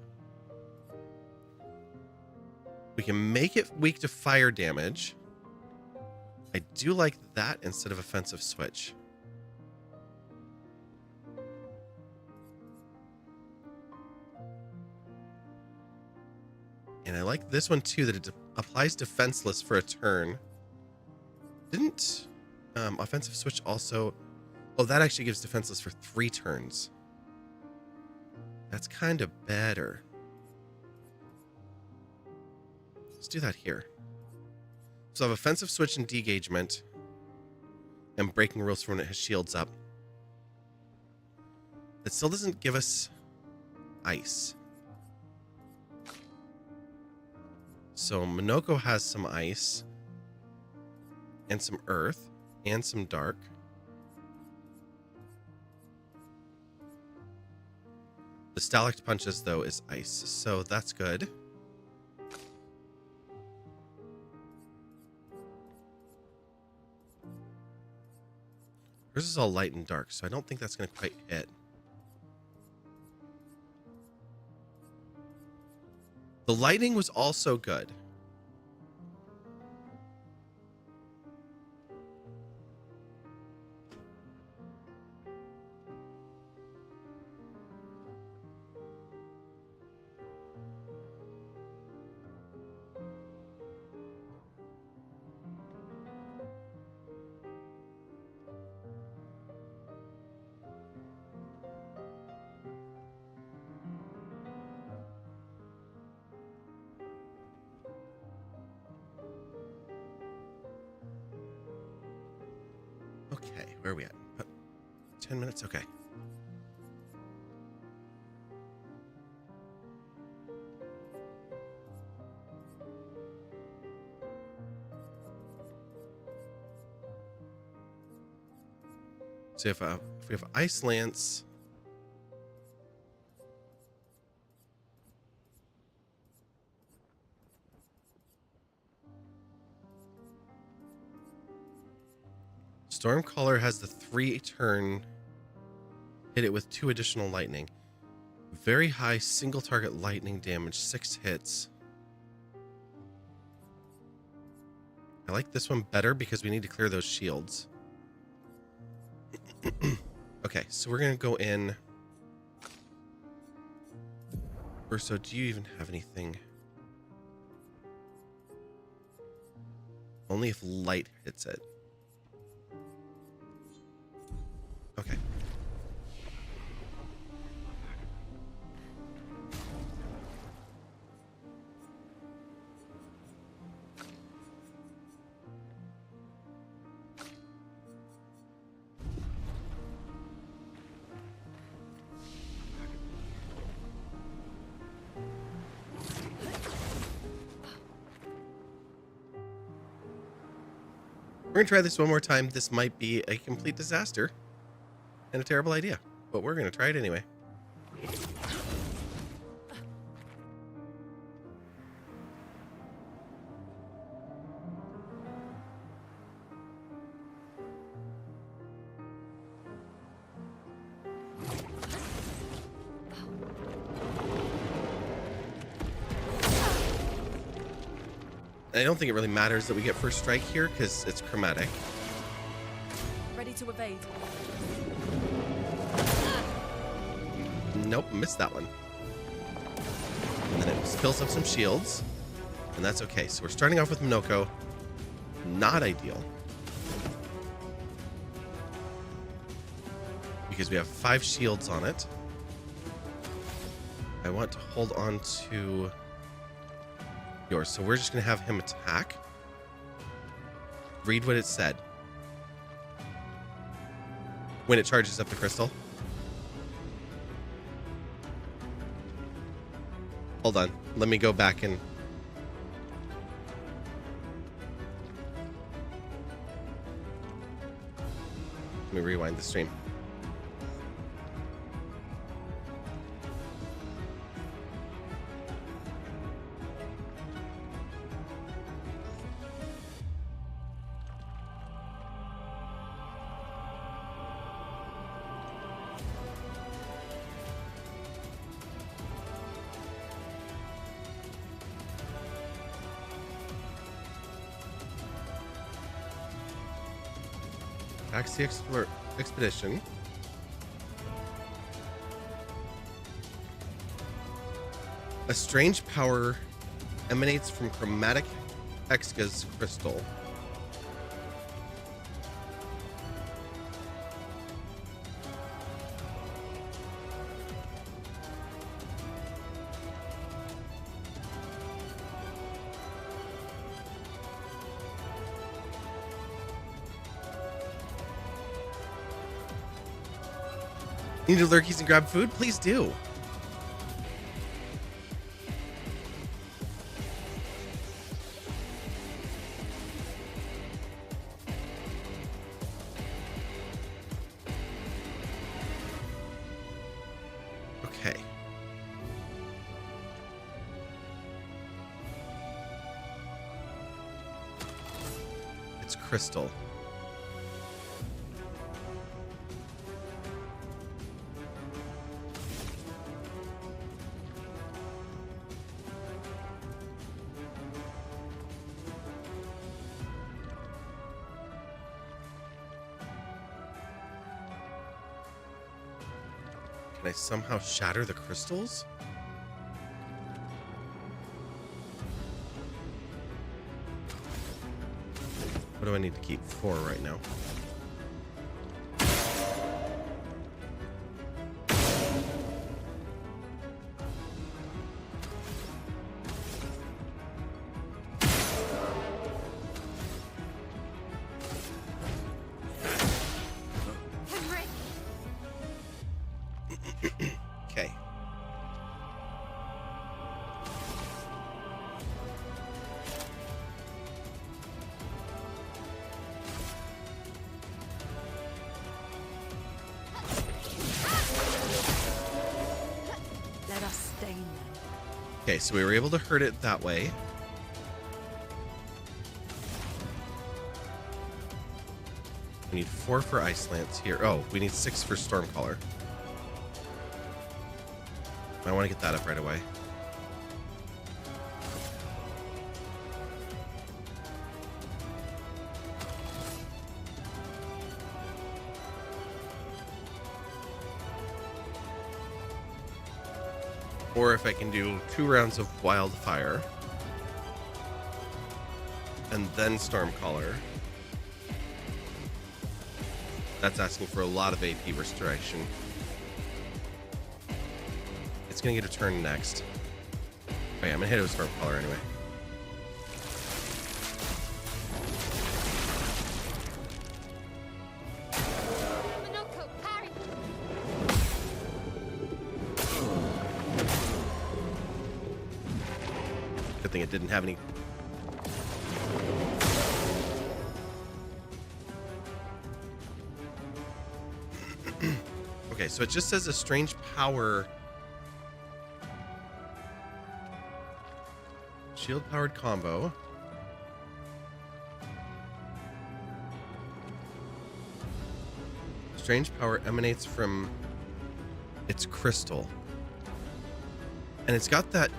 We can make it weak to fire damage. I do like that instead of offensive switch. And I like this one too, that it applies defenseless for a turn. Didn't offensive switch also... Oh, that actually gives defenseless for 3 turns. That's kind of better. Let's do that here. So I have offensive switch and degagement, and breaking rules for when it has shields up. It still doesn't give us ice. So Minoko has some ice, and some earth, and some dark. The Stalactite Punches, though, is ice, so that's good. Hers is all light and dark, so I don't think that's going to quite hit. The lightning was also good. Okay, where are we at? 10 minutes? Okay. So if we have Ice Lance, Stormcaller has the 3-turn, hit it with 2 additional lightning. Very high single target lightning damage, 6 hits. I like this one better because we need to clear those shields. Okay, so we're going to go in. Urso, do you even have anything? Only if light hits it. Okay. We're going to try this one more time. This might be a complete disaster and a terrible idea, but we're going to try it anyway. I don't think it really matters that we get first strike here because it's chromatic. Ready to evade. Nope, missed that one. And then it fills up some shields. And that's okay. So we're starting off with Minoko. Not ideal. Because we have 5 shields on it. I want to hold on to yours. So we're just going to have him attack. Read what it said. When it charges up the crystal. Hold on. Let me go back and... Let me rewind the stream. Back to the expedition. A strange power emanates from chromatic Hexga's crystal. Need to lurkies and grab food? Please do. Okay. It's crystal. Can I somehow shatter the crystals? What do I need to keep? 4 right now. Henry! Okay. Let us stain them. Okay, so we were able to hurt it that way. We need 4 for Ice Lance here. Oh, we need 6 for Stormcaller. I want to get that up right away. Or if I can do 2 rounds of Wildfire and then Stormcaller. That's asking for a lot of AP restoration. It's gonna get a turn next. Okay, I'm gonna hit it with Stormcaller anyway. Minoko, parry! Good thing it didn't have any. Okay, so it just says a strange power. Shield powered combo. Strange power emanates from its crystal. And it's got that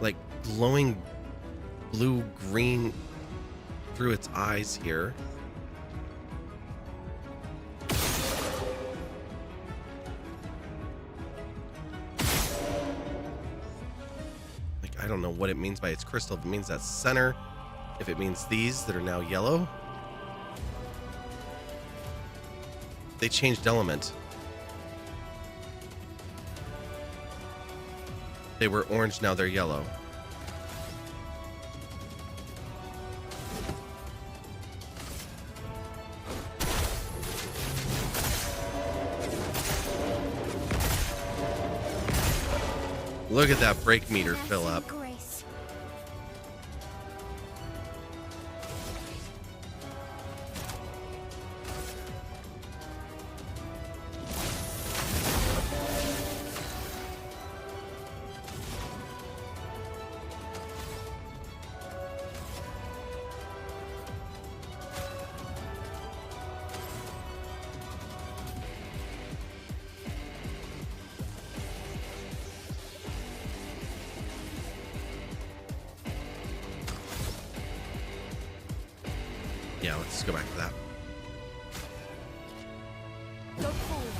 like glowing blue-green through its eyes here. Like, I don't know what it means by its crystal. If it means that center, if it means these that are now yellow. They changed element. They were orange, now they're yellow. Look at that break meter fill up. Grace. Yeah, let's go back to that. Go forward.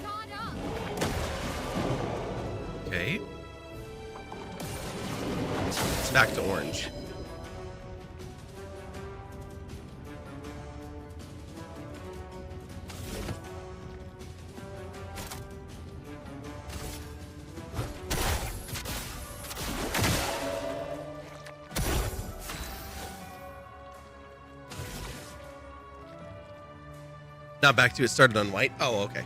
Not up. Okay. It's back to orange. Not back to it started on white. Oh, okay.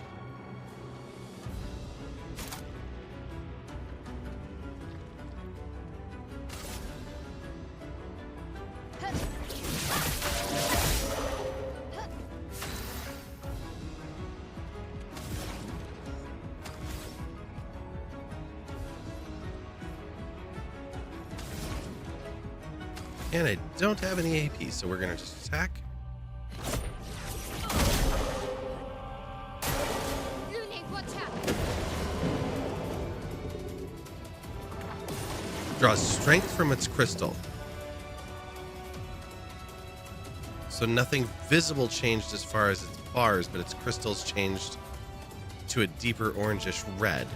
And I don't have any AP, so we're gonna just attack. Lune, watch out. Draws strength from its crystal. So nothing visible changed as far as its bars, but its crystals changed to a deeper orangish red.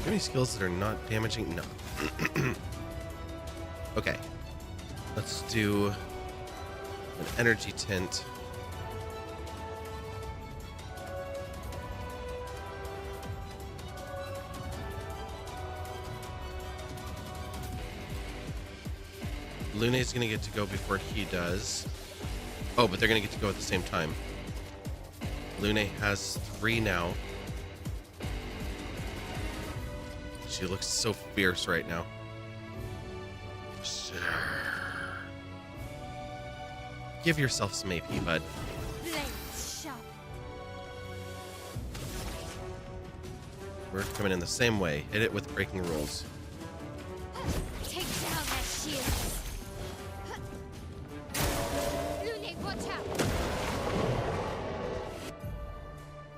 Any skills that are not damaging? No. Okay. Let's do an energy tint. Lune's gonna get to go before he does. Oh, but they're gonna get to go at the same time. Lune has 3 now. She looks so fierce right now. Sure. Give yourself some AP, bud. Blades sharp. We're coming in the same way. Hit it with breaking rules. Take down that shield. Lune, watch out.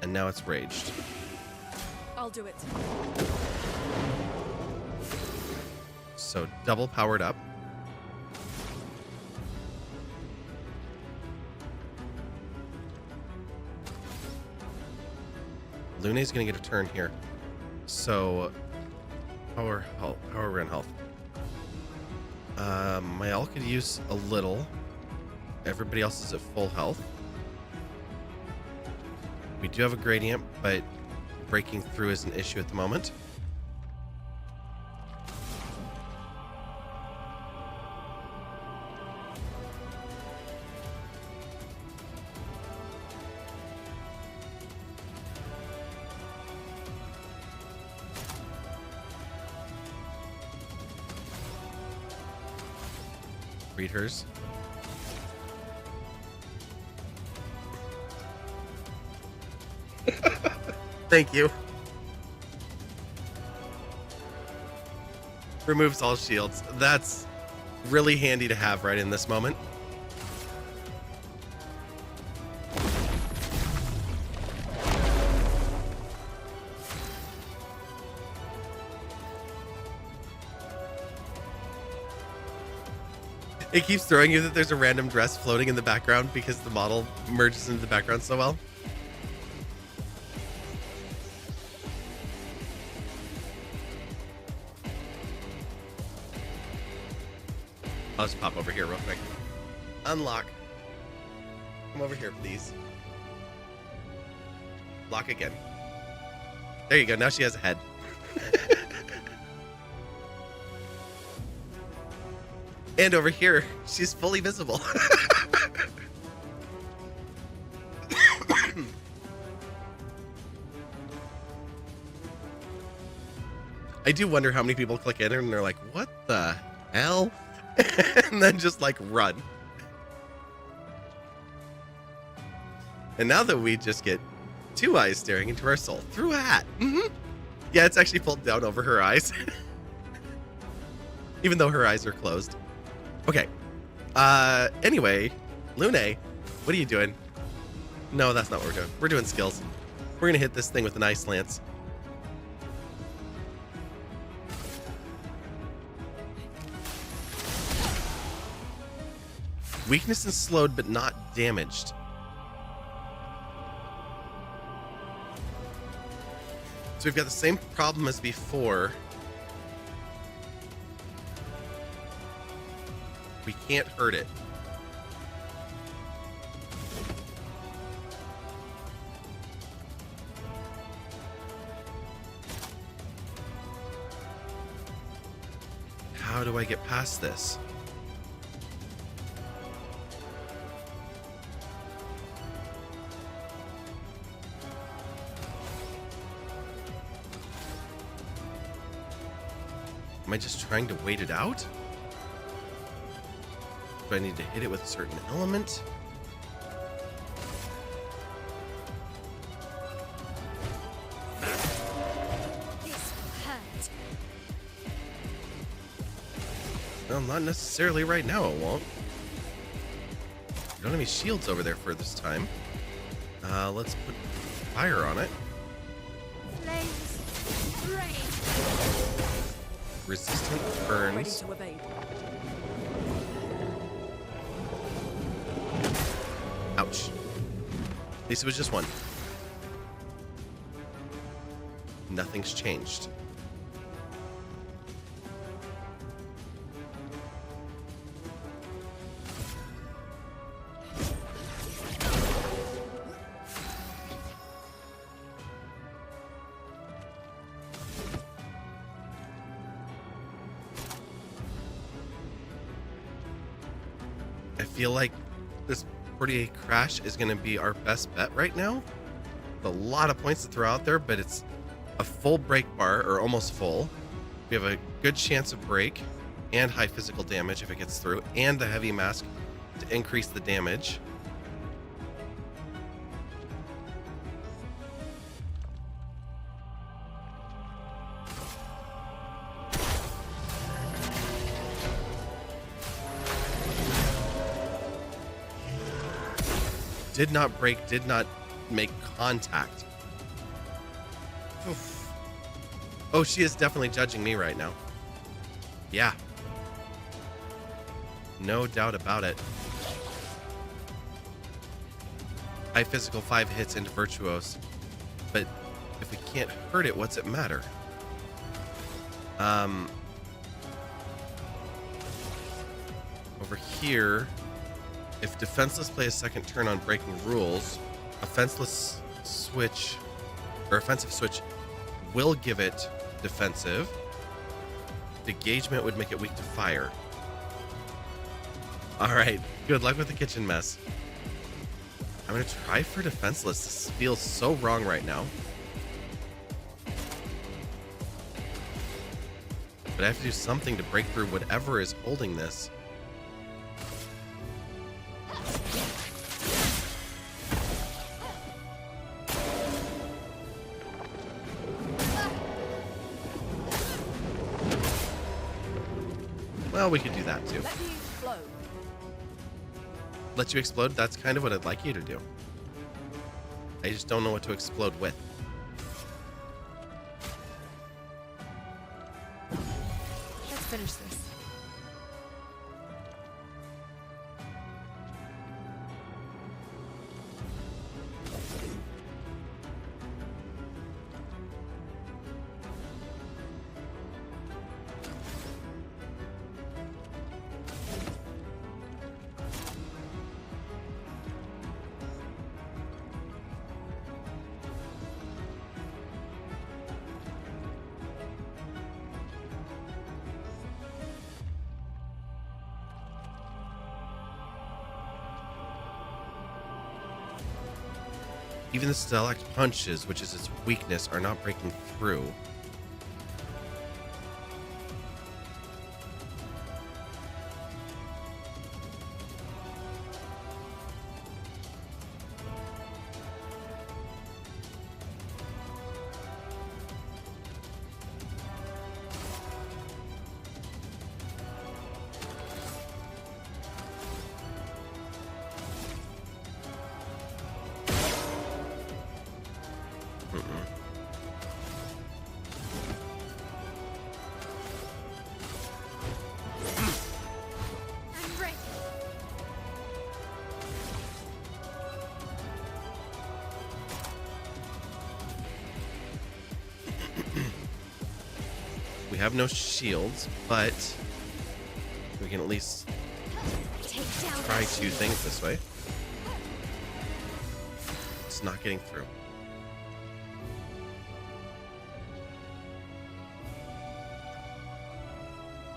And now it's raged. I'll do it. So double powered up. Lune's gonna get a turn here. So power health, power run health. My ult could use a little. Everybody else is at full health. We do have a gradient, but breaking through is an issue at the moment. Read hers. Thank you. Removes all shields. That's Really handy to have right in this moment. It keeps throwing you that there's a random dress floating in the background because the model merges into the background so well. I'll just pop over here real quick. Unlock. Come over here, please. Lock again. There you go. Now she has a head. And over here, she's fully visible. I do wonder how many people click in and they're like, what the hell? And then just like run. And now that we just get two eyes staring into our soul through a hat. Mm-hmm. Yeah, it's actually pulled down over her eyes. Even though her eyes are closed. Okay. Anyway, Lune, what are you doing? No, that's not what we're doing. We're doing skills. We're gonna hit this thing with an ice lance. Weakness is slowed, but not damaged. So we've got the same problem as before. We can't hurt it. How do I get past this? Am I just trying to wait it out? Do I need to hit it with a certain element? This hurt. Well, not necessarily right now, it won't. Don't have any shields over there for this time. Let's put fire on it. Flames. Rain. Resistant Ready burns. to evade. Ouch. At least it was just one. Nothing's changed. I feel like this 48 crash is going to be our best bet right now. A lot of points to throw out there, but it's a full break bar, or almost full. We have a good chance of break and high physical damage if it gets through, and the heavy mask to increase the damage. Did not break, did not make contact. Oof. Oh, she is definitely judging me right now. Yeah. No doubt about it. High physical, 5 hits into Virtuose. But if we can't hurt it, what's it matter? Over here, if defenseless play a second turn on breaking rules, offenseless switch or offensive switch will give it defensive. Engagement would make it weak to fire. All right, good luck with the kitchen mess. I'm gonna try for defenseless. This feels so wrong right now. But I have to do something to break through whatever is holding this. Well, we could do that too. Let me explode. Let you explode? That's kind of what I'd like you to do. I just don't know what to explode with. Let's finish this. Even the select punches, which is its weakness, are not breaking through. I'm ready. We have no shields, but we can at least Take down try that two shield. things this way. It's not getting through.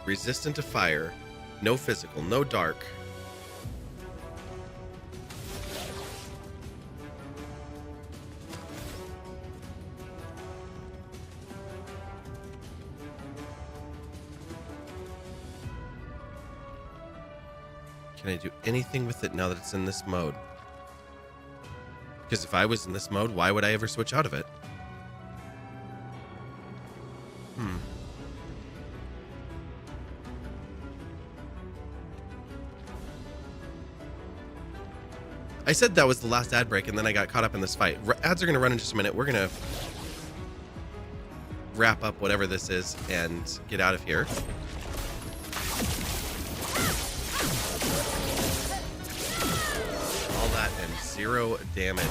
Resistant to fire, no physical, no dark. Can I do anything with it now that it's in this mode? Because if I was in this mode, why would I ever switch out of it? I said that was the last ad break, and then I got caught up in this fight. Ads are going to run in just a minute. We're going to wrap up whatever this is and get out of here. All that and 0 damage.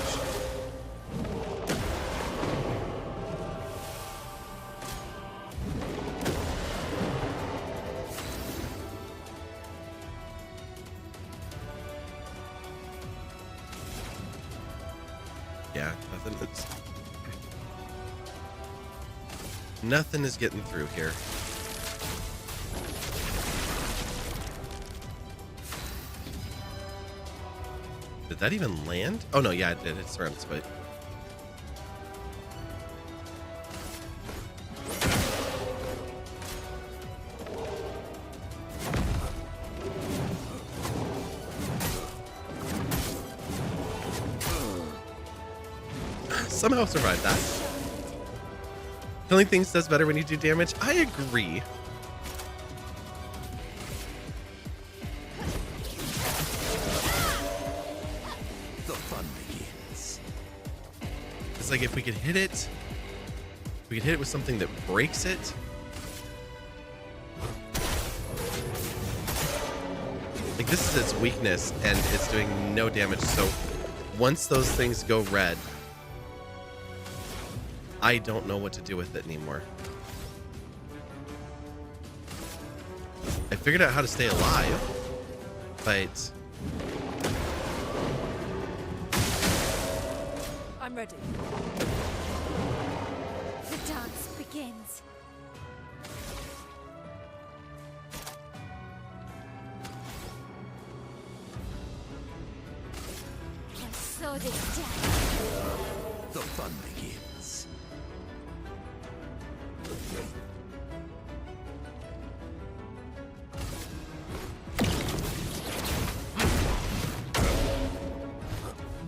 Yeah, nothing is getting through here. Did that even land? Oh no, yeah, it did. It's around its foot. Somehow survived that. Killing things does better when you do damage. I agree. The fun begins. It's like if we could hit it, we could hit it with something that breaks it. Like this is its weakness and it's doing no damage. So once those things go red, I don't know what to do with it anymore. I figured out how to stay alive, but I'm ready. The dance begins. My sword is down. The fun begins.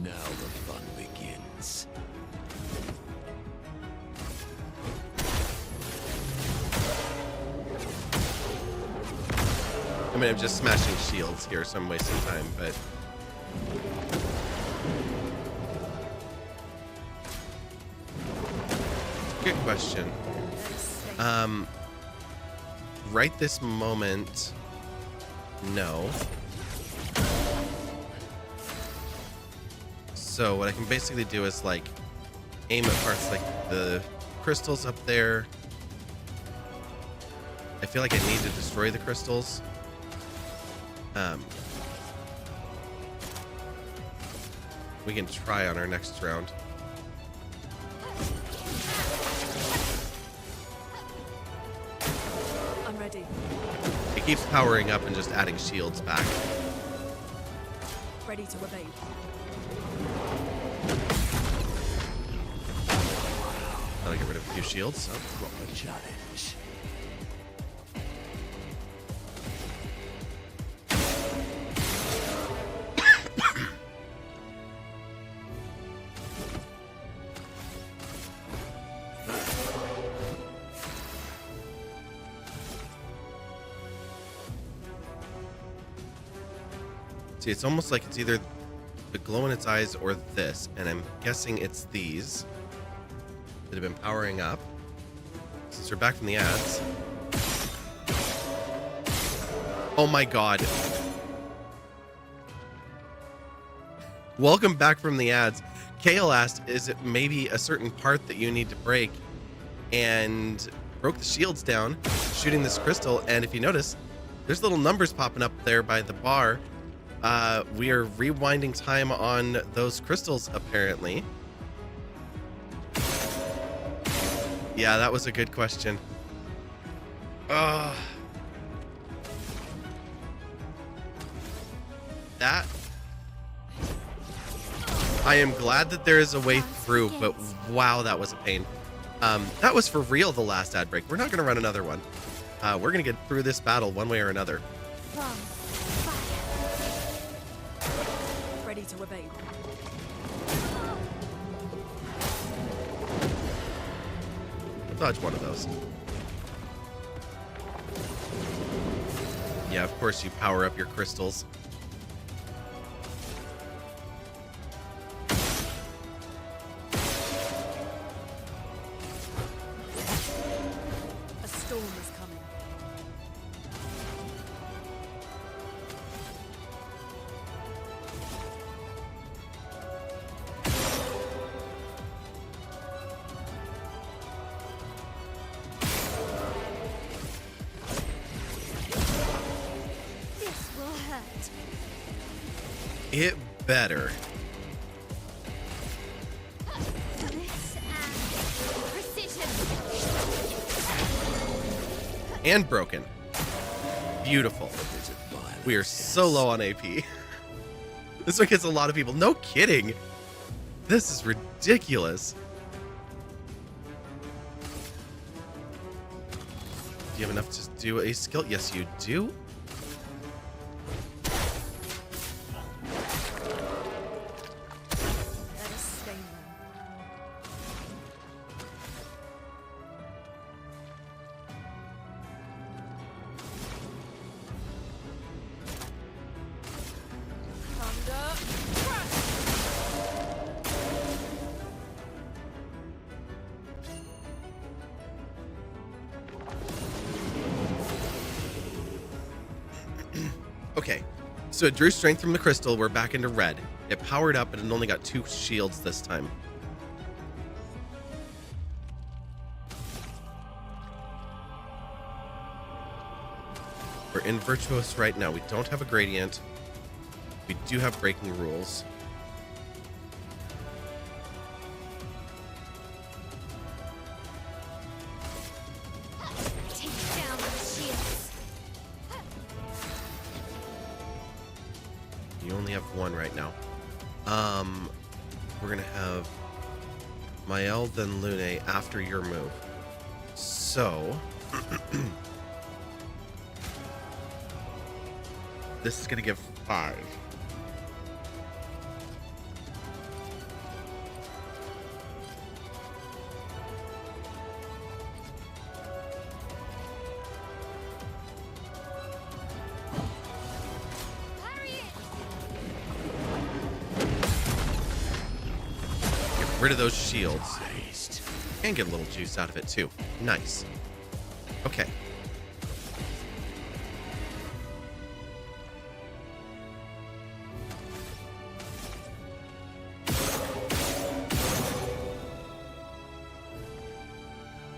Now the fun begins. mean, I'm just smashing shields here, so I'm wasting time, but... Good question. Right this moment, no. So what I can basically do is like aim at parts like the crystals up there. I feel like I need to destroy the crystals. We can try on our next round. I'm ready. It keeps powering up and just adding shields back. Ready to evade. I'll get rid of a few shields. A proper challenge. See, it's almost like it's either the glow in its eyes or this, and I'm guessing it's these that have been powering up since we're back from the ads. Oh my god. Welcome back from the ads. Kale asked, is it maybe a certain part that you need to break? And broke the shields down, shooting this crystal, and if you notice, there's little numbers popping up there by the bar. We are rewinding time on those crystals, apparently. Yeah, that was a good question. That... I am glad that there is a way through, but wow, that was a pain. That was for real the last ad break. We're not going to run another one. We're going to get through this battle one way or another. From fire. Ready to evade. I'll dodge one of those. Yeah, of course you power up your crystals. A storm is coming. This will hurt. It better. This and precision. And broken. Beautiful. We are so low on AP. This one gets a lot of people. No kidding. This is ridiculous. Do you have enough to do a skill? Yes, you do. Let us stay there. Thunder. Crash! Okay, so it drew strength from the crystal. We're back into red. It powered up and it only got 2 shields this time. We're in Virtuous right now. We don't have a gradient. We do have breaking rules. Take down the shields. You only have 1 right now. We're gonna have Mael then Lune after your move. So this is gonna give 5. rid of those shields. Christ. And get a little juice out of it too. Nice. Okay.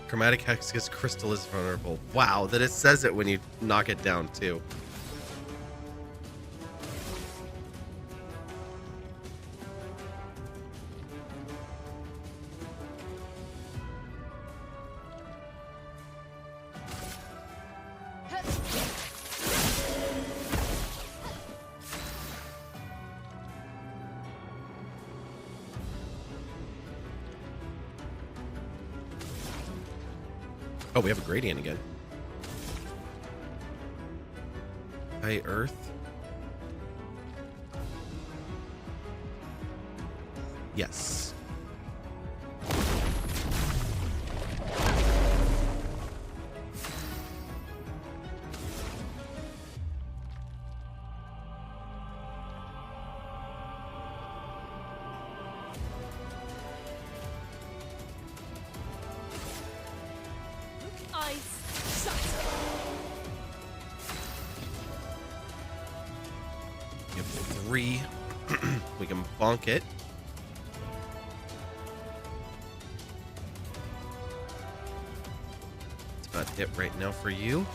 Chromatic Hexus Crystal is vulnerable. Wow, that it says it when you knock it down too. Oh, we have a gradient again. High Earth. Yes. Ice shatter. We have 3. We can bonk it. That's about it right now for you.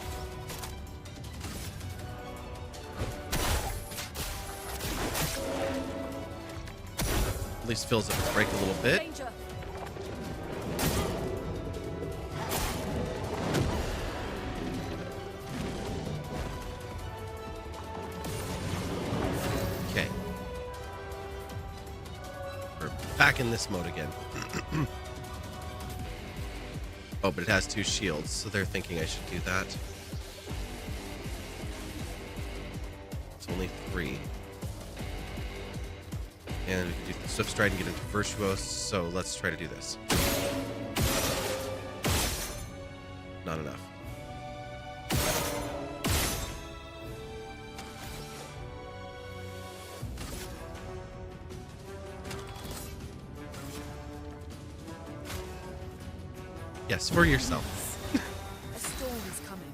At least fills up his break a little bit. Danger. Okay. We're back in this mode again. Oh, but it has 2 shields, so they're thinking I should do that. It's only 3. And we can do Swift Stride and get into Virtuos, so let's try to do this. Not enough. Yes, for yourself. A storm is coming.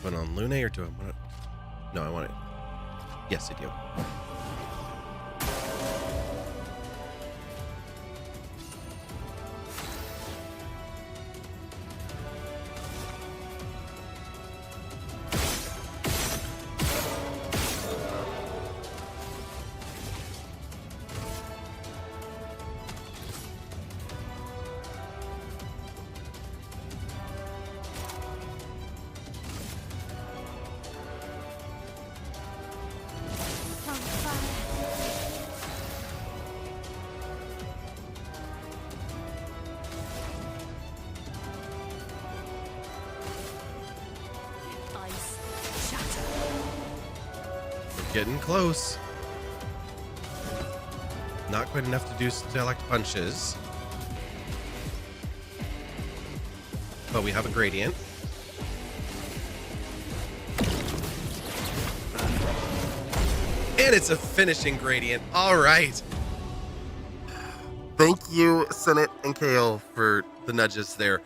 Want on Lune or do I want it? No, I want it. Yes, I do. On fire. Ice shatter. We're getting close. Not quite enough to do select punches. But we have a gradient. And it's a finishing gradient. All right. Thank you, Senate and Kale, for the nudges there.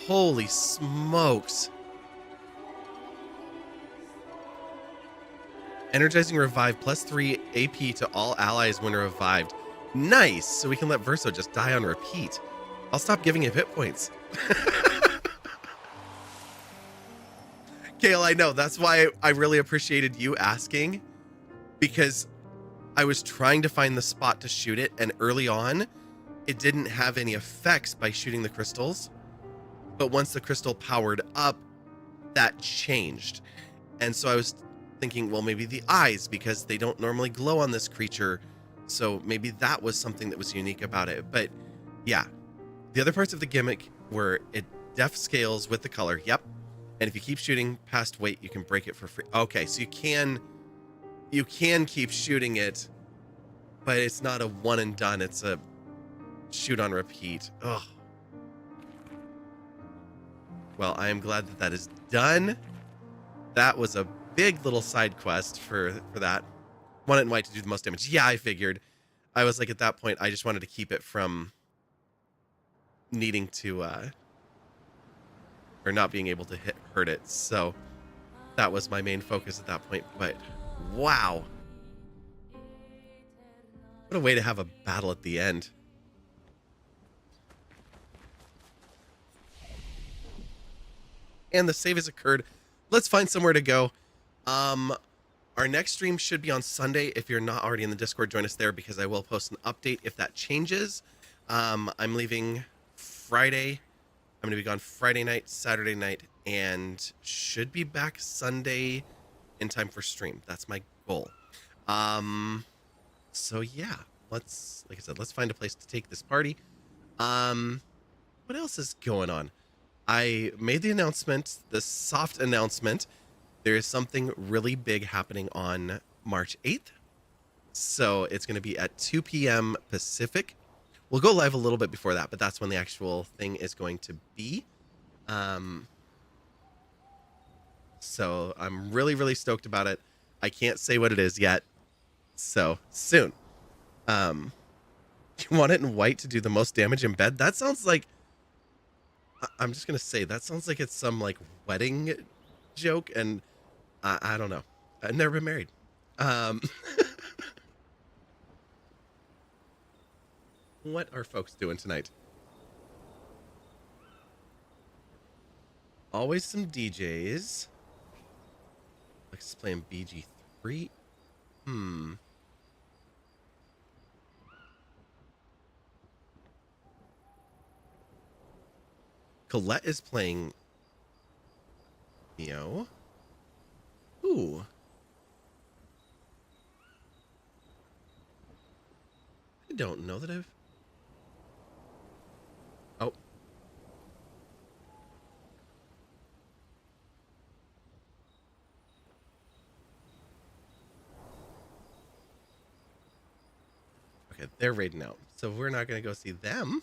Holy smokes. Energizing Revive plus 3 AP to all allies when revived. Nice. So we can let Verso just die on repeat. I'll stop giving it hit points. Kale, I know. That's why I really appreciated you asking. Because I was trying to find the spot to shoot it, and early on, it didn't have any effects by shooting the crystals. But once the crystal powered up, that changed. And so I was thinking, well, maybe the eyes, because they don't normally glow on this creature. So maybe that was something that was unique about it. But yeah, the other parts of the gimmick were it def scales with the color. Yep. And if you keep shooting past weight, you can break it for free. Okay, so you can keep shooting it, but it's not a one and done. It's a shoot on repeat. Ugh. Well, I am glad that that is done. That was a big little side quest for that. Want it in white to do the most damage. Yeah, I figured. I was like, at that point, I just wanted to keep it from needing to, or not being able to hurt it. So that was my main focus at that point. But wow. What a way to have a battle at the end. And the save has occurred. Let's find somewhere to go. Our next stream should be on Sunday. If you're not already in the Discord, join us there, because I will post an update if that changes. I'm leaving Friday. I'm going to be gone Friday night, Saturday night, and should be back Sunday in time for stream. That's my goal. So yeah, like I said, let's find a place to take this party. What else is going on? I made the announcement, the soft announcement. There is something really big happening on March 8th. So it's going to be at 2 p.m. Pacific. We'll go live a little bit before that, but that's when the actual thing is going to be. So I'm really, really stoked about it. I can't say what it is yet. So soon. You want it in white to do the most damage in bed? That sounds like... I'm just going to say, that sounds like it's some like wedding joke, and I don't know. I've never been married. What are folks doing tonight? Always some DJs. Let's playing BG3. Colette is playing Neo. Ooh. I don't know that I've... Oh. Okay, they're raiding out. So we're not going to go see them.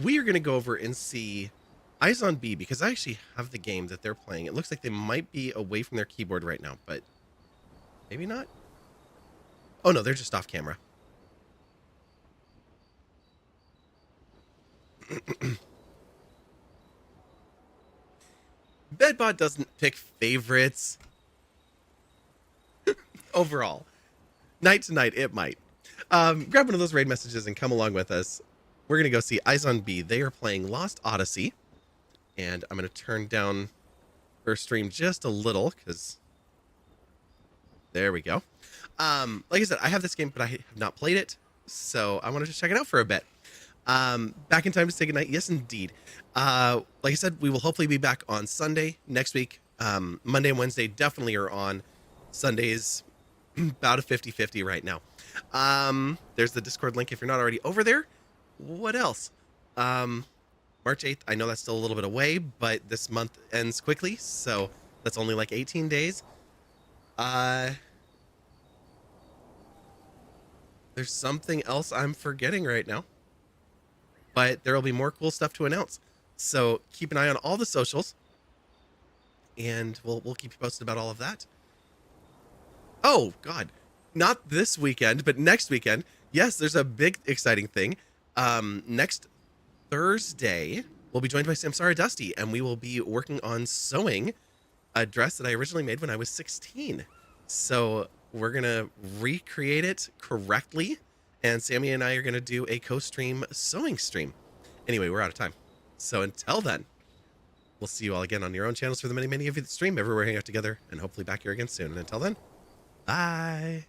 We are going to go over and see Eyes on B, because I actually have the game that they're playing. It looks like they might be away from their keyboard right now, but maybe not. Oh, no, they're just off camera. Bedbot doesn't pick favorites. Overall. Night to night, it might. Grab one of those raid messages and come along with us. We're going to go see Eyes on B. They are playing Lost Odyssey. And I'm going to turn down her stream just a little, because... There we go. Like I said, I have this game, but I have not played it. So I wanted to check it out for a bit. Back in time to say goodnight? Yes, indeed. Like I said, we will hopefully be back on Sunday next week. Monday and Wednesday definitely are on. Sundays, about a 50-50 right now. There's the Discord link if you're not already over there. What else? March 8th, I know that's still a little bit away, but this month ends quickly, so that's only like 18 days. There's something else I'm forgetting right now, but there will be more cool stuff to announce. So keep an eye on all the socials, and we'll keep you posted about all of that. Oh, God. Not this weekend, but next weekend. Yes, there's a big, exciting thing. Next Thursday, we'll be joined by Samsara Dusty, and we will be working on sewing a dress that I originally made when I was 16. So we're going to recreate it correctly, and Sammy and I are going to do a co-stream sewing stream. Anyway, we're out of time. So until then, we'll see you all again on your own channels for the many, many of you that stream everywhere, hang out together, and hopefully back here again soon. And until then, bye.